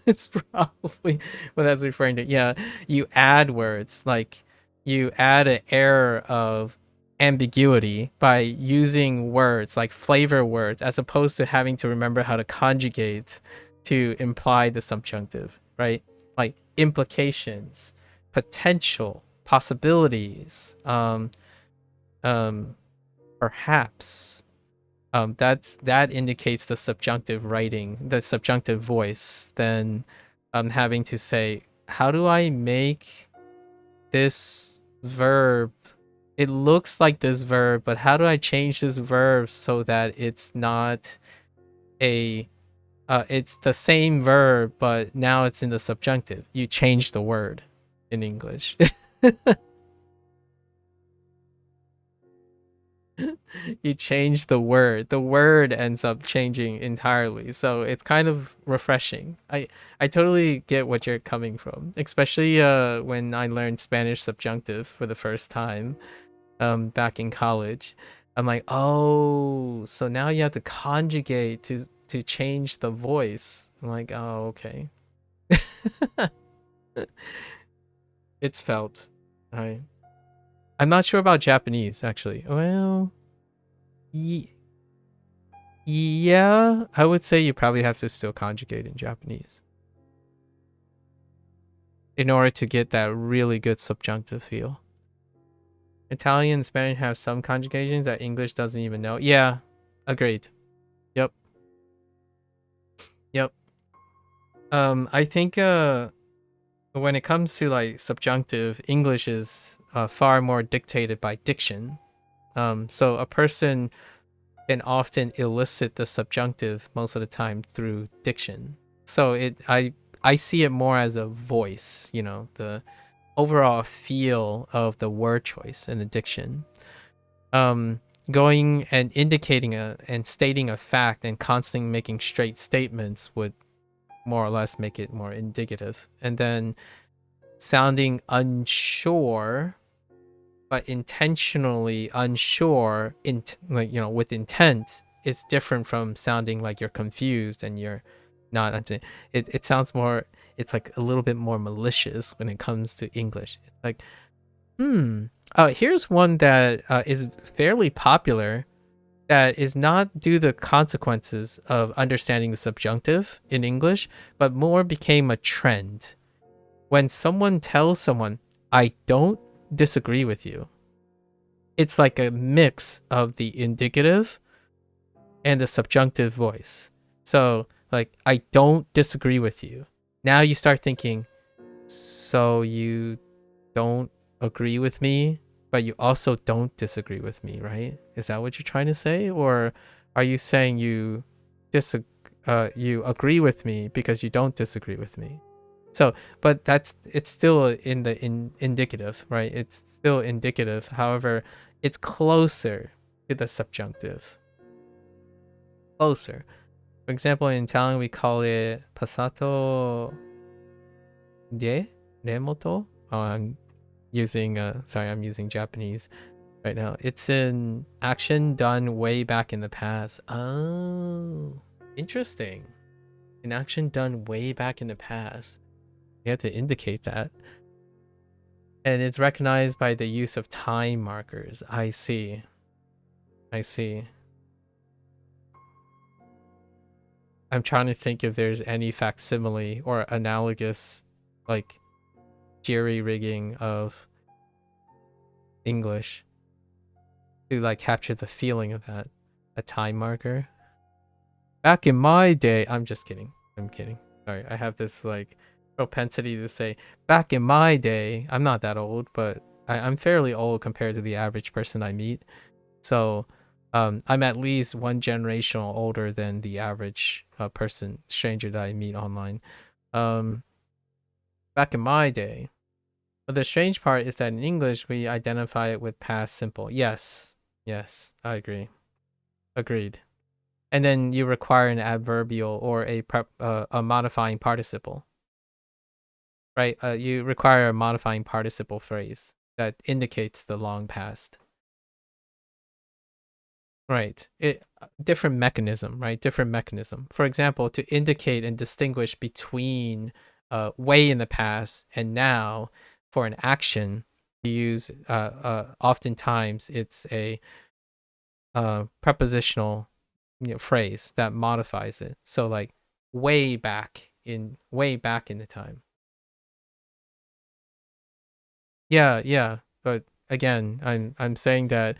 it's probably what that's referring to. Yeah, you add words, like you add an air of ambiguity by using words like flavor words as opposed to having to remember how to conjugate to imply the subjunctive, right? Like implications, potential, possibilities, perhaps. That indicates the subjunctive writing, the subjunctive voice. Then having to say, how do I make this verb? It looks like this verb, but how do I change this verb so that it's not a it's the same verb, but now it's in the subjunctive. You change the word in English. You change the word. The word ends up changing entirely. So it's kind of refreshing. I totally get what you're coming from, especially when I learned Spanish subjunctive for the first time back in college. I'm like, oh, so now you have to conjugate to change the voice. I'm like, oh, okay. It's felt. I'm not sure about Japanese actually. Well, yeah, I would say you probably have to still conjugate in Japanese in order to get that really good subjunctive feel. Italian and Spanish have some conjugations that English doesn't even know. Yeah, agreed. Yep. Yep. I think when it comes to like subjunctive, English is far more dictated by diction. So a person can often elicit the subjunctive most of the time through diction. So I see it more as a voice, you know, the overall feel of the word choice and the diction. Going and indicating and stating a fact and constantly making straight statements would more or less make it more indicative. And then sounding unsure but intentionally unsure like, you know, with intent, it's different from sounding like you're confused and you're not. It sounds more, it's like a little bit more malicious when it comes to English. It's like, here's one that is fairly popular that is not due to the consequences of understanding the subjunctive in English, but more became a trend. When someone tells someone, I don't disagree with you, it's like a mix of the indicative and the subjunctive voice. So like, I don't disagree with you. Now you start thinking, so you don't agree with me, but you also don't disagree with me, right? Is that what you're trying to say? Or are you saying you agree with me because you don't disagree with me? So, but it's still in the indicative, right? It's still indicative. However, it's closer to the subjunctive. Closer. For example, in Italian, we call it passato di remoto. Oh, I'm using Japanese right now. It's an action done way back in the past. Oh, interesting. An action done way back in the past. You have to indicate that. And it's recognized by the use of time markers. I see. I'm trying to think if there's any facsimile or analogous, like, jerry-rigging of English to, like, capture the feeling of that. A time marker. Back in my day, I'm just kidding. I'm kidding. Sorry, I have this, like, propensity to say, back in my day, I'm not that old, but I'm fairly old compared to the average person I meet. So I'm at least one generation older than the average stranger that I meet online. Back in my day. But the strange part is that in English, we identify it with past simple. Yes, I agree. Agreed. And then you require an adverbial or a modifying participle. Right? You require a modifying participle phrase. that indicates the long past. Right. Different mechanism, right? Different mechanism. For example, to indicate and distinguish between way in the past and now for an action, you use oftentimes it's a prepositional phrase that modifies it. So like way back in the time. Yeah. But again, I'm saying that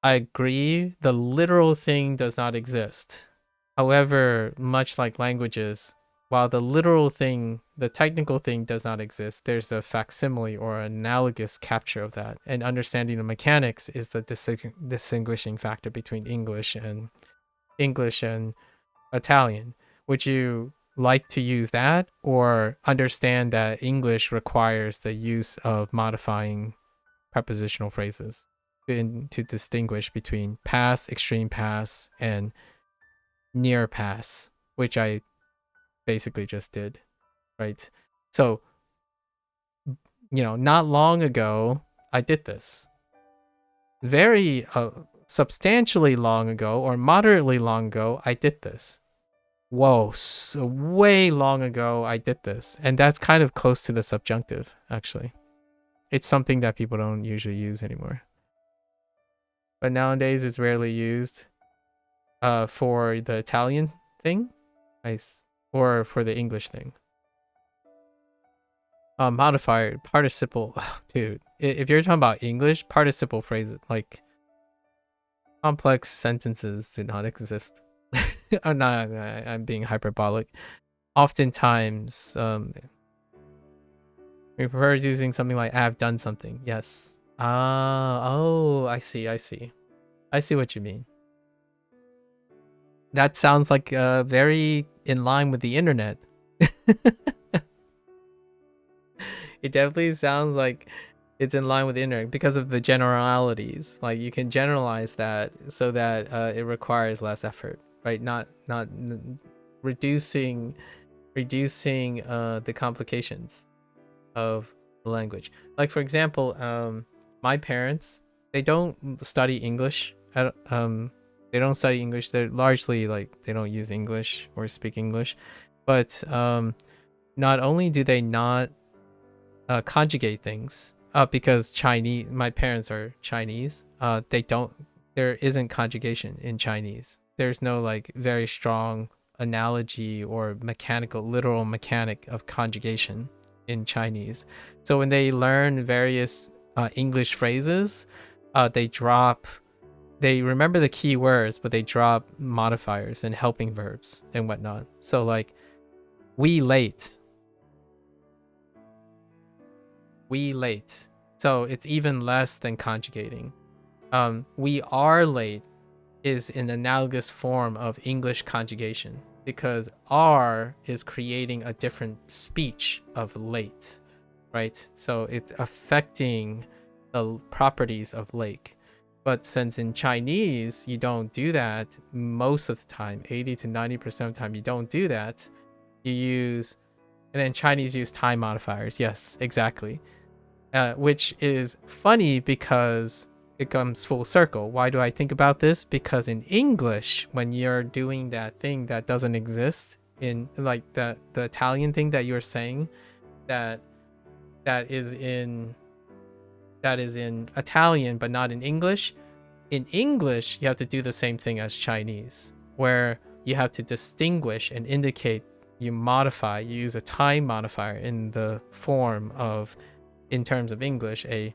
I agree the literal thing does not exist. However, much like languages, while the literal thing, the technical thing does not exist, there's a facsimile or analogous capture of that. And understanding the mechanics is the distinguishing factor between English and Italian. Would you like to use that, or understand that English requires the use of modifying prepositional phrases to distinguish between pass, extreme pass, and near pass, which I basically just did, right? So, not long ago, I did this. Very substantially long ago, or moderately long ago, I did this. Whoa, so way long ago, I did this. And that's kind of close to the subjunctive, actually. It's something that people don't usually use anymore. But nowadays, it's rarely used for the Italian thing, or for the English thing. Modifier, participle, dude. If you're talking about English, participle phrases, like complex sentences do not exist. Oh, no, I'm being hyperbolic. Oftentimes, we prefer using something like "I've done something." Yes. Oh, I see what you mean. That sounds like very in line with the internet. It definitely sounds like it's in line with the internet because of the generalities. Like you can generalize that so that it requires less effort, right? Not reducing the complications of the language. Like for example, my parents, they don't study English. They don't study English. They're largely like they don't use English or speak English, but not only do they not conjugate things because my parents are Chinese. There isn't conjugation in Chinese. There's no like very strong analogy or literal mechanic of conjugation in Chinese. So when they learn various English phrases, they remember the key words, but they drop modifiers and helping verbs and whatnot. So like, we late. So it's even less than conjugating. We are late is an analogous form of English conjugation because are is creating a different speech of late, right? So it's affecting the properties of lake. But since in Chinese, you don't do that most of the time, 80 to 90% of the time, you don't do that. You use, and then Chinese use time modifiers. Yes, exactly. Which is funny because it comes full circle. Why do I think about this? Because in English, when you're doing that thing that doesn't exist in like the Italian thing that you're saying, that is in Italian but not in English. In English, you have to do the same thing as Chinese, where you have to distinguish and indicate. You use a time modifier in the form of, in terms of English, a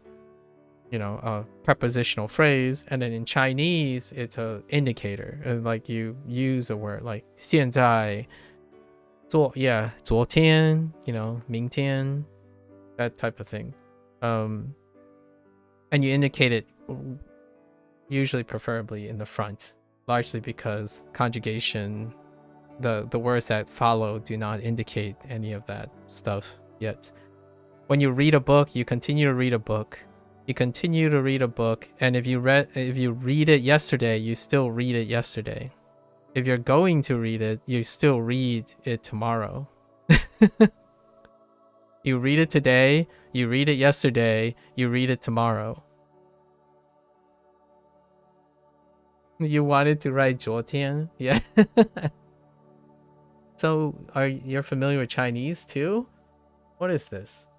prepositional phrase, and then in Chinese it's a indicator. Like you use a word like 现在昨天 明天, that type of thing, and you indicate it usually preferably in the front, largely because conjugation, the words that follow do not indicate any of that stuff yet. When you read a book, you continue to read a book. And if you read it yesterday, you still read it yesterday. If you're going to read it, you still read it tomorrow. You read it today, you read it yesterday, you read it tomorrow. You wanted to write 昨天? Yeah. So, you're familiar with Chinese too? What is this?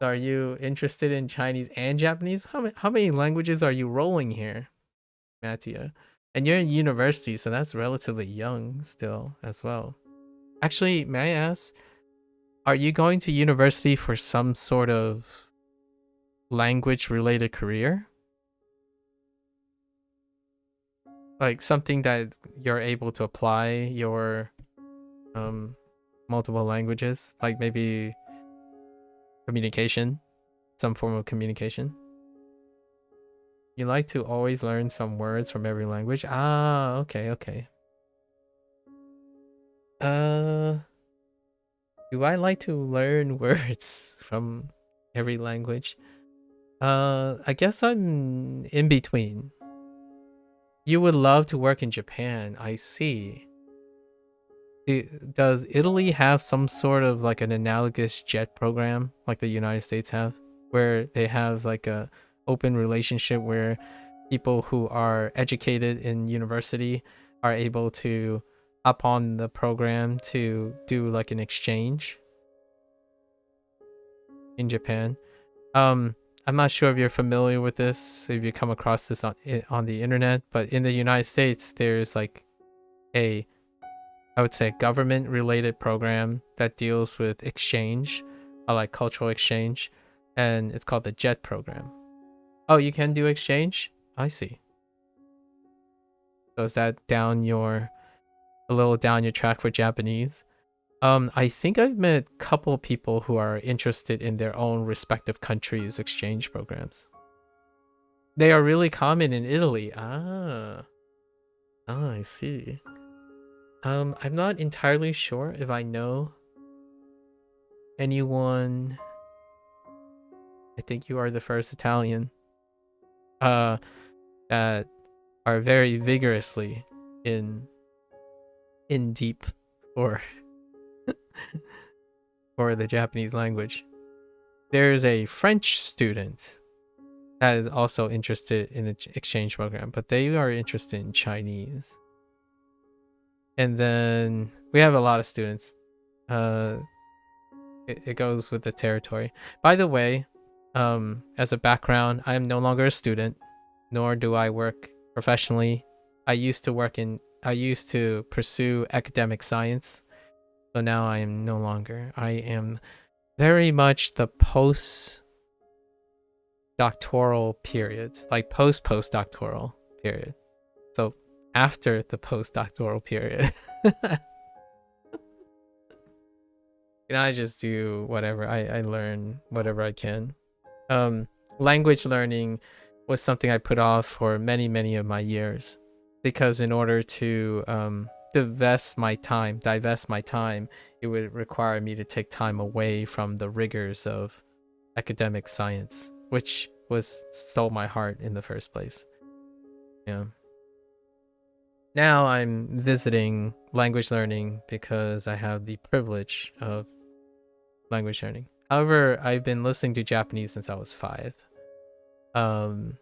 Are you interested in Chinese and Japanese? How many languages are you rolling here, Mattia? And you're in university, so that's relatively young still as well. Actually, may I ask, are you going to university for some sort of language-related career? Like something that you're able to apply your multiple languages, like maybe communication, some form of communication. You like to always learn some words from every language? Ah, okay. Do I like to learn words from every language? I guess I'm in between. You would love to work in Japan, I see. Does Italy have some sort of like an analogous JET program like the United States have, where they have like a open relationship where people who are educated in university are able to hop on the program to do like an exchange in Japan? I'm not sure if you're familiar with this, if you come across this on the internet, but in the United States, there's like I would say, government-related program that deals with exchange, like cultural exchange, and it's called the JET program. Oh, you can do exchange? I see. So is that a little down your track for Japanese? I think I've met a couple people who are interested in their own respective countries' exchange programs. They are really common in Italy. Ah, I see. I'm not entirely sure if I know anyone. I think you are the first Italian that are very vigorously in deep for for the Japanese language. There's a French student that is also interested in the exchange program, but they are interested in Chinese. And then we have a lot of students. It goes with the territory. By the way, as a background, I am no longer a student, nor do I work professionally. I used to pursue academic science, so now I am no longer. I am very much the post-doctoral period, like post-postdoctoral period. So after the post-doctoral period. And I just do whatever. I learn whatever I can. Language learning was something I put off for many of my years, because in order to divest my time, it would require me to take time away from the rigors of academic science, which stole my heart in the first place. Yeah. Now I'm visiting language learning because I have the privilege of language learning. However, I've been listening to Japanese since I was 5. And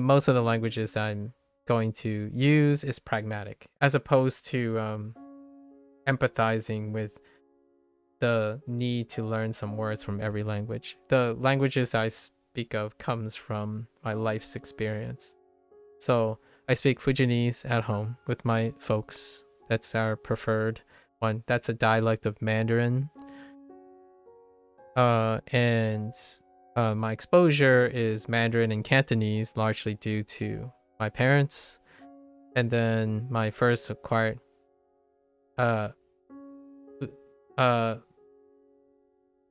most of the languages that I'm going to use is pragmatic, as opposed to empathizing with the need to learn some words from every language. The languages I speak of comes from my life's experience. So I speak Fujianese at home with my folks. That's our preferred one. That's a dialect of Mandarin. And my exposure is Mandarin and Cantonese, largely due to my parents. And then my first acquired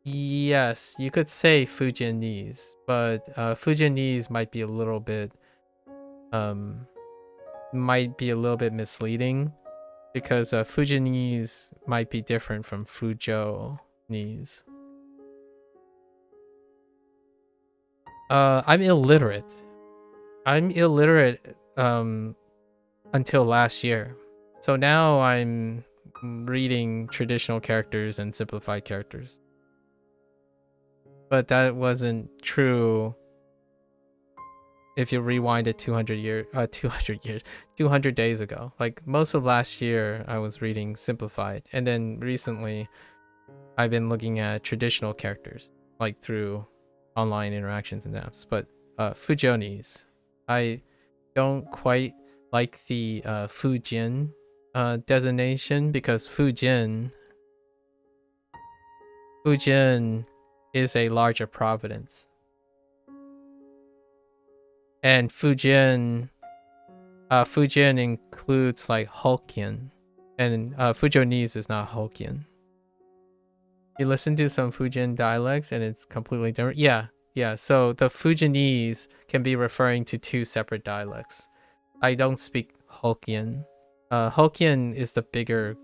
yes, you could say Fujianese, but Fujianese might be a little bit misleading, because Fujianese might be different from Fuzhounese. I'm illiterate. Until last year. So now I'm reading traditional characters and simplified characters. but that wasn't true if you rewind it 200 days ago. Like most of last year, I was reading simplified, and then recently, I've been looking at traditional characters, like through online interactions and apps. But Fujonese, I don't quite like the Fujian designation, because Fujian is a larger province. And Fujian includes like Hokkien, and Fujonese is not Hokkien. You listen to some Fujian dialects and it's completely different. Yeah. So the Fujianese can be referring to two separate dialects. I don't speak Hokkien. Hokkien is the bigger,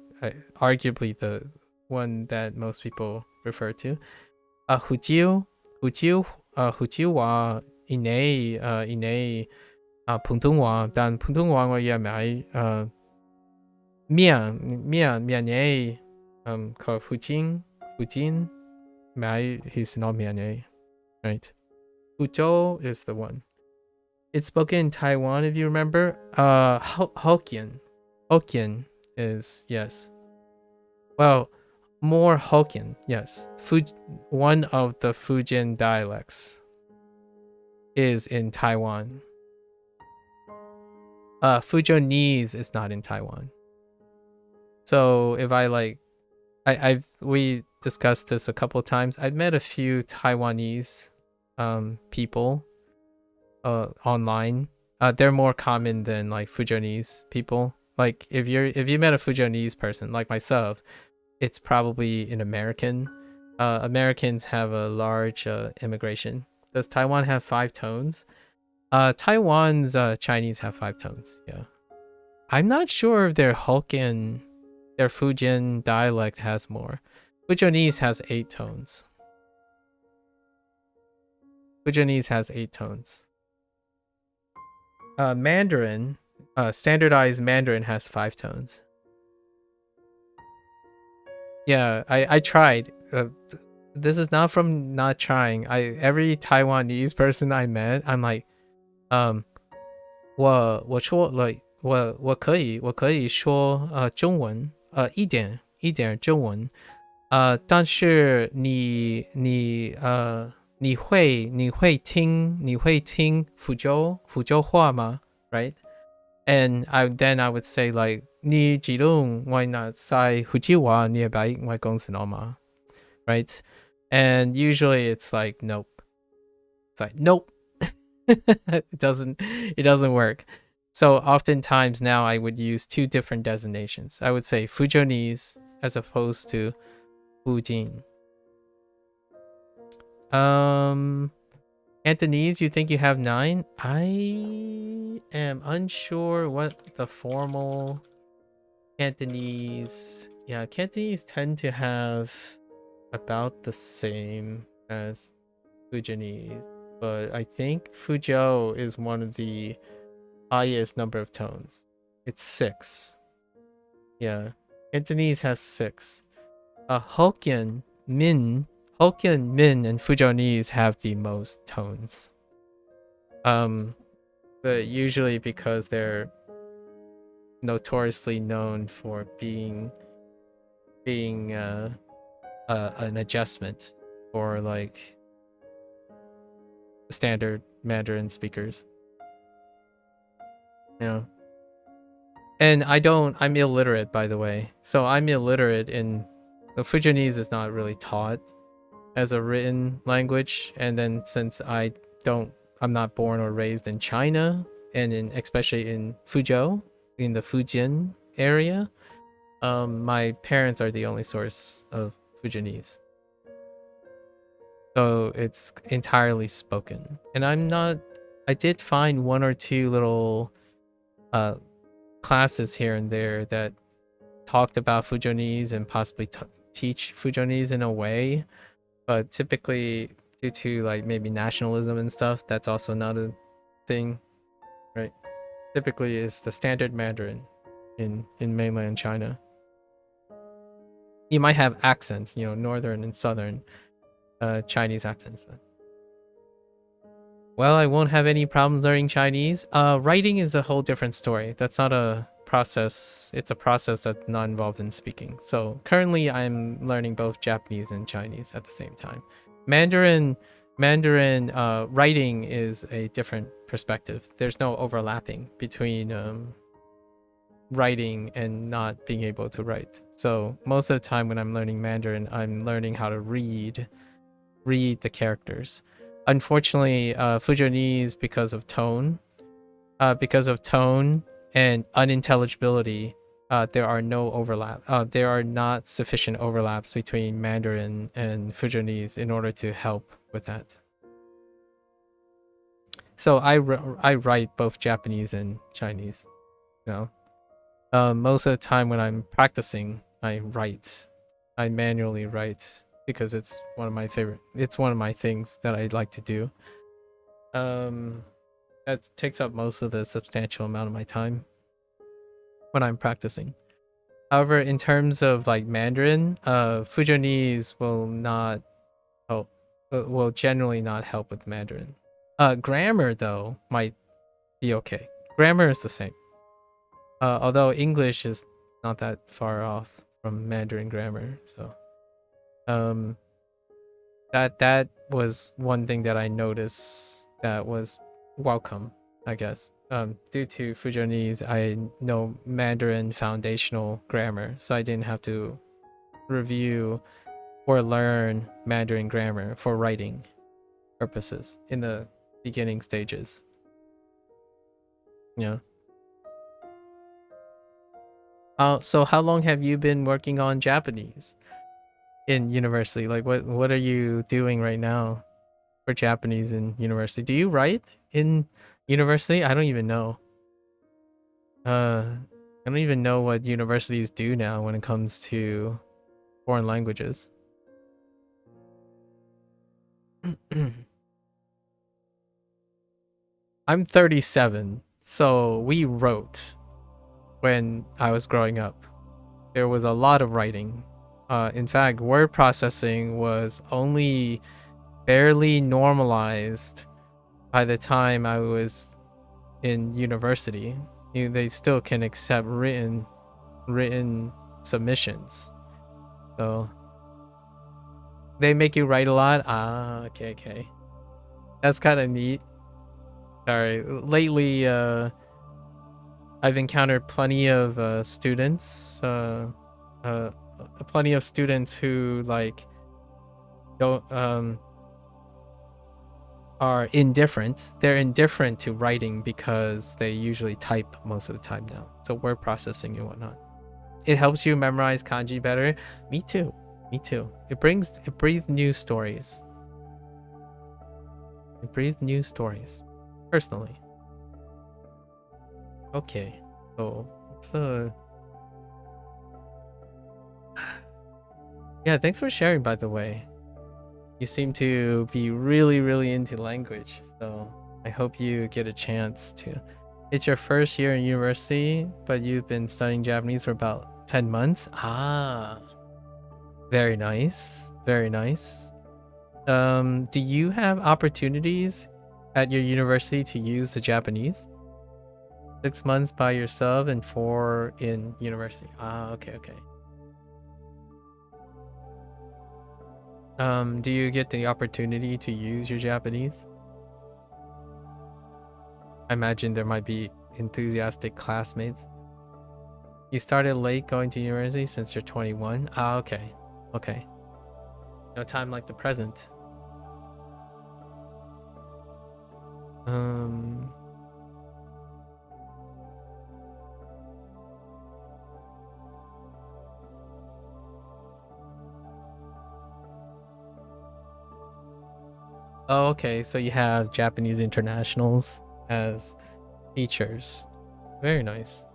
arguably the one that most people refer to. Hujiu wa inei Puntungwa dan Puntungwa wa ya mai mian ko Fujin mai he's not mian, right? Fuzhou is the one. It's spoken in Taiwan, if you remember. Hokkien is, yes. Well, more Hokkien, yes. One of the Fujian dialects is in Taiwan. Fujonese is not in Taiwan. So if we discussed this a couple of times. I've met a few Taiwanese people online. They're more common than like Fujonese people. Like if you met a Fujonese person like myself, it's probably an American. Americans have a large immigration. Does Taiwan have 5 tones? Taiwan's Chinese have 5 tones. Yeah, I'm not sure if their Hokkien, their Fujian dialect has more. Fujonese has 8 tones. Fujonese has 8 tones. Mandarin, standardized Mandarin has 5 tones. Yeah, I tried. This is not from not trying. Every Taiwanese person I met, I'm like, 我说 like 我可以说中文，一点中文，但是你会听福州话吗？ Right? And then I would say like 你知道我那在福州话你白我讲什么吗？ Right? And usually it's like nope. It's like nope. it doesn't work. So oftentimes now I would use 2 different designations. I would say Fujonese as opposed to Fujin. Cantonese, you think you have 9? I am unsure what the formal Cantonese. Yeah, Cantonese tend to have about the same as Fujonese, but I think Fuzhou is one of the highest number of tones. It's 6. Yeah, Cantonese has 6. Hokkien, Min, and Fujonese have the most tones. But usually because they're notoriously known for being an adjustment for like standard Mandarin speakers. Yeah. And I'm illiterate, by the way. So I'm illiterate in the Fujonese is not really taught as a written language. And then since I'm not born or raised in China, and especially in Fuzhou, in the Fujian area, my parents are the only source of Fujonese. So it's entirely spoken. And I did find 1 or 2 little classes here and there that talked about Fujonese and possibly teach Fujonese in a way, but typically due to like maybe nationalism and stuff, that's also not a thing, right? Typically it's the standard Mandarin in mainland China. You might have accents, northern and southern, Chinese accents. But... Well, I won't have any problems learning Chinese. Writing is a whole different story. That's not a process. It's a process that's not involved in speaking. So currently I'm learning both Japanese and Chinese at the same time. Mandarin writing is a different perspective. There's no overlapping between writing and not being able to write. So most of the time when I'm learning Mandarin, I'm learning how to read the characters. Unfortunately, Fujonese, because of tone and unintelligibility, there are no overlap. There are not sufficient overlaps between Mandarin and Fujonese in order to help with that. So I write both Japanese and Chinese. You know, most of the time when I'm practicing, I manually write. Because it's one of my things that I like to do. That takes up most of the substantial amount of my time when I'm practicing. However, in terms of like Mandarin, Fujonese will not help. Will generally not help with Mandarin. Grammar though might be okay. Grammar is the same. Although English is not that far off from Mandarin grammar, so. That was one thing that I noticed that was welcome, I guess. Due to Fujonese, I know Mandarin foundational grammar, so I didn't have to review or learn Mandarin grammar for writing purposes in the beginning stages. Yeah. So how long have you been working on Japanese? In university, like what are you doing right now for Japanese in university? Do you write in university? I don't even know. I don't even know what universities do now when it comes to foreign languages. I'm 37, so we wrote when I was growing up. There was a lot of writing. In fact, word processing was only barely normalized by the time I was in university. They still can accept written submissions. So they make you write a lot. Okay. That's kind of neat. Sorry. Lately, I've encountered plenty of students. Plenty of students who like don't are indifferent. They're indifferent to writing because they usually type most of the time now. So word processing and whatnot. It helps you memorize kanji better. Me too. It breathes new stories. Personally. Okay. So it's yeah, thanks for sharing, by the way. You seem to be really into language, so I hope you get a chance to. It's your first year in university, but you've been studying Japanese for about 10 months. Very nice. Do you have opportunities at your university to use the Japanese? 6 months by yourself and 4 in university. Okay. Do you get the opportunity to use your Japanese? I imagine there might be enthusiastic classmates. You started late going to university since you're 21? Okay. No time like the present. Oh, okay, so you have Japanese internationals as teachers. Very nice.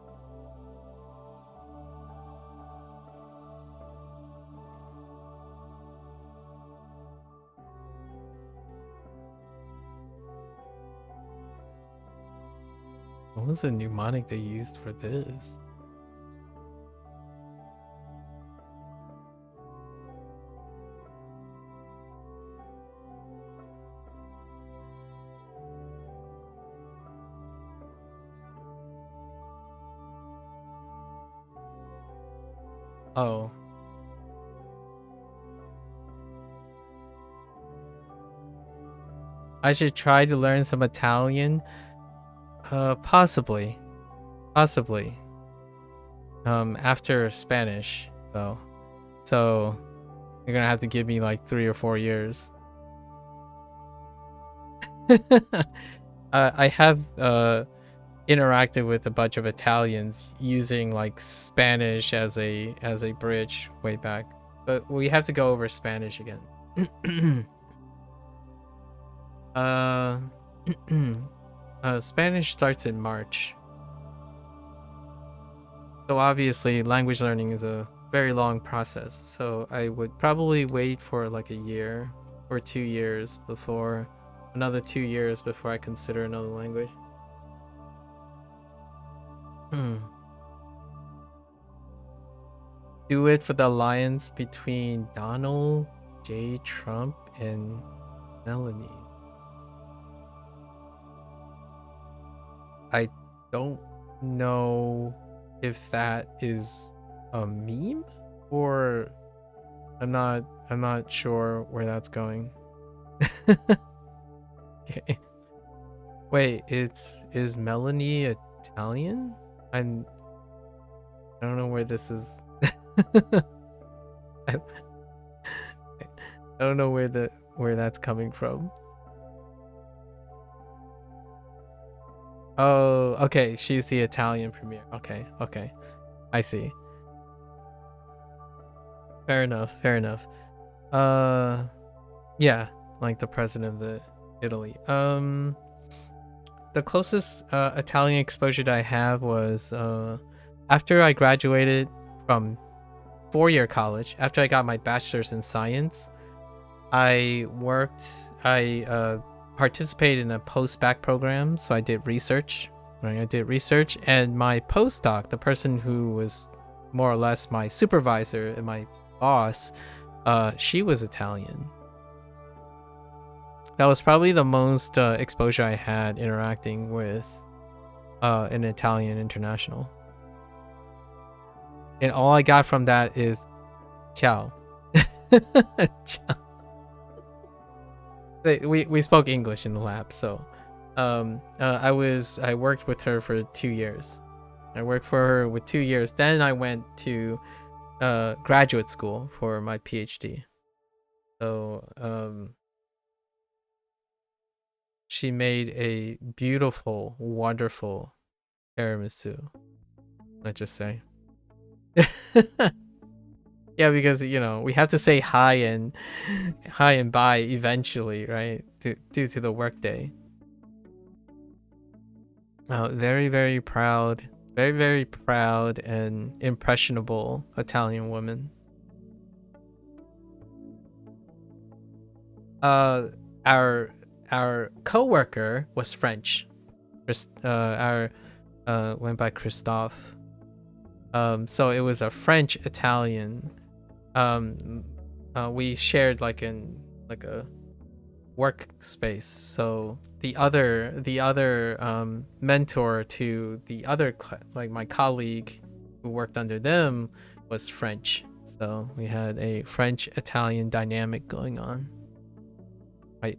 What was the mnemonic they used for this? Oh. I should try to learn some Italian. Possibly. Possibly. After Spanish, though. So, you're gonna have to give me like 3 or 4 years. I have interacted with a bunch of Italians using like Spanish as a bridge way back, but we have to go over Spanish again. Spanish starts in March, so obviously language learning is a very long process, so I would probably wait for like a year or 2 years before another 2 years before I consider another language. Do it for the alliance between Donald J. Trump and Melanie. I don't know if that is a meme or I'm not sure where that's going. Okay. Wait, is Melanie Italian? I don't know where this is. I don't know where that's coming from. Oh, okay, she's the Italian premier. Okay. I see. Fair enough. Yeah, like the president of the Italy. The closest Italian exposure that I have was after I graduated from 4-year college, after I got my bachelor's in science. I participated in a post-bac program, so I did research. Right, I did research, and my postdoc, the person who was more or less my supervisor and my boss, she was Italian. That was probably the most exposure I had interacting with an Italian international. And all I got from that is ciao. Ciao. We spoke English in the lab, so I worked with her for 2 years. I worked for her with 2 years. Then I went to graduate school for my PhD. So she made a beautiful, wonderful tiramisu. Let's just say. Yeah, because we have to say hi and bye eventually, right? Due to the workday. Very, very proud, very proud and impressionable Italian woman. Our coworker was French. Went by Christophe. So it was a French Italian. We shared like a workspace. So the other mentor to the other like my colleague who worked under them was French. So we had a French Italian dynamic going on. Right,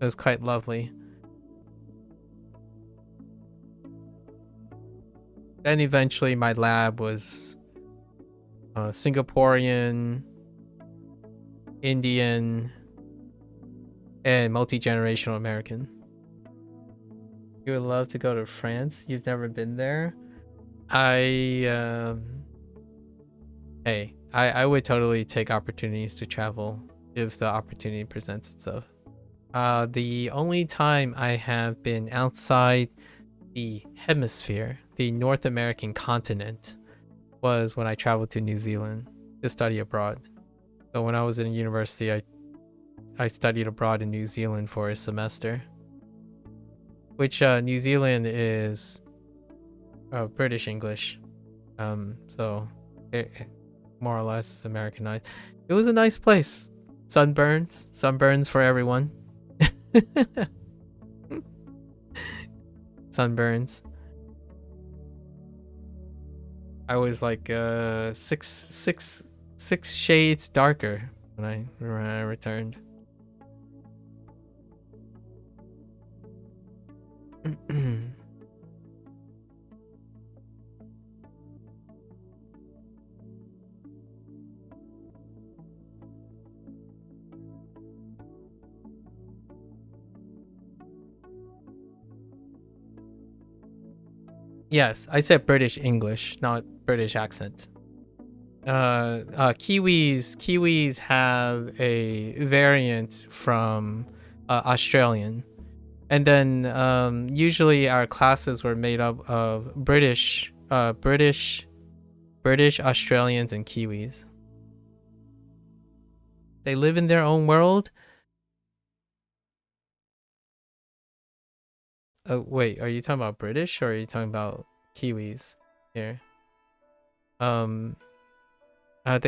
it was quite lovely. Then eventually my lab was Singaporean, Indian, and multi-generational American. You would love to go to France? You've never been there? I would totally take opportunities to travel if the opportunity presents itself. The only time I have been outside the hemisphere, the North American continent, was when I traveled to New Zealand to study abroad. So when I was in university, I studied abroad in New Zealand for a semester, which New Zealand is British English, so more or less Americanized. It was a nice place. Sunburns for everyone. Sunburns. I was like six shades darker when I returned. Yes, I said British English, not British accent. Kiwis have a variant from Australian, and then usually our classes were made up of British, Australians, and Kiwis. They live in their own world. Wait, are you talking about British or are you talking about Kiwis here? They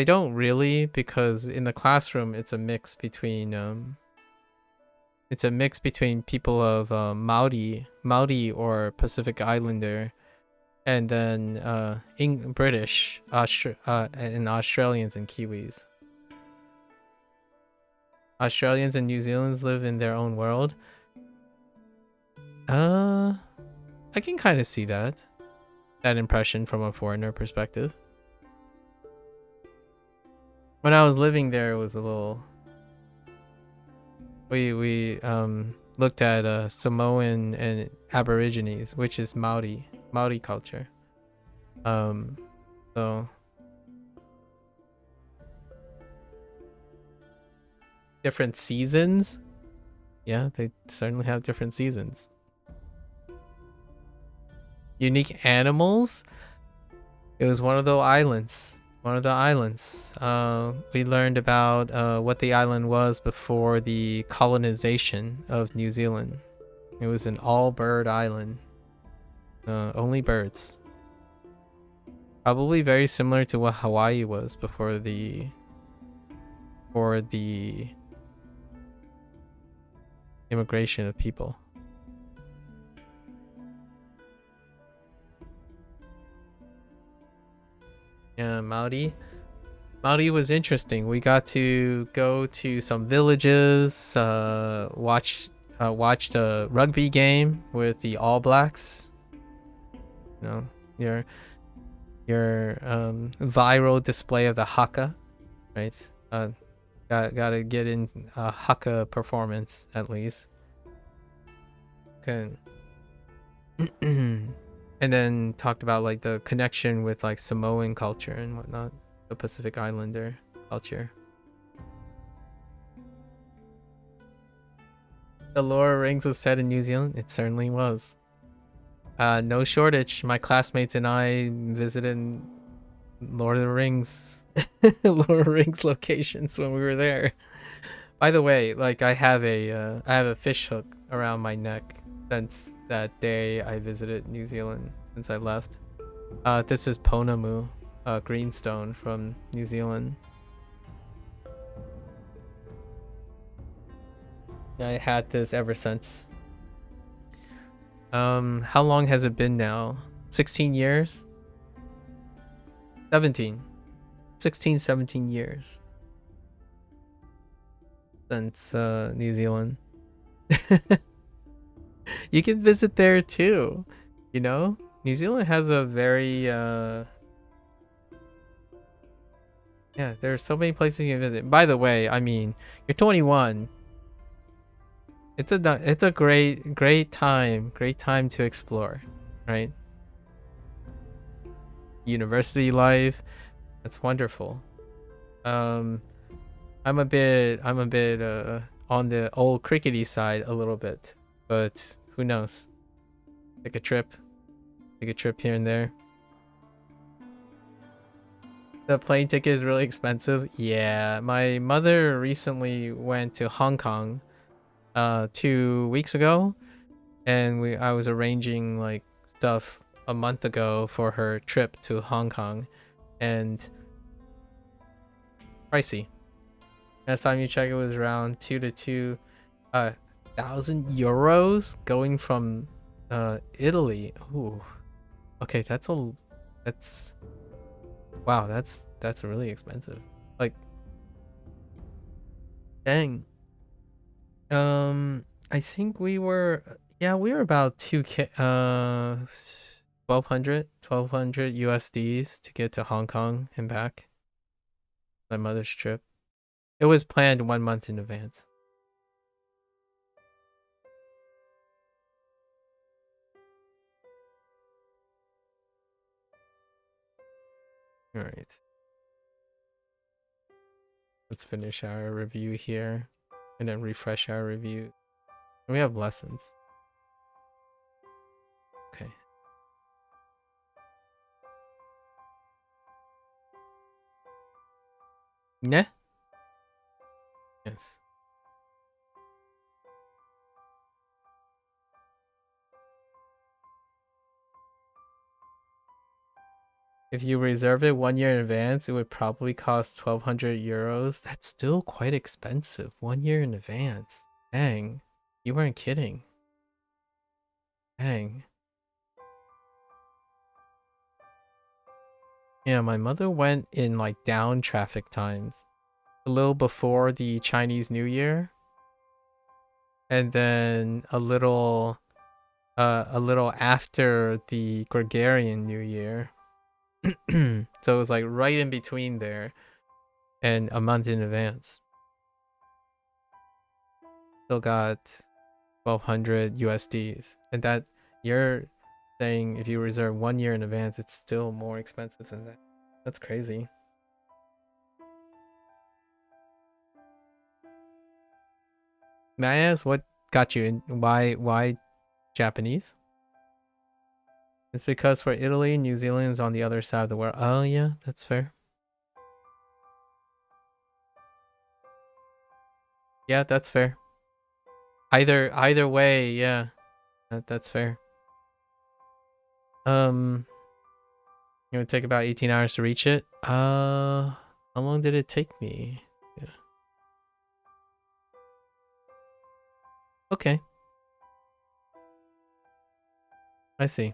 don't really, because in the classroom it's a mix between people of Maori or Pacific Islander, and then British, and Australians and Kiwis. Australians and New Zealanders live in their own world. I can kind of see that impression from a foreigner perspective. When I was living there, it was a little. We looked at Samoan and Aborigines, which is Maori culture. So different seasons. Yeah, they certainly have different seasons. Unique animals. It was one of the islands. We learned about what the island was before the colonization of New Zealand. It was an all-bird island. Only birds. Probably very similar to what Hawaii was before the immigration of people. Yeah, Maori was interesting. We got to go to some villages, watched a rugby game with the All Blacks. You know, your viral display of the haka, right? Gotta get in a haka performance at least. Okay. And then talked about like the connection with like Samoan culture and whatnot, the Pacific Islander culture. The Lord of the Rings was set in New Zealand. It certainly was. No shortage. My classmates and I visited Lord of the Rings, locations when we were there. By the way, like I have a fish hook around my neck since that day I visited New Zealand, since I left. This is Ponamu, greenstone from New Zealand. I had this ever since. How long has it been now? 16 years? 17. 16, 17 years. Since New Zealand. You can visit there too, you know? New Zealand has a very yeah, there's so many places you can visit. By the way, I mean, you're 21. It's a great time to explore, right? University life, that's wonderful. I'm a bit on the old crickety side a little bit, but who knows? Take a trip here and there. The plane ticket is really expensive. Yeah, my mother recently went to Hong Kong 2 weeks ago, and I was arranging like stuff a month ago for her trip to Hong Kong, and pricey. Last time you check, it was around 1,000 euros going from Italy. Ooh, okay, that's Wow, that's really expensive. Like, dang. I think we were, yeah, we were about 2K, 1200 USDs to get to Hong Kong and back. My mother's trip. It was planned 1 month in advance. All right. Let's finish our review here and then refresh our review. And we have lessons. Okay. Yeah. Yes. If you reserve it 1 year in advance, it would probably cost 1,200 euros. That's still quite expensive. 1 year in advance. Dang. You weren't kidding. Dang. Yeah, my mother went in like down traffic times. A little before the Chinese New Year. And then a little after the Gregorian New Year. So it was like right in between there and a month in advance. Still got 1,200 USDs. And that you're saying if you reserve 1 year in advance, it's still more expensive than that. That's crazy. May I ask what got you in? Why Japanese? It's because for Italy, New Zealand's on the other side of the world. Oh yeah, that's fair. Yeah, that's fair. Either way, yeah. That's fair. It would take about 18 hours to reach it. How long did it take me? Yeah. Okay. I see.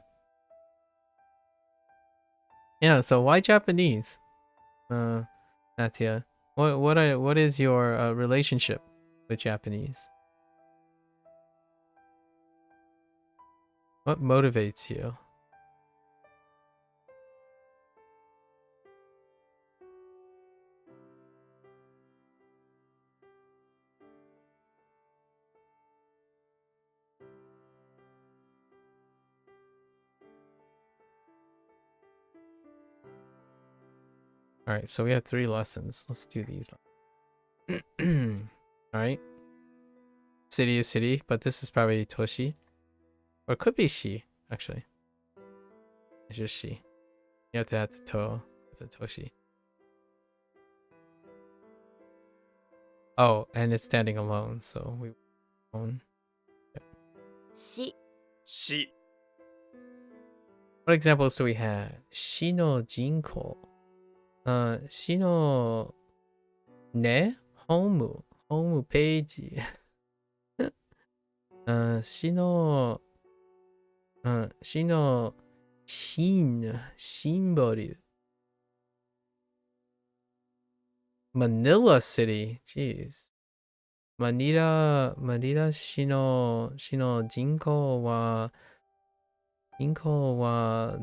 Yeah, so why Japanese? Natia. What is your relationship with Japanese? What motivates you? Alright, so we have 3 lessons. Let's do these. Alright. City is city, but this is probably Toshi. Or it could be she, actually. It's just she. You have to add the to with the Toshi. Oh, and it's standing alone, so we own. She. What examples do we have? Shi no jinko. Shi no ne home page. Shi no symbol. Manila City. Jeez. Manila shi no jinko wa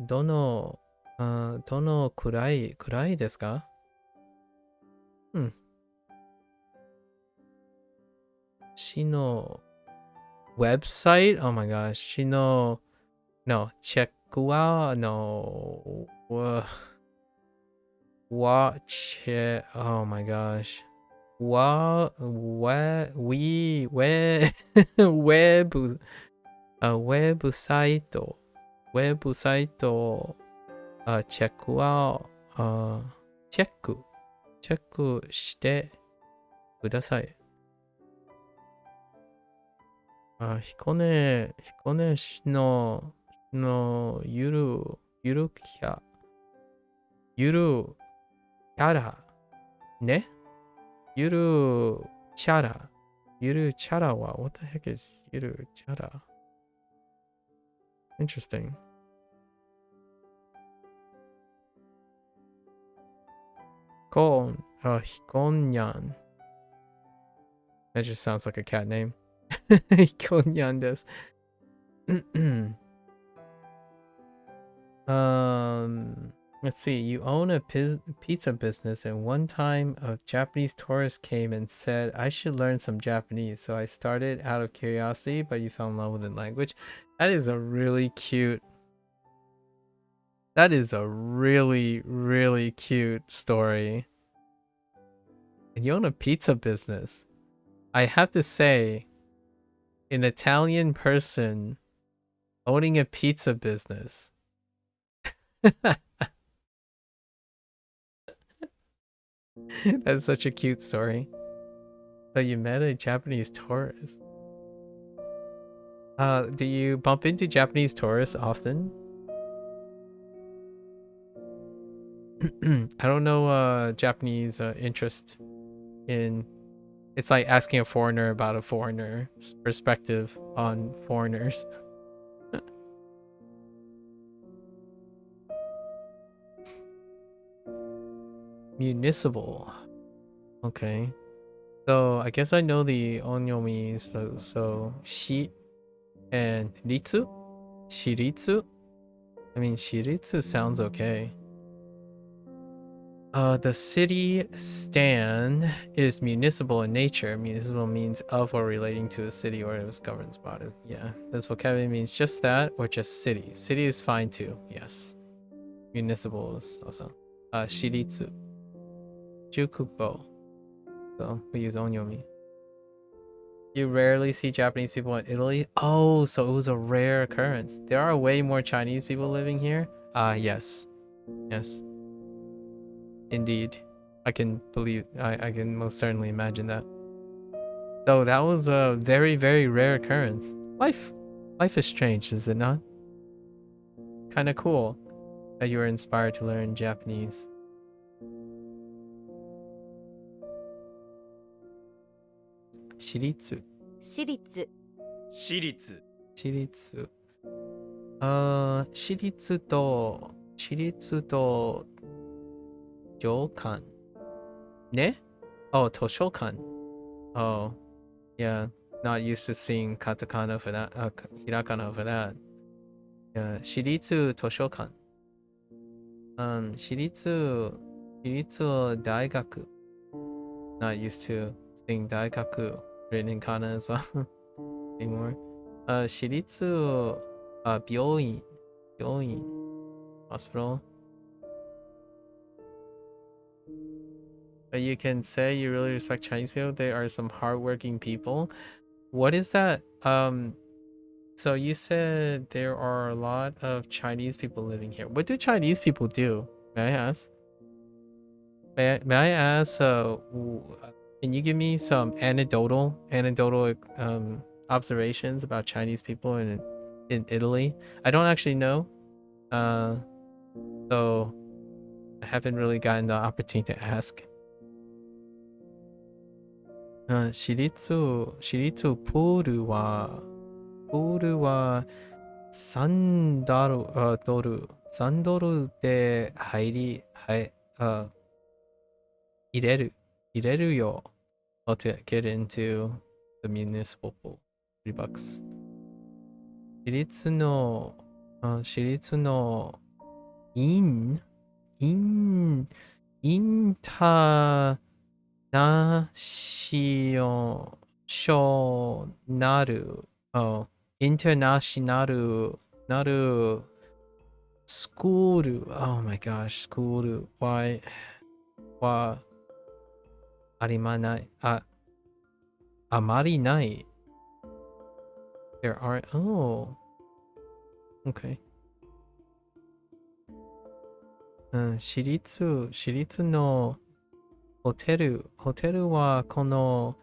dono kurai desu ka? Shino website? Oh my gosh. Shino no check out no watch it. Oh my gosh. Web website check out チェックしてください。彦根市のゆるキャラねゆるチャラは what the heck is ゆるチャラ Interesting. Hikon. Oh, Hikonyan. That just sounds like a cat name. Hikonyan desu. Let's see. You own a pizza business, and one time a Japanese tourist came and said I should learn some Japanese. So I started out of curiosity, but you fell in love with the language. That is a really cute. That is a really, really cute story. And you own a pizza business. I have to say, an Italian person owning a pizza business. That's such a cute story. So you met a Japanese tourist. Do you bump into Japanese tourists often? I don't know Japanese interest in. It's like asking a foreigner about a foreigner's perspective on foreigners. Municipal. Okay. So I guess I know the onyomi. So shi and ritsu. Shiritsu. I mean, shiritsu sounds okay. The city stand is municipal in nature. Municipal means of or relating to a city or its governance body. Yeah, this vocabulary means just that or just city. City is fine too. Yes. Municipal is also. Shiritsu. Jukugo. So we use onyomi. You rarely see Japanese people in Italy. Oh, so it was a rare occurrence. There are way more Chinese people living here. Yes. Yes. Indeed. I can believe, I can most certainly imagine that. So that was a very, very rare occurrence. Life is strange, is it not? Kind of cool that you were inspired to learn Japanese. Shiritsu. Shiritsu. Shiritsu. Shiritsu. Shiritsu to 上官. Ne? Oh, Toshokan. Oh, yeah. Not used to seeing katakana for that. Hirakana for that. Yeah. Shiritsu Toshokan. Shiritsu Daigaku. Not used to seeing Daigaku written in kana as well anymore. Shiritsu Byoin. Hospital. But you can say you really respect Chinese people. They are some hardworking people. What is that? So you said there are a lot of Chinese people living here. What do Chinese people do? May I ask? May I ask? Can you give me some anecdotal observations about Chinese people in Italy? I don't actually know. So I haven't really gotten the opportunity to ask. 私立プールは3ドルで入れるよ to get into the municipal pool. $3. 私立のインタナショナル、インターナショナルなるスクール、oh my gosh, スクールはあまりない。There aren't, oh, okay. 私立のホテルはこの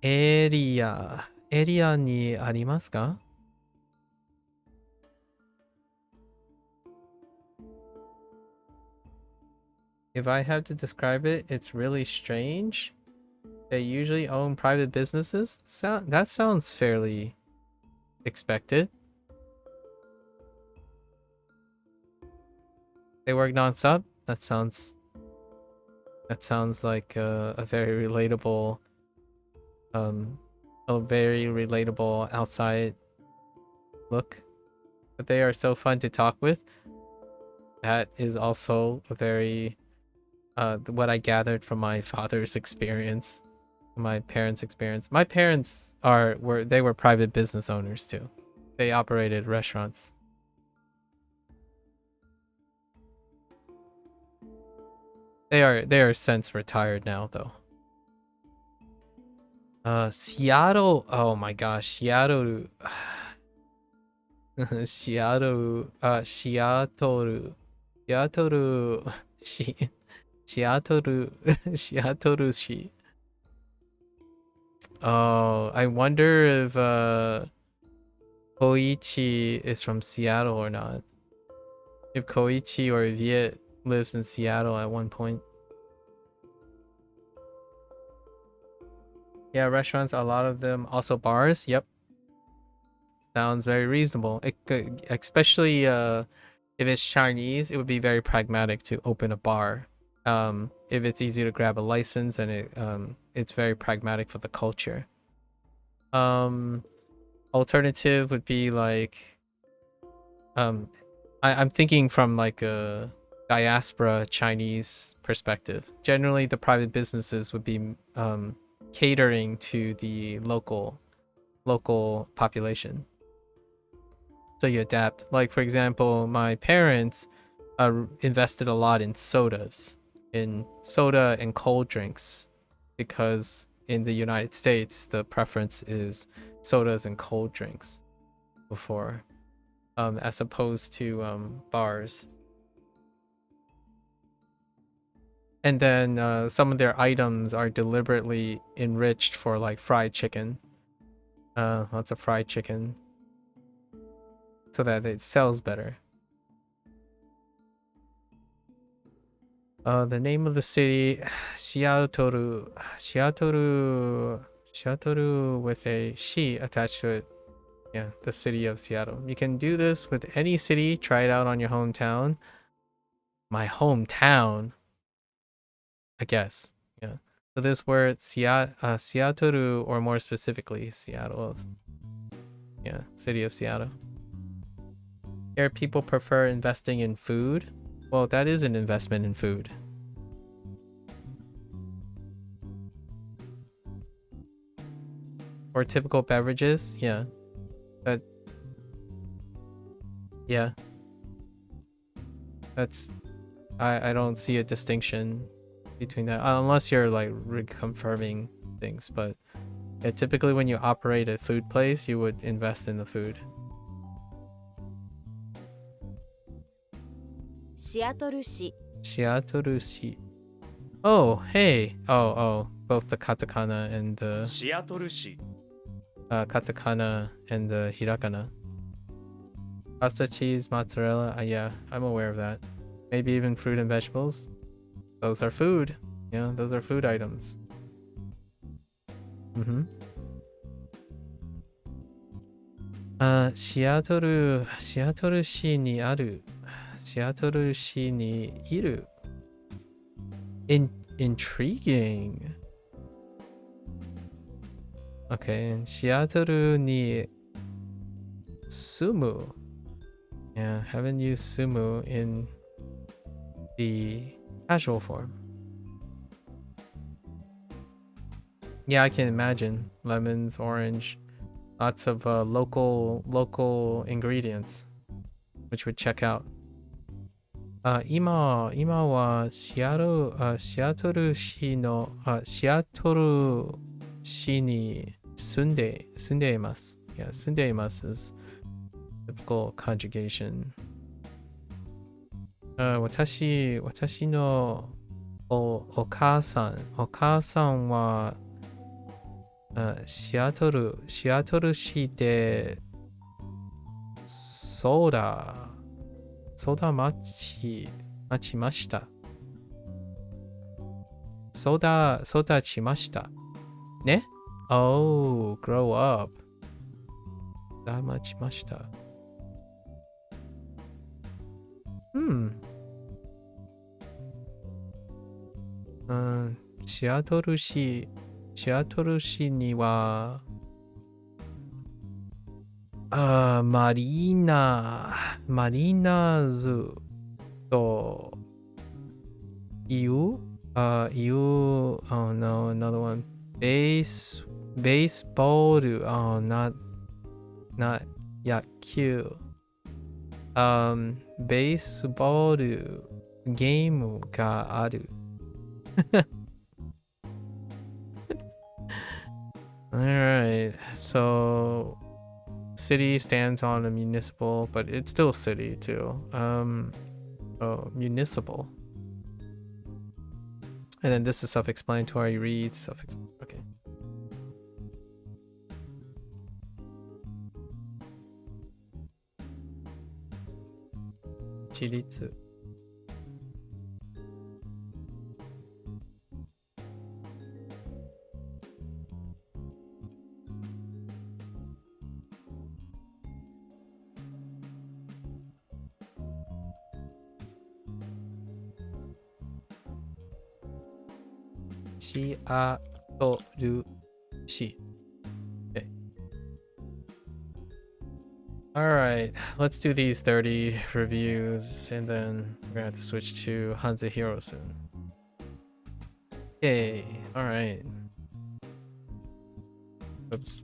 エリアにありますか? If I have to describe it, it's really strange. They usually own private businesses. That sounds fairly expected. They work nonstop? That sounds like a very relatable outside look. But they are so fun to talk with. That is also a very what I gathered from my father's experience, my parents' experience. My parents were private business owners too. They operated restaurants. They are since retired now though. Seattle. Oh my gosh, Seattle. Seattle. Seattle. Seattle. Seattle. Seattle. Oh, I wonder if Koichi is from Seattle or not. If Koichi or Viet lives in Seattle at one point. Yeah, restaurants, a lot of them. Also bars. Yep. Sounds very reasonable. Especially if it's Chinese, it would be very pragmatic to open a bar. If it's easy to grab a license and it's very pragmatic for the culture. Alternative would be like I'm thinking from like a diaspora Chinese perspective. Generally the private businesses would be catering to the local population. So you adapt. Like for example, my parents invested a lot in soda and cold drinks, because in the United States the preference is sodas and cold drinks before as opposed to bars. And then some of their items are deliberately enriched for like fried chicken. Lots of fried chicken so that it sells better. The name of the city, Seattle with a she attached to it. Yeah, the city of Seattle. You can do this with any city. Try it out on your hometown. My hometown, I guess. Yeah. So this word Seattle, or more specifically Seattle. Yeah, city of Seattle. Here people prefer investing in food. Well, that is an investment in food. Or typical beverages, yeah. But yeah. That's I don't see a distinction between that unless you're like reconfirming things, but yeah, typically when you operate a food place, you would invest in the food. Seattle. Oh, hey. Oh, both the katakana and the katakana and the hirakana. Pasta, cheese, mozzarella. Yeah, I'm aware of that. Maybe even fruit and vegetables. Those are food. Yeah, those are food items. Seattle 市にある。Seattle 市にいる。Intriguing. Okay, and Seattle に住む. Yeah, haven't used sumu in the casual form. Yeah, I can imagine. Lemons, orange, lots of local ingredients, which would check out. 今はシアトル市に住んでいます。Yeah, 住んでいます is typical conjugation. 私のお母さんはシアトル市でソーダ待ちました。ソーダしました。ね? Oh, grow up. 待ちました。シアトル市には、マリーナズと、oh no, another one. Baseball, oh, not 野球。ベースボールゲームがある。Alright, so city stands on a municipal, but it's still city too. Oh, municipal. And then this is self-explanatory, reads okay. 地立。シアトル市。Okay. Alright, let's do these 30 reviews and then we're gonna have to switch to Hanzuhiro soon. Yay, alright. Oops.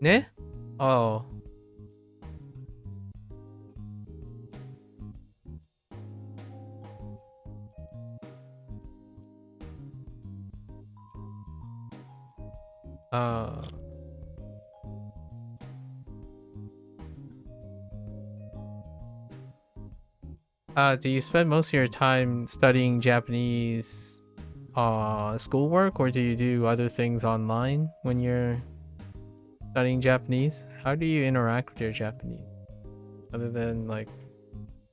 Ne? Oh. Do you spend most of your time studying Japanese schoolwork, or do you do other things online when you're studying Japanese? How do you interact with your Japanese other than like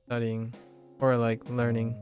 studying or like learning?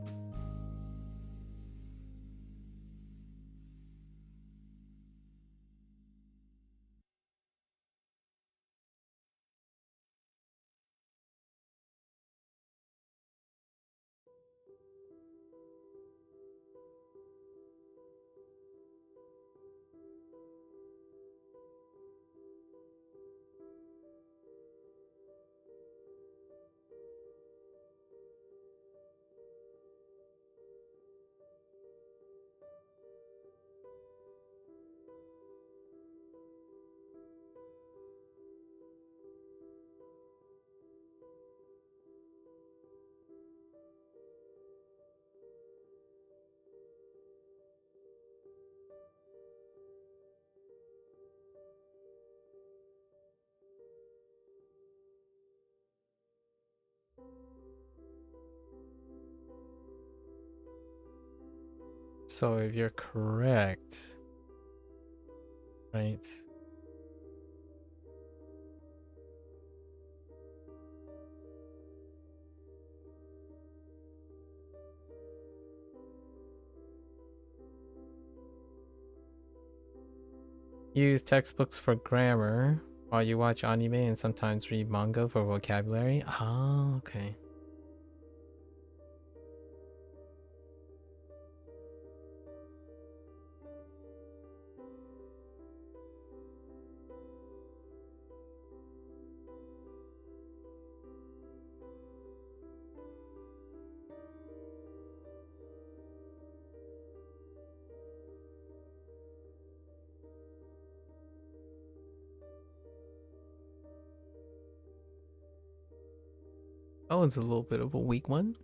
So if you're correct, right? Use textbooks for grammar while you watch anime and sometimes read manga for vocabulary. Oh, okay. Oh, it's a little bit of a weak one.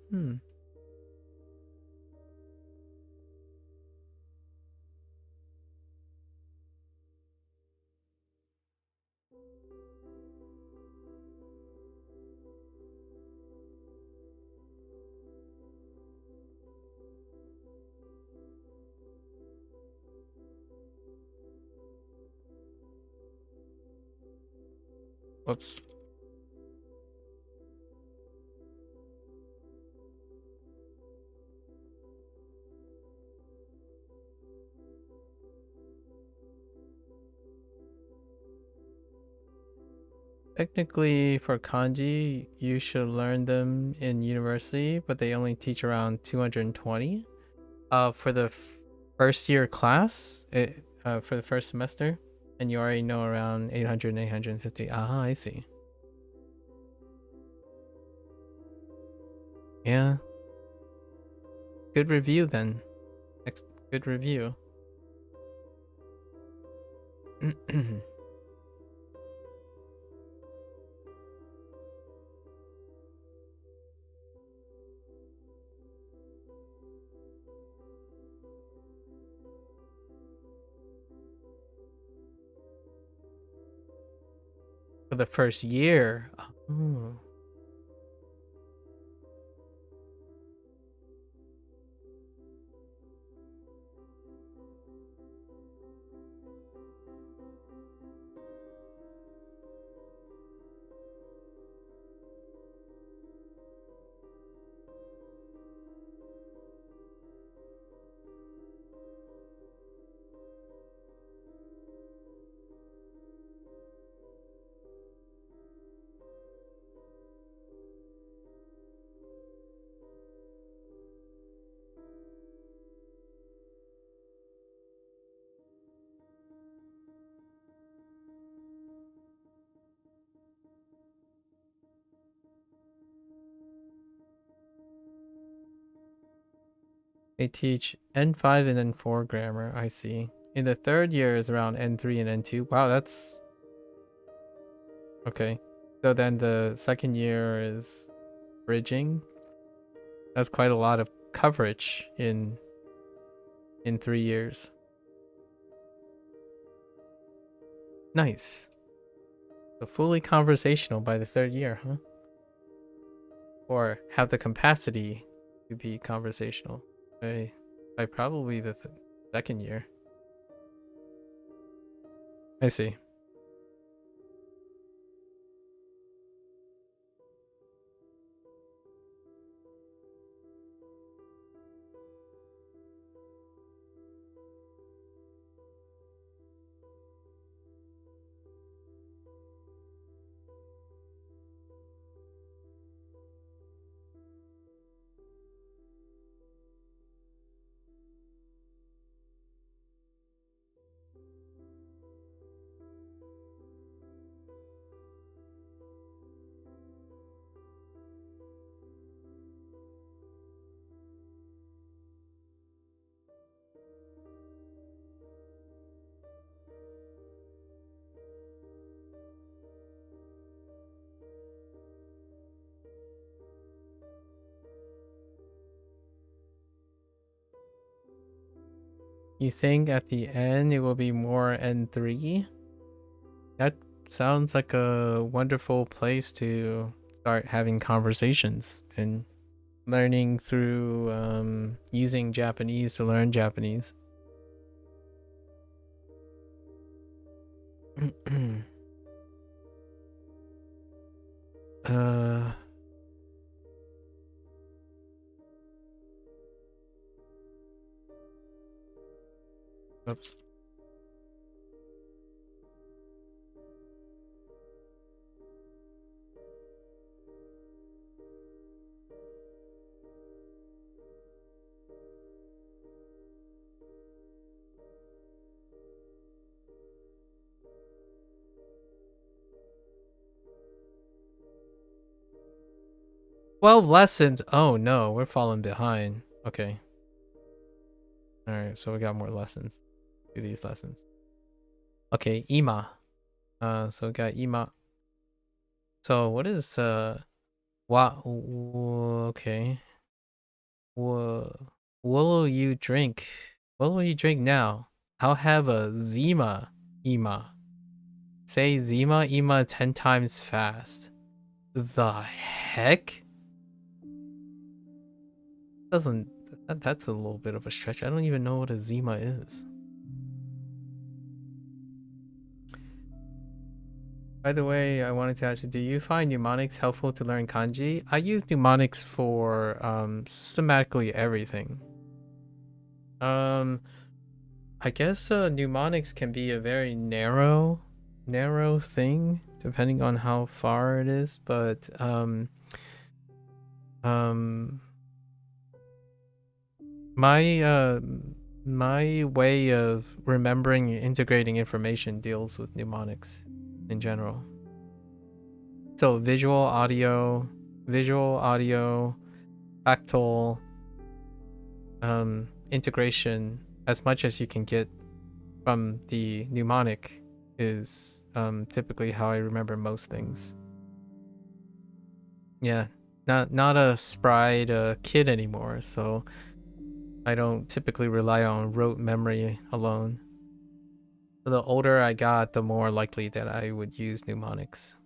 Whoops. Technically, for kanji, you should learn them in university, but they only teach around 220. For the first year class, for the first semester, and you already know around 800 and 850. Ah, I see. Yeah. Good review then. Good review. For the first year. Oh. They teach N5 and N4 grammar, I see. In the third year is around N3 and N2. Wow, that's... Okay. So then the second year is bridging. That's quite a lot of coverage in 3 years. Nice. So fully conversational by the third year, huh? Or have the capacity to be conversational by probably the second year. I see. You think at the end it will be more N3? That sounds like a wonderful place to start having conversations and learning through using Japanese to learn Japanese. uh Oops. Well, lessons. Oh no, we're falling behind. Okay. Alright, so we got more lessons. Do these lessons. Okay, Ima. So we got Ima. So what is what okay. What will you drink? What will you drink now? I'll have a Zima Ima. Say Zima Ima 10 times fast. The heck? Doesn't that's a little bit of a stretch. I don't even know what a Zima is. By the way, I wanted to ask you, do you find mnemonics helpful to learn kanji? I use mnemonics for systematically everything. I guess mnemonics can be a very narrow narrow thing depending on how far it is, but my way of remembering and integrating information deals with mnemonics in general. So visual, audio, tactile, integration, as much as you can get from the mnemonic is typically how I remember most things. Yeah, not a spry kid anymore, so I don't typically rely on rote memory alone. The older I got, the more likely that I would use mnemonics.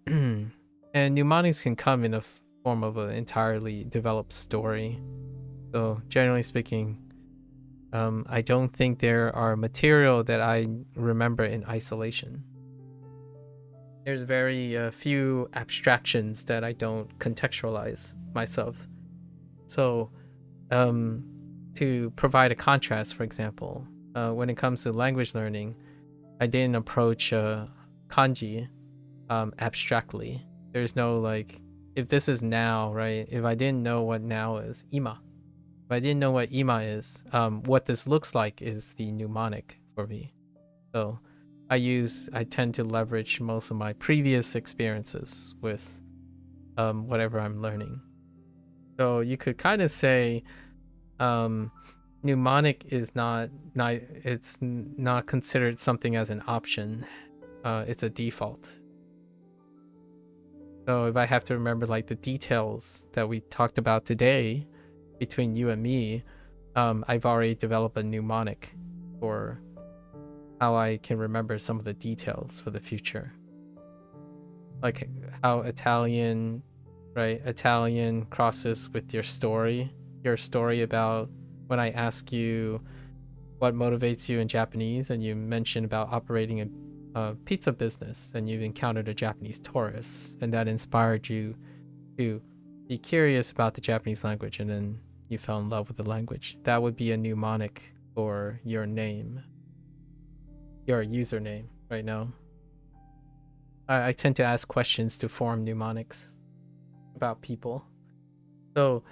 And mnemonics can come in a form of an entirely developed story. So generally speaking, I don't think there are material that I remember in isolation. There's very few abstractions that I don't contextualize myself. So, to provide a contrast, for example, when it comes to language learning, I didn't approach kanji abstractly. There's no like, if this is now, right? If I didn't know what now is, ima. If I didn't know what ima is, what this looks like is the mnemonic for me. So I tend to leverage most of my previous experiences with whatever I'm learning. So you could kind of say mnemonic is not considered something as an option. It's a default. So if I have to remember like the details that we talked about today between you and me, I've already developed a mnemonic for how I can remember some of the details for the future. Like how Italian crosses with your story about when I ask you what motivates you in Japanese, and you mention about operating a pizza business, and you've encountered a Japanese tourist, and that inspired you to be curious about the Japanese language, and then you fell in love with the language. That would be a mnemonic for your name, your username right now. I tend to ask questions to form mnemonics about people. So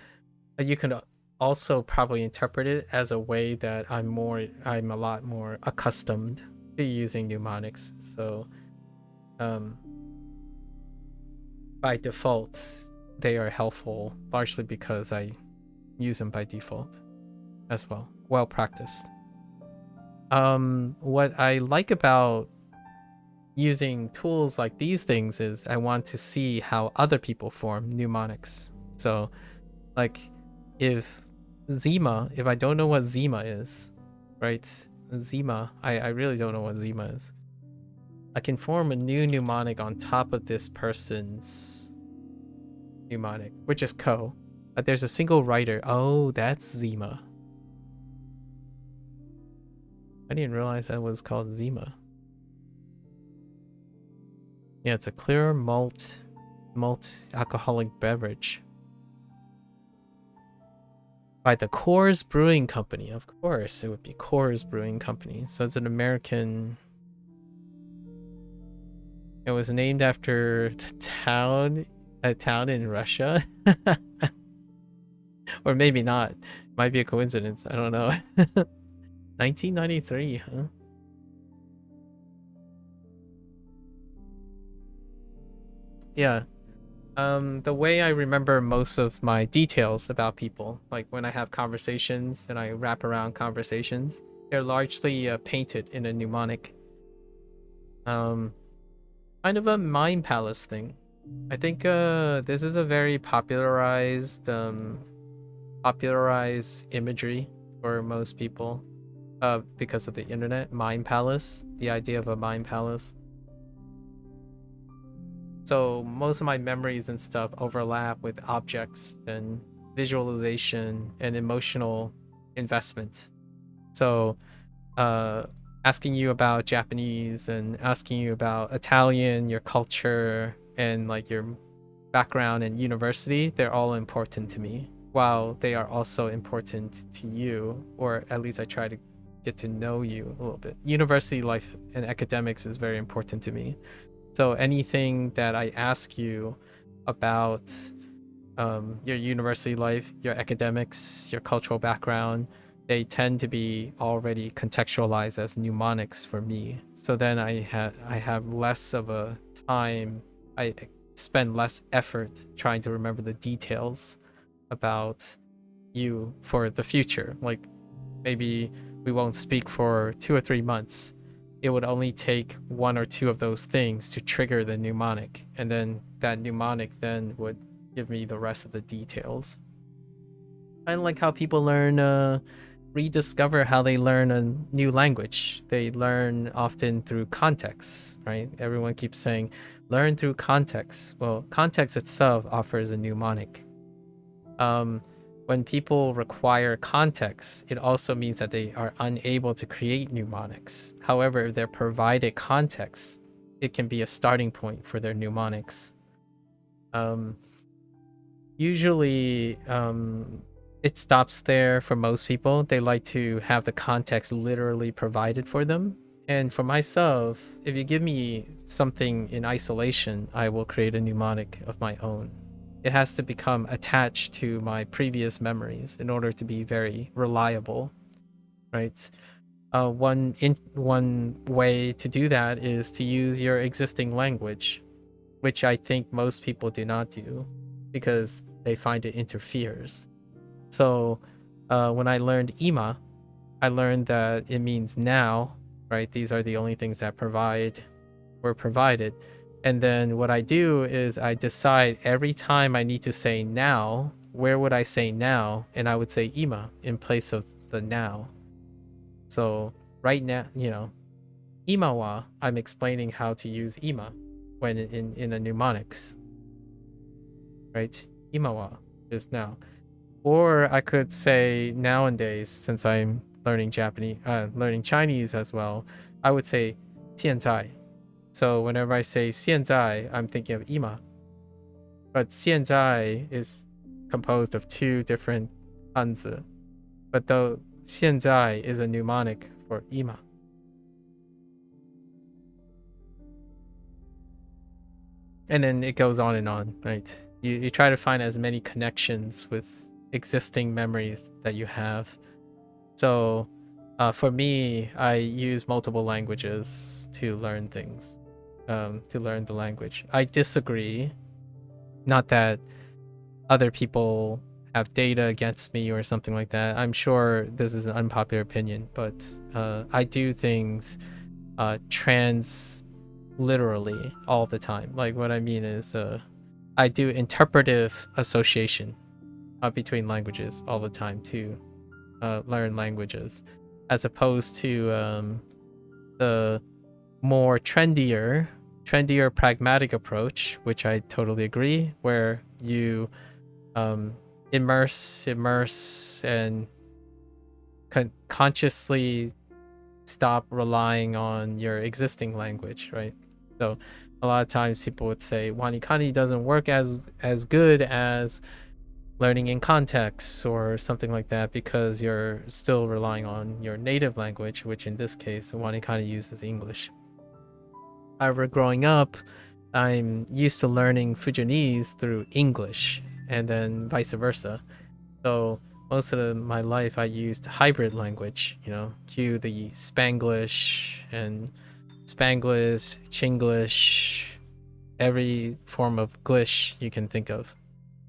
you can also probably interpret it as a way that I'm a lot more accustomed to using mnemonics. So by default, they are helpful largely because I use them by default as well. Well practiced. What I like about using tools like these things is I want to see how other people form mnemonics. So like if I don't know what Zima is, right? Zima, I really don't know what Zima is. I can form a new mnemonic on top of this person's mnemonic, which is Ko. But there's a single writer. Oh, that's Zima. I didn't realize that was called Zima. Yeah, it's a clear malt alcoholic beverage by the Coors Brewing Company. Of course, it would be Coors Brewing Company. So it's an American. It was named after a town in Russia. Or maybe not. Might be a coincidence. I don't know. 1993, huh? Yeah. The way I remember most of my details about people, like when I have conversations and I wrap around conversations, they're largely painted in a mnemonic. Kind of a mind palace thing. I think this is a very popularized imagery for most people because of the internet. Mind palace, the idea of a mind palace. So most of my memories and stuff overlap with objects and visualization and emotional investment. So asking you about Japanese and asking you about Italian, your culture, and like your background and university, they're all important to me, while they are also important to you, or at least I try to get to know you a little bit. University life and academics is very important to me. So anything that I ask you about your university life, your academics, your cultural background, they tend to be already contextualized as mnemonics for me. So then I have less of a time. I spend less effort trying to remember the details about you for the future. Like maybe we won't speak for 2 or 3 months. It would only take 1 or 2 of those things to trigger the mnemonic, and then that mnemonic then would give me the rest of the details. Kind of like how people learn, rediscover how they learn a new language. They learn often through context, right? Everyone keeps saying, learn through context. Well, context itself offers a mnemonic. When people require context, it also means that they are unable to create mnemonics. However, if they're provided context, it can be a starting point for their mnemonics. Usually, it stops there for most people. They like to have the context literally provided for them. And for myself, if you give me something in isolation, I will create a mnemonic of my own. It has to become attached to my previous memories in order to be very reliable, right? One way to do that is to use your existing language, which I think most people do not do because they find it interferes. So when I learned ima, I learned that it means now, right? These are the only things that were provided. And then what I do is I decide every time I need to say now, where would I say now? And I would say ima in place of the now. So right now, ima wa, I'm explaining how to use ima when in a mnemonics, right? Ima wa is now. Or I could say nowadays, since I'm learning Chinese as well, I would say 现在. So whenever I say 现在, I'm thinking of ima. But 现在 is composed of 2 different hanzi. But though 现在 is a mnemonic for ima. And then it goes on and on, right? You try to find as many connections with existing memories that you have. So for me, I use multiple languages to learn things, to learn the language. I disagree. Not that other people have data against me or something like that. I'm sure this is an unpopular opinion, but I do things literally all the time. Like what I mean is I do interpretive association between languages all the time to learn languages, as opposed to the more trendier pragmatic approach, which I totally agree, where you immerse and consciously stop relying on your existing language, right? So a lot of times people would say WaniKani doesn't work as good as learning in context or something like that because you're still relying on your native language, which in this case WaniKani uses English. However, growing up, I'm used to learning Fujianese through English and then vice versa. So most of my life I used hybrid language, cue the Spanglish and Spanglish, Chinglish, every form of glish you can think of.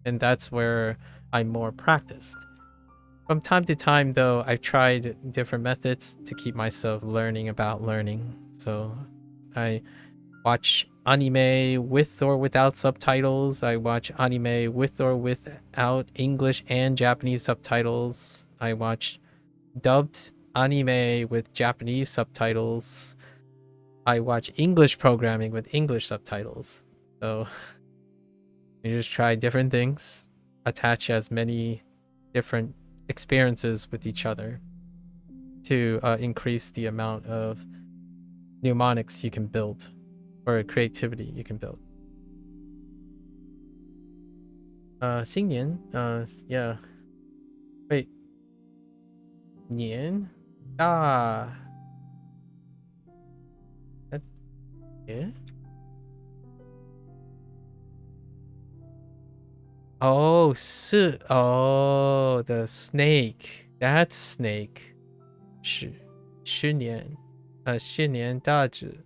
And that's where I'm more practiced. From time to time, though, I've tried different methods to keep myself learning about learning. So I watch anime with or without subtitles. I watch anime with or without English and Japanese subtitles. I watch dubbed anime with Japanese subtitles. I watch English programming with English subtitles. So you just try different things, attach as many different experiences with each other to increase the amount of mnemonics you can build or creativity you can build. 新年 yeah. Wait. 年 Ah. Yeah. Oh, oh, the snake. That's snake. 十年. 十年大指.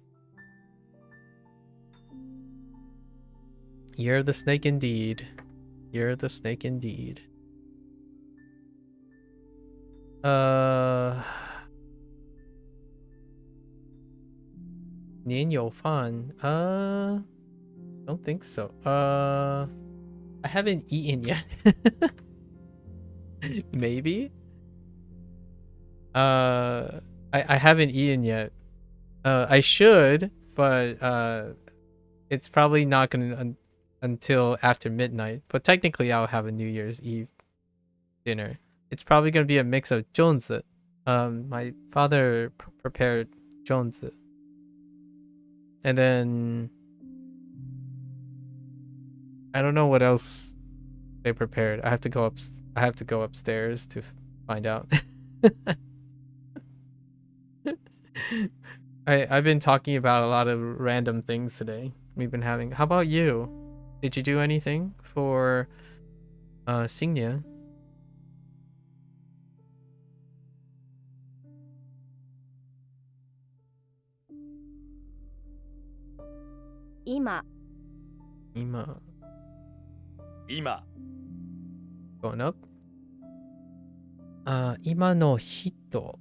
You're the snake indeed. You're the snake indeed. 年有饭? Don't think so. I haven't eaten yet. Maybe. I haven't eaten yet. I should, but it's probably not gonna until after midnight. But technically, I'll have a New Year's Eve dinner. It's probably gonna be a mix of zhongzi. My father prepared zhongzi, and then I don't know what else they prepared. I have to go up. I have to go upstairs to find out. I've been talking about a lot of random things today. We've been having. How about you? Did you do anything for Xingnian? 今 Going up. 今の人.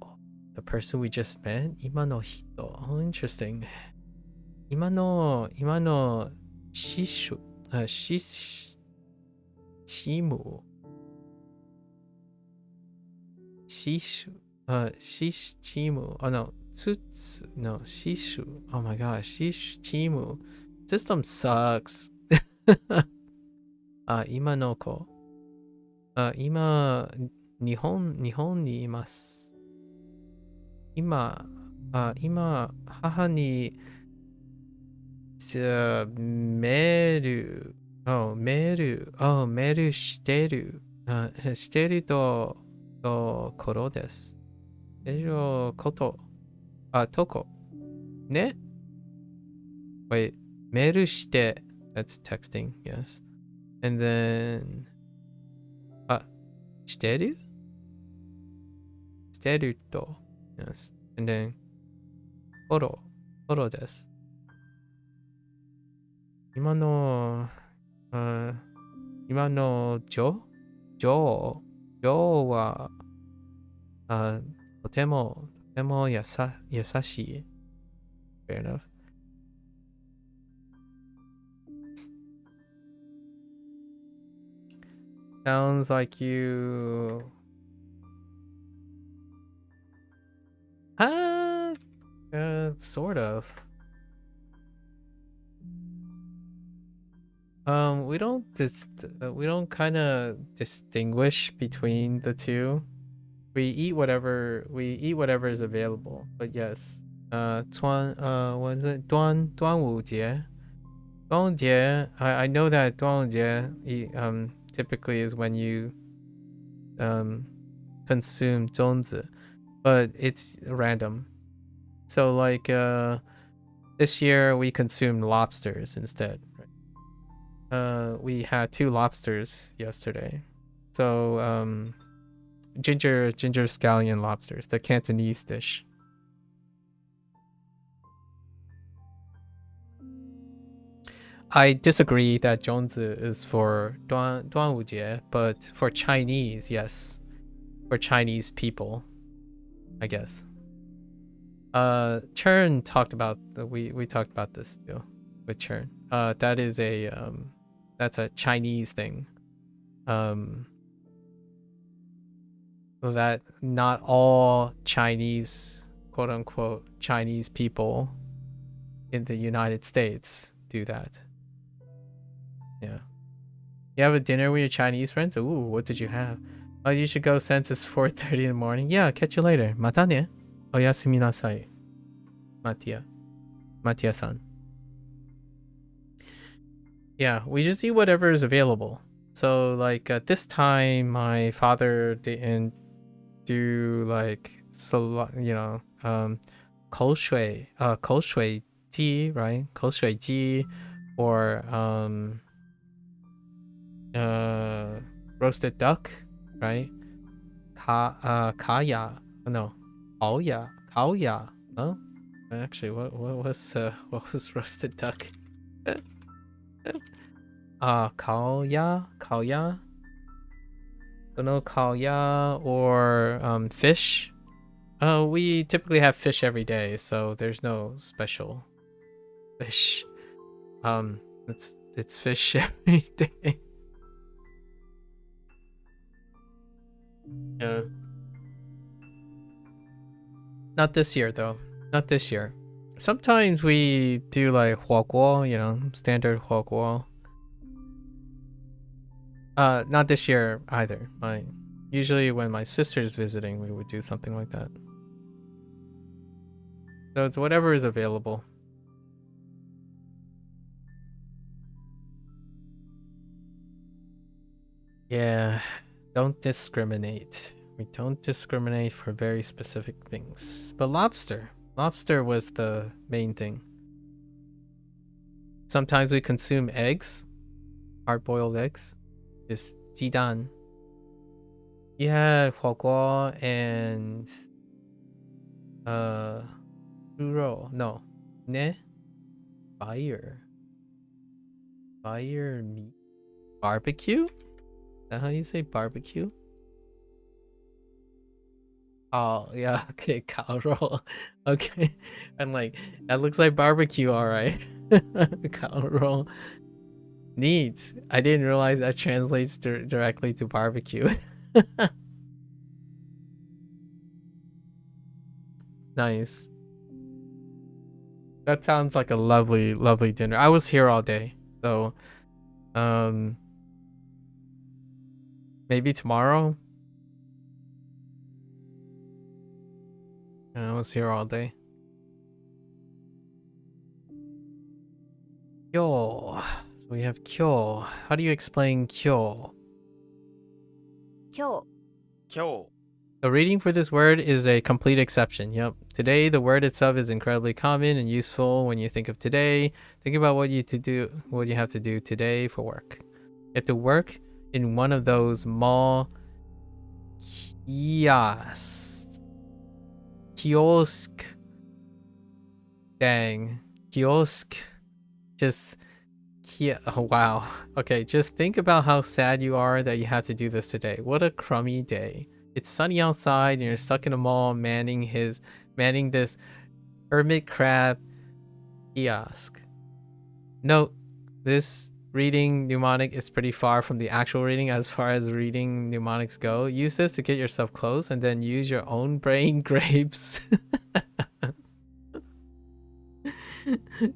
The person we just met. 今の人. Oh, interesting. 今のシシュシムシシュシシム Oh no, tsutsu no shishu. Oh my gosh, shishimu. System sucks. 今の子。今日本にいます。今母にメールしてる。してるところです。してること。とこ。ね Wait, メールして。That's texting, yes. And then してると。Yes. And then フォローです。今のジョーはとても優しい。Fair enough. Sounds like you sort of. We don't kind of distinguish between the two. We eat whatever is available. But yes, what is it? 端午节. 端午节. I know that 端午节 typically is when you consume 粽子, but it's random. So like this year we consumed lobsters instead. We had 2 lobsters yesterday. So ginger scallion lobsters, the Cantonese dish. I disagree that 粽子 is for 端午节, but for Chinese, yes. For Chinese people, I guess. Churn talked about we talked about this too with Churn. That is that's a Chinese thing. That not all Chinese, quote unquote, Chinese people in the United States do that. Yeah. You have a dinner with your Chinese friends? Ooh, what did you have? Oh, you should go since it's 4:30 in the morning. Yeah, catch you later. Mata ne. Oyasumi nasai. Matia-san. Yeah, we just eat whatever is available. So like at this time, my father didn't do like 口水, 口水鸡, right? 口水鸡, or roasted duck, right? Kaya, no, Kaoya, no? Actually, what was roasted duck? Kaoya, don't know, Kaoya, or fish. We typically have fish every day, so there's no special fish. It's fish every day. Yeah. Not this year though. Not this year. Sometimes we do like huoguo, standard huoguo. Not this year either. Usually when my sister's visiting, we would do something like that. So it's whatever is available. Yeah, don't discriminate. We don't discriminate for very specific things. But lobster was the main thing. Sometimes we consume eggs, hard-boiled eggs. Is jidan. You had huoguo and churro. No, fire meat, barbecue. Is that how you say barbecue? Oh yeah, okay, cow roll. Okay, I'm like, that looks like barbecue, all right. Cow roll. Neat. I didn't realize that translates directly to barbecue. Nice. That sounds like a lovely, lovely dinner. I was here all day, so maybe tomorrow. I was here all day. Kyo. So we have kyo. How do you explain kyo? 今日 Kyo. The reading for this word is a complete exception. Yep. Today, the word itself is incredibly common and useful. When you think of today, think about what you have to do today for work. You have to work in one of those mall kiosk. Dang. Kiosk. Oh wow. Okay, just think about how sad you are that you have to do this today. What a crummy day. It's sunny outside and you're stuck in a mall manning this hermit crab kiosk. Note, this reading mnemonic is pretty far from the actual reading as far as reading mnemonics go. Use this to get yourself close and then use your own brain grapes.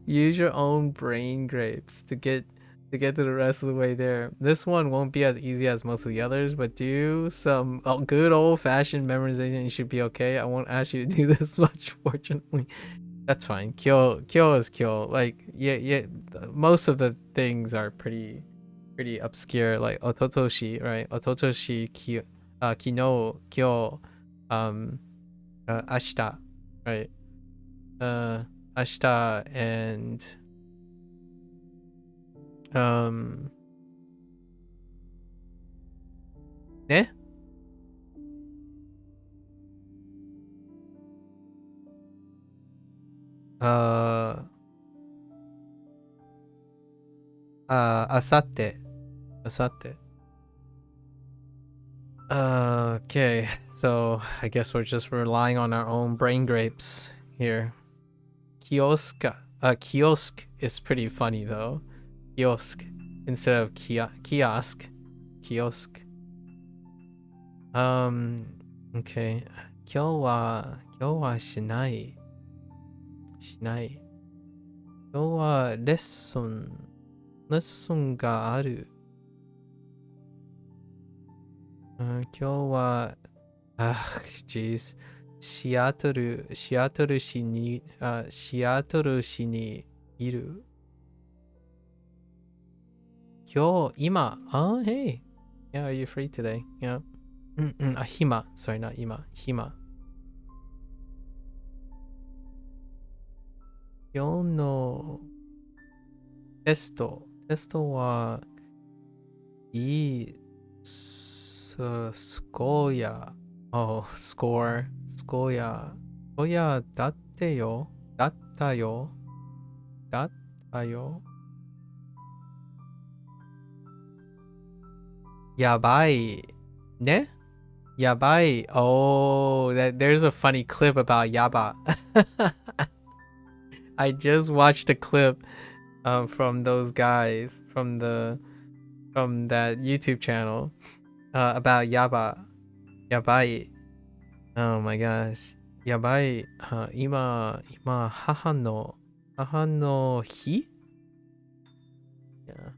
Use your own brain grapes to get to the rest of the way there. This one won't be as easy as most of the others, but do some good old-fashioned memorization. You should be okay. I won't ask you to do this much, fortunately. That's fine. Kyo is kyo. Like yeah. Most of the things are pretty obscure. Like ototoshi, right? Ototoshi, kino, kyo, ashita, right? Ashita and ne? Asatte. Okay, so I guess we're just relying on our own brain grapes here. Kiosk is pretty funny though. Kiosk instead of kiosk. Okay. 今日はしない。今日はレッスンがある。今日はjeez。シアトル市にいる。今、hey. Yeah, are you free today? Yeah. Sorry, not 今。今日のテスト。テストはいいスコヤ。Oh, score. スコヤ。スコヤだってよ。だったよ。だったよ。やばい。ね Yabai. Oh, there's a funny clip about Yaba. I just watched a clip from those guys from that YouTube channel about Yaba. Yabai. Oh my gosh. Yabai. 今母の日? Yeah.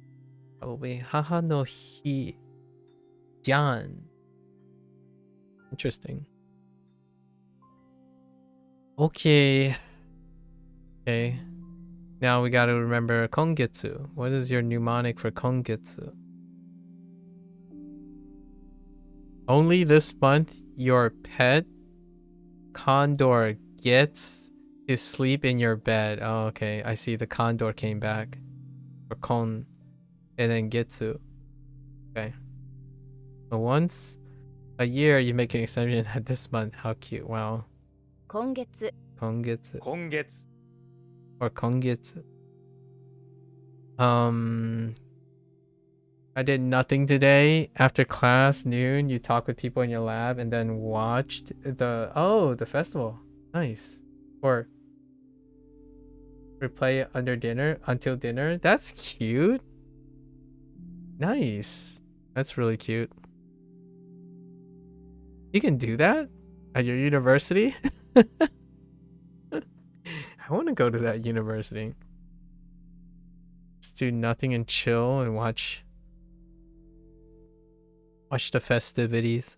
Probably 母の日. John. Interesting. Okay. Okay. Now we gotta remember kongetsu. What is your mnemonic for kongetsu? Only this month your pet condor gets to sleep in your bed. Oh, okay. I see the condor came back. For kon. And then getsu. Okay. So once a year you make an exception at this month. How cute. Wow. 今月 Kongetsu. 今月 Or kongetsu. I did nothing today. After class, noon, you talk with people in your lab and then watched the festival. Nice. Or replay until dinner. That's cute. Nice. That's really cute. You can do that at your university? I want to go to that university. Just do nothing and chill and watch the festivities.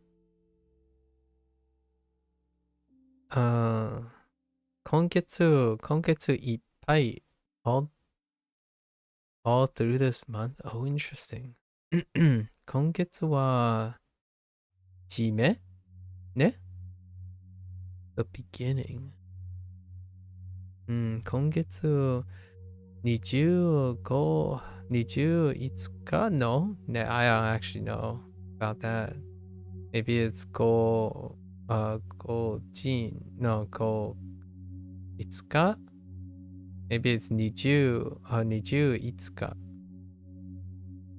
今月いっぱい all through this month. Oh, interesting. 今月は締めね The beginning. 今月25日 No? I don't actually know about that. Maybe it's go jin. No, go 5日 Maybe it's 21日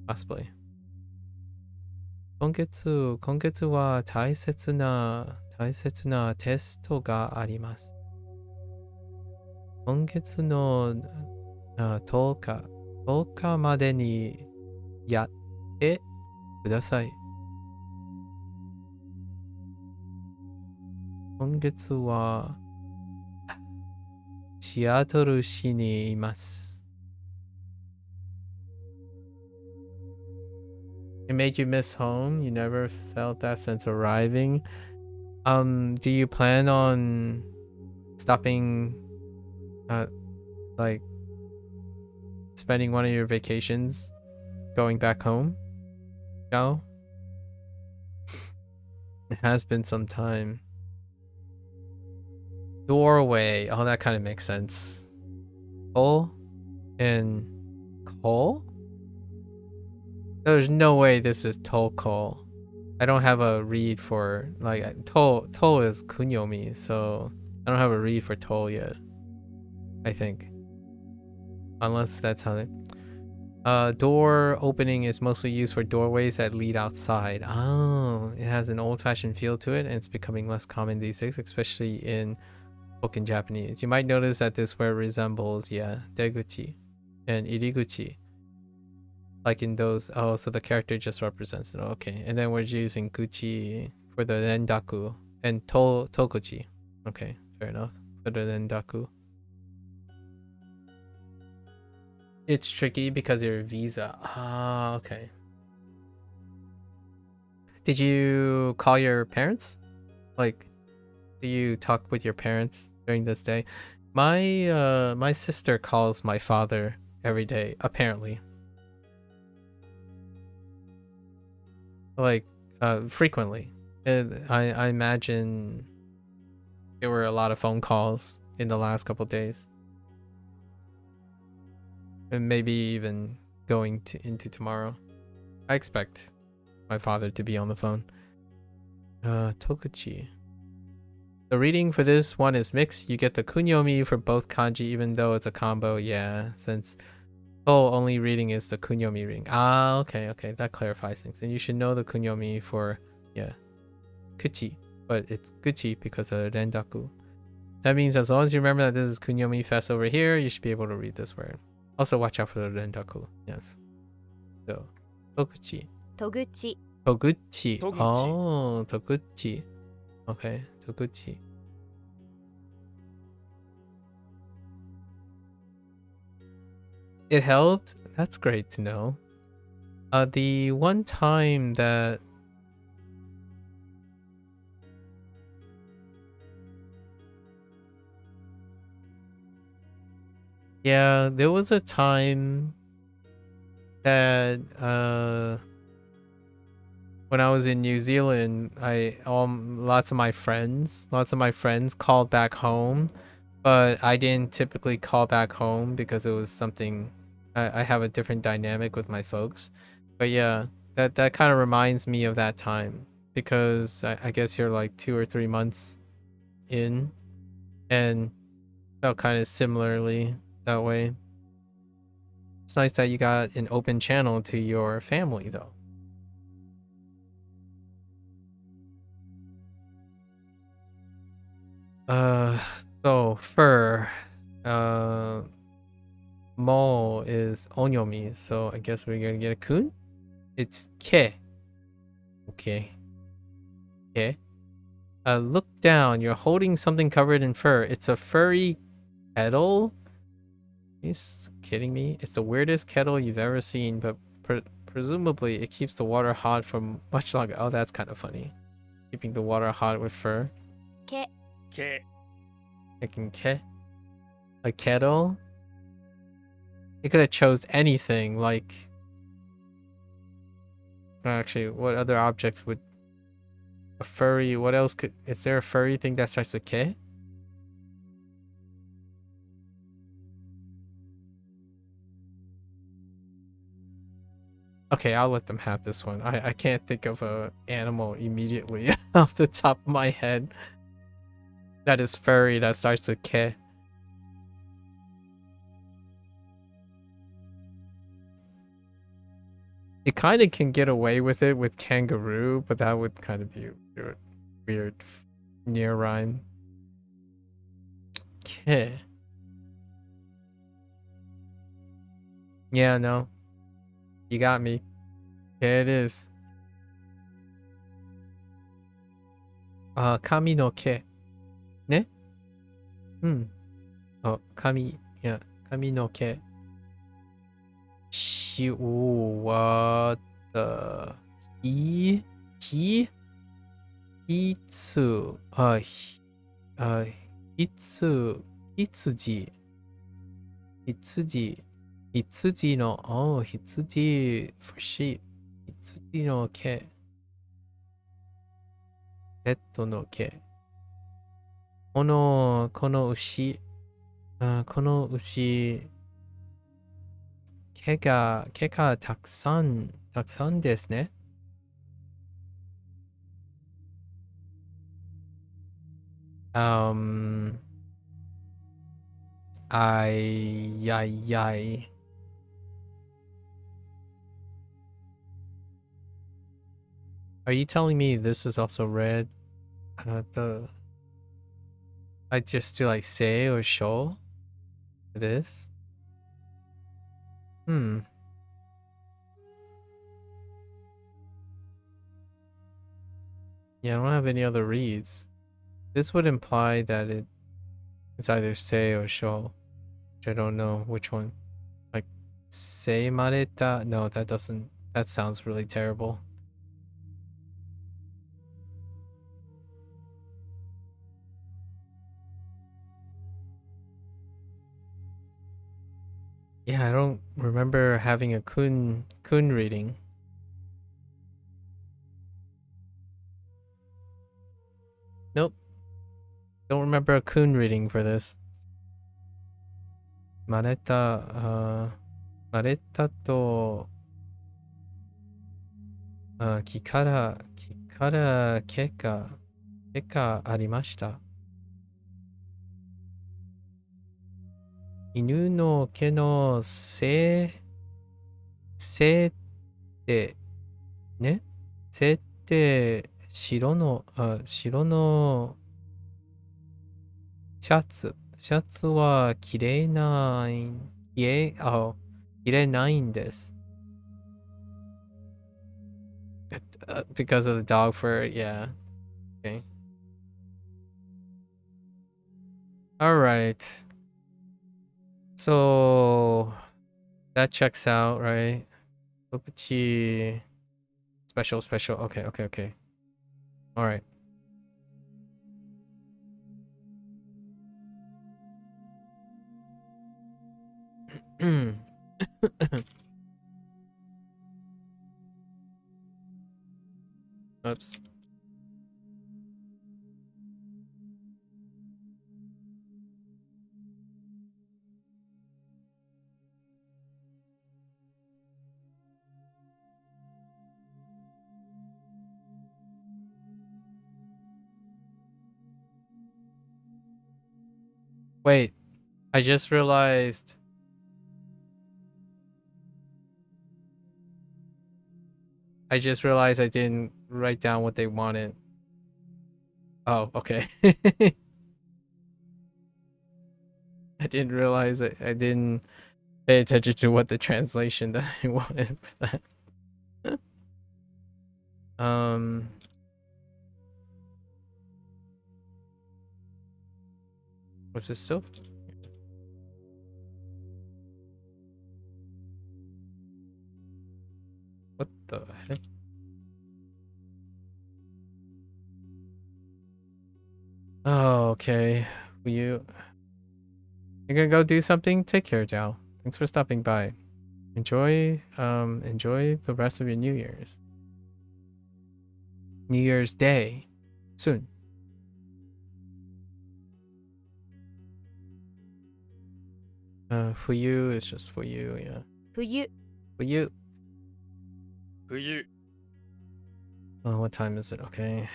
Possibly. 今月は大切なテストがあります。今月の10日までにやってください。今月はシアトル市にいます。It made you miss home? You never felt that since arriving? Do you plan on stopping like spending one of your vacations going back home? No? It has been some time. Doorway. Oh, that kind of makes sense. Coal and coal? There's no way this is toll coal. I don't have a read for like toll is kunyomi, so I don't have a read for toll yet. I think. Unless that's how they door opening is mostly used for doorways that lead outside. Oh, it has an old-fashioned feel to it and it's becoming less common these days, especially in spoken Japanese. You might notice that this word resembles, deguchi and iriguchi. Like in those, oh, so the character just represents it. Okay, and then we're using guchi for the rendaku and tokuchi. Okay, fair enough. For the rendaku. It's tricky because of your visa. Ah, okay. Did you call your parents? Like, do you talk with your parents during this day? My sister calls my father every day, apparently. Like, frequently. I imagine there were a lot of phone calls in the last couple days. and maybe even going into tomorrow. I expect my father to be on the phone. Tokuchi. The reading for this one is mixed. You get the kunyomi for both kanji, even though it's a combo. Yeah, since only reading is the kunyomi reading. Ah, okay, that clarifies things. And you should know the kunyomi for, yeah, kuchi, but it's guchi because of rendaku. That means as long as you remember that this is kunyomi fest over here, you should be able to read this word. Also watch out for the rendaku. Yes. So, tokuchi. Toguchi. Toguchi. Oh, toguchi. Okay, toguchi. It helped? That's great to know. The one time that yeah, there was a time that when I was in New Zealand, lots of my friends called back home, but I didn't typically call back home because it was something I have a different dynamic with my folks. But yeah, that kind of reminds me of that time because I guess you're like 2 or 3 months in and felt kind of similarly that way. It's nice that you got an open channel to your family though. So fur, mo is onyomi, so I guess we're gonna get a kun. It's ke. Okay. Ke. Look down. You're holding something covered in fur. It's a furry kettle. Are you kidding me? It's the weirdest kettle you've ever seen, but presumably it keeps the water hot for much longer. Oh, that's kind of funny. Keeping the water hot with fur. Ke. Ke. Making ke. A kettle. It could have chose anything, like... Actually, what other objects would... A furry... What else could... Is there a furry thing that starts with ke? Okay, I'll let them have this one. I can't think of a animal immediately off the top of my head that is furry that starts with ke. It kind of can get away with it with kangaroo, but that would kind of be weird near rhyme. Ke. Yeah, no. You got me. Here it is. Kami no ke. Ne? Oh, kami. Yeah, kami no ke. What the? Hitsu. Hitsuji. Hitsuji no, Hitsuji for sheep. Hitsuji no ke. Petto no ke. Kono ushi. Kono ushi. Ke ga taksan desu ne. Ay. Are you telling me this is also red? I just do like say or show for this? Yeah, I don't have any other reads. This would imply that it's either say or show, which I don't know which one. Like, say mareta? No, that doesn't. That sounds really terrible. Yeah, I don't remember having a kun reading. Nope. Don't remember a kun reading for this. Mareta, あれだと、木から毛がありました。犬の毛のせってね、せって白のシャツは綺麗ないんです。Because of the dog fur, yeah. Okay. Alright. So that checks out, right? Koichi special. Okay. Alright. Oops. Wait, I just realized I didn't write down what they wanted. Oh, okay. I didn't realize it. I didn't pay attention to what the translation that I wanted for that. Was this still? What the heck? Oh, okay. You're gonna go do something? Take care, Zhao. Thanks for stopping by. Enjoy the rest of your New Year's Day soon. For you, it's just for you, yeah. 冬 For you. 冬 What time is it? Okay.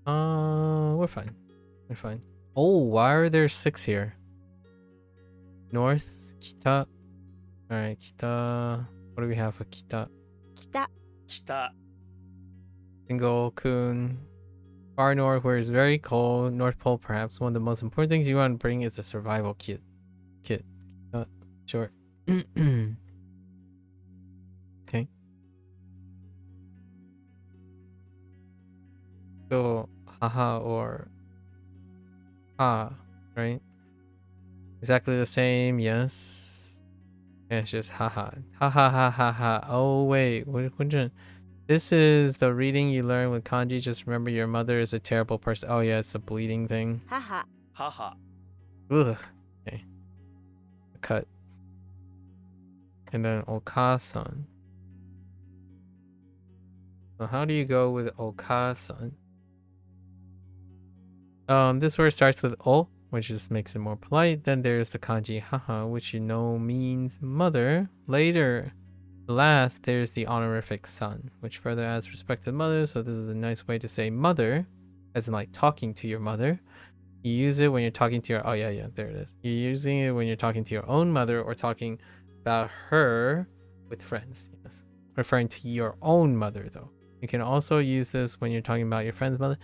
We're fine. Oh, why are there 6 here? North, Kita. Alright, Kita. What do we have for Kita? 北 北 Single Kun. Far north, where it's very cold. North Pole, perhaps. One of the most important things you want to bring is a survival kit. Sure. Okay. So, haha or ha, right? Exactly the same, yes. Yeah, it's just haha. Ha. Oh, wait. This is the reading you learn with kanji. Just remember your mother is a terrible person. Oh, yeah, it's the bleeding thing. 母 母 Ugh. Okay. Cut. And then Okasan. So how do you go with Okasan? This word starts with O, which just makes it more polite. Then there's the kanji haha, which you know means mother. Later, last, there's the honorific san, which further adds respect to the mother. So this is a nice way to say mother, as in like talking to your mother. You use it when you're talking to your, oh yeah, there it is. You're using it when you're talking to your own mother or talking about her with friends, yes. Referring to your own mother though. You can also use this when you're talking about your friend's mother.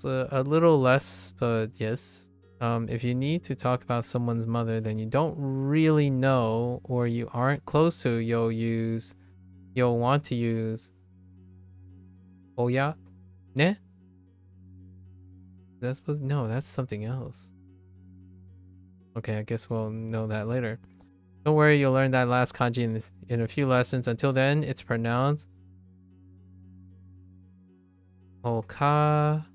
A little less, but yes. If you need to talk about someone's mother, then you don't really know or you aren't close to, you'll want to use Oya ne? No, that's something else. Okay, I guess we'll know that later. Don't worry, you'll learn that last kanji in a few lessons. Until then, it's pronounced Oka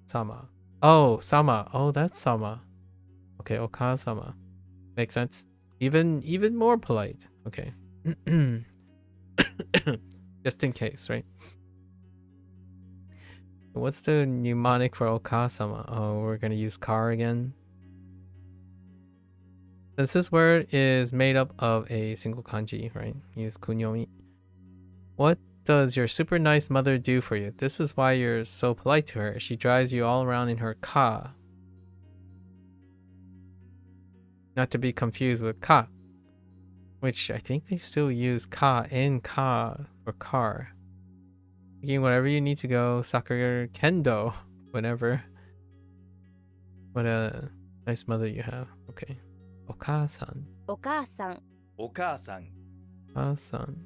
Sama. Oh, Sama. Oh, that's Sama. Okay, Oka Sama. Makes sense. Even more polite. Okay. Just in case, right? What's the mnemonic for Oka Sama? Oh, we're gonna use car again. Since this word is made up of a single kanji, right? Use kunyomi. What does your super nice mother do for you? This is why you're so polite to her. She drives you all around in her ka. Not to be confused with ka, which I think they still use ka in ka for car. Taking wherever you need to go, soccer, kendo, whatever. What a nice mother you have. Okay. Oka-san. お母さん、お母さん、 Oka-san.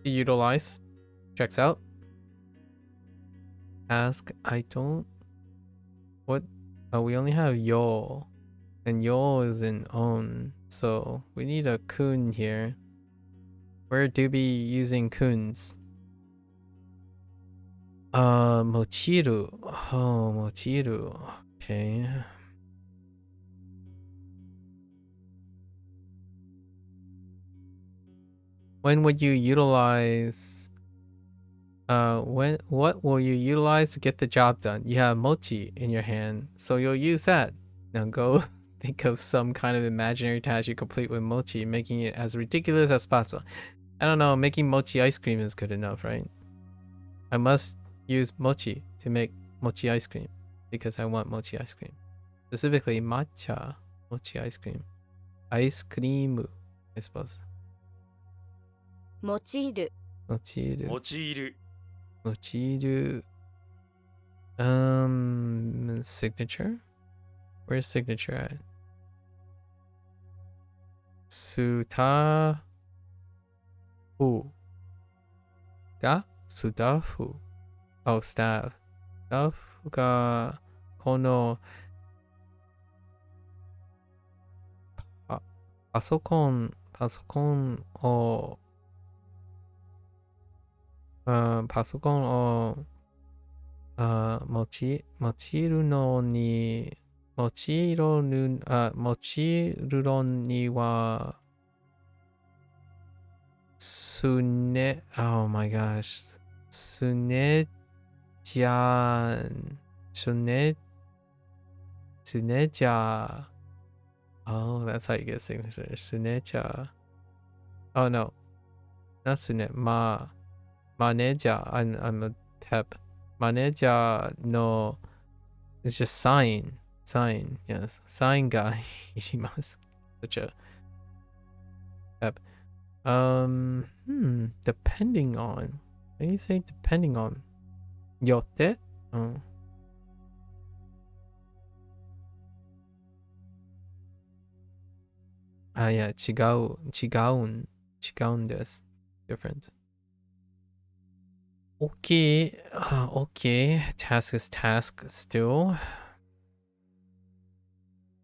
Utilize. Checks out. Ask. I don't. What? Oh, we only have yo. And yo is in on. So we need a kun here. Where do be using kuns? Mochiru. Oh, mochiru. Okay. When would you utilize what will you utilize to get the job done? You have mochi in your hand, so you'll use that. Now go think of some kind of imaginary task you complete with mochi, making it as ridiculous as possible. I don't know, making mochi ice cream is good enough, right? I must use mochi to make mochi ice cream because I want mochi ice cream. Specifically matcha mochi ice cream. Ice cream, I suppose. 用いる、 Mochiru. 用いる、 Mochiru. Signature? Where's signature at? Sutafu. Ga? Sutafu. Oh, staff. Staff ga kono パソコンをパソコンを用いるのに用いるのにはoh my gosh すねじゃoh, that's how you get signature. Sunecha. Oh no. Not Sune. Maneja. I'm a pep. Maneja no. It's just sign. Sign. Yes. Sign guy. Ishimasu. Such a pep. Depending on. What do you say depending on? Yotte? Oh. Ah, yeah, 違うんです. Different. Okay, okay. Task is task still.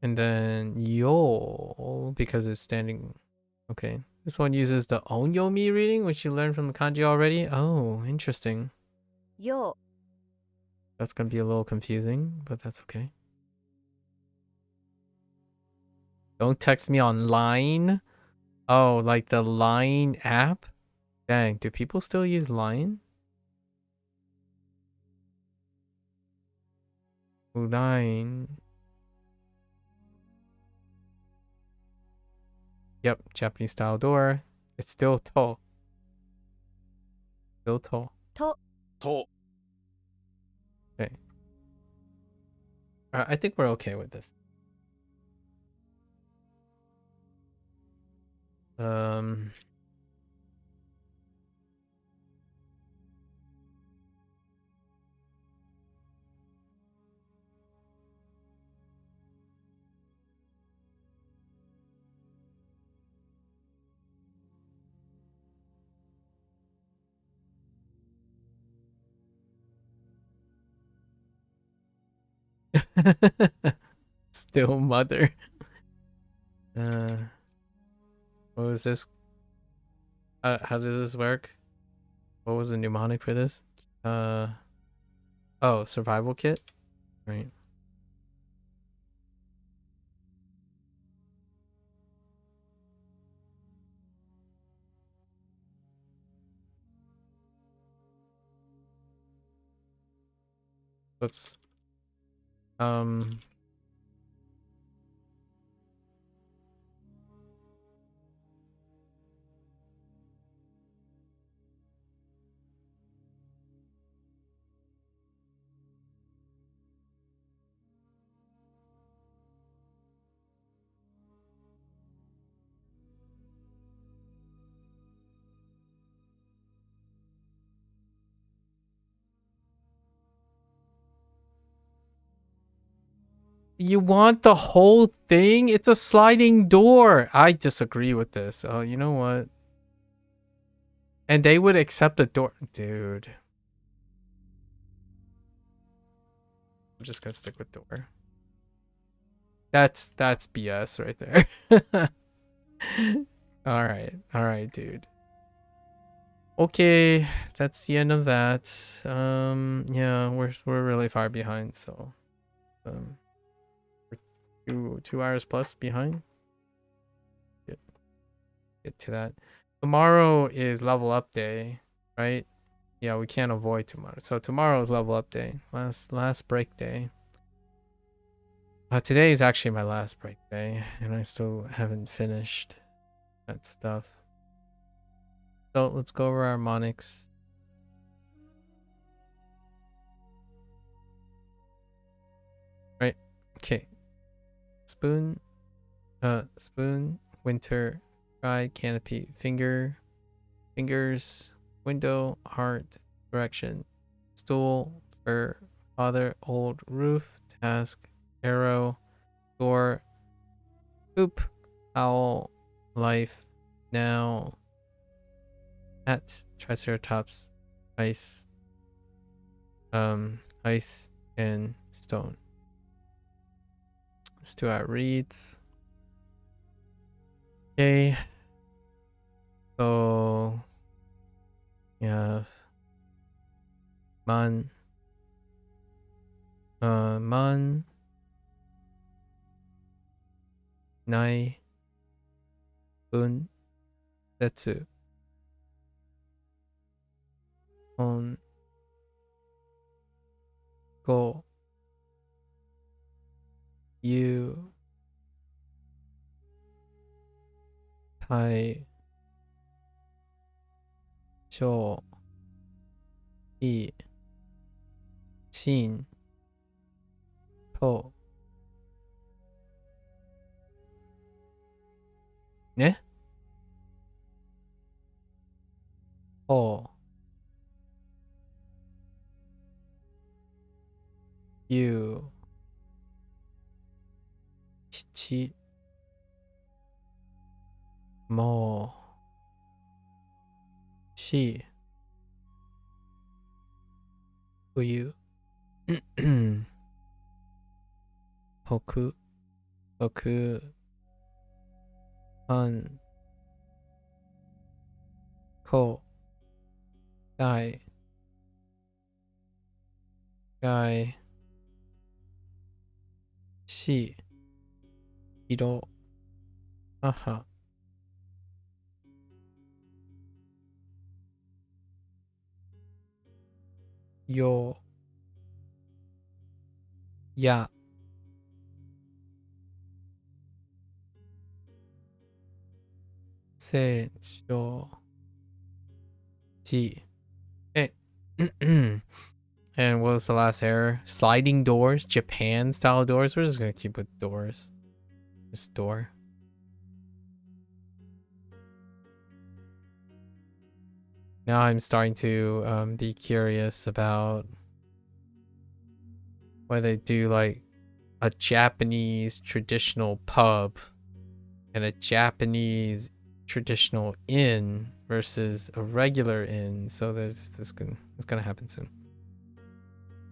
And then yo, because it's standing. Okay. This one uses the onyomi reading, which you learned from the kanji already. Oh, interesting. よ That's gonna be a little confusing, but that's okay. Don't text me on Line. Oh, like the Line app? Dang, do people still use Line? Line. Yep, Japanese style door. It's still to. Still to. と、 と、 Okay. I think we're okay with this. Still mother. What was this? How does this work? What was the mnemonic for this? Oh, survival kit? Right. Whoops. You want the whole thing? It's a sliding door. I disagree with this. Oh, you know what? And they would accept the door. Dude. I'm just gonna stick with door. That's BS right there. Alright, dude. Okay, that's the end of that. Yeah, we're really far behind, so we're 2 hours plus behind. Get to that. Tomorrow is level up day, right? Yeah, we can't avoid tomorrow. So tomorrow is level up day. Last break day. Today is actually my last break day, and I still haven't finished that stuff. So let's go over harmonics. Right. Okay. Spoon. Spoon. Winter. Try. Canopy. Finger. Fingers. Window. Heart. Direction. Stool. Fur. Father. Old. Roof. Task. Arrow. Door. Poop. Owl. Life. Now. Hat. Triceratops. Ice. Ice and stone. Let's do our reads. Okay. So we have man. Man. Nai. Bun. Setsu. On. Go. You. Tai. Shou. I. Shin. To. Ne? Ho. You. Chichi. Mo. Shi. Uyu. Hoku. Hoku. Han. Ko. Dai. Gai. Shi. Hiro. Aha. Yo. Ya. Se. Sho. Ji. Eh. And what was the last error? Sliding doors? Japan style doors? We're just gonna keep with doors. Just door. Now I'm starting to be curious about whether they do like a Japanese traditional pub and a Japanese traditional inn versus a regular inn. So it's gonna happen soon.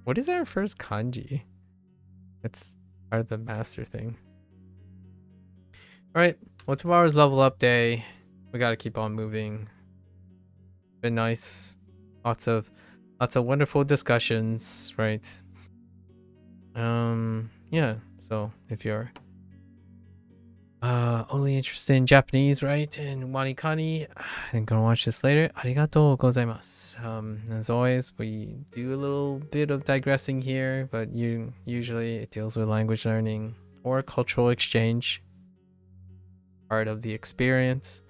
What is our first kanji? It's part of the master thing. All right. Well, tomorrow's level up day. We gotta keep on moving. Been nice. Lots of wonderful discussions, right? Yeah. So if you're only interested in Japanese, right, and WaniKani, and gonna watch this later. Arigatou gozaimasu. As always, we do a little bit of digressing here, but usually it deals with language learning or cultural exchange, part of the experience.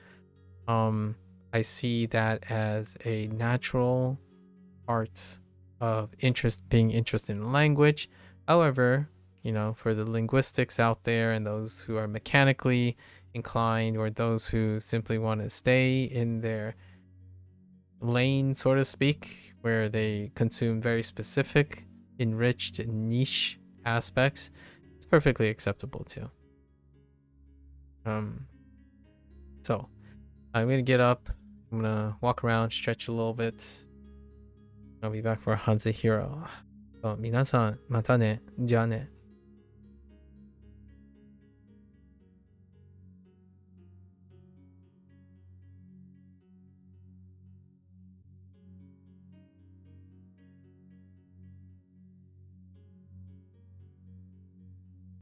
I see that as a natural part of being interested in language. However, you know, for the linguistics out there and those who are mechanically inclined or those who simply want to stay in their lane, so to speak, where they consume very specific, enriched, niche aspects, it's perfectly acceptable too. So I'm gonna get up. I'm gonna walk around, stretch a little bit. I'll be back for Hanzahiro. 皆さん、またね。じゃあね。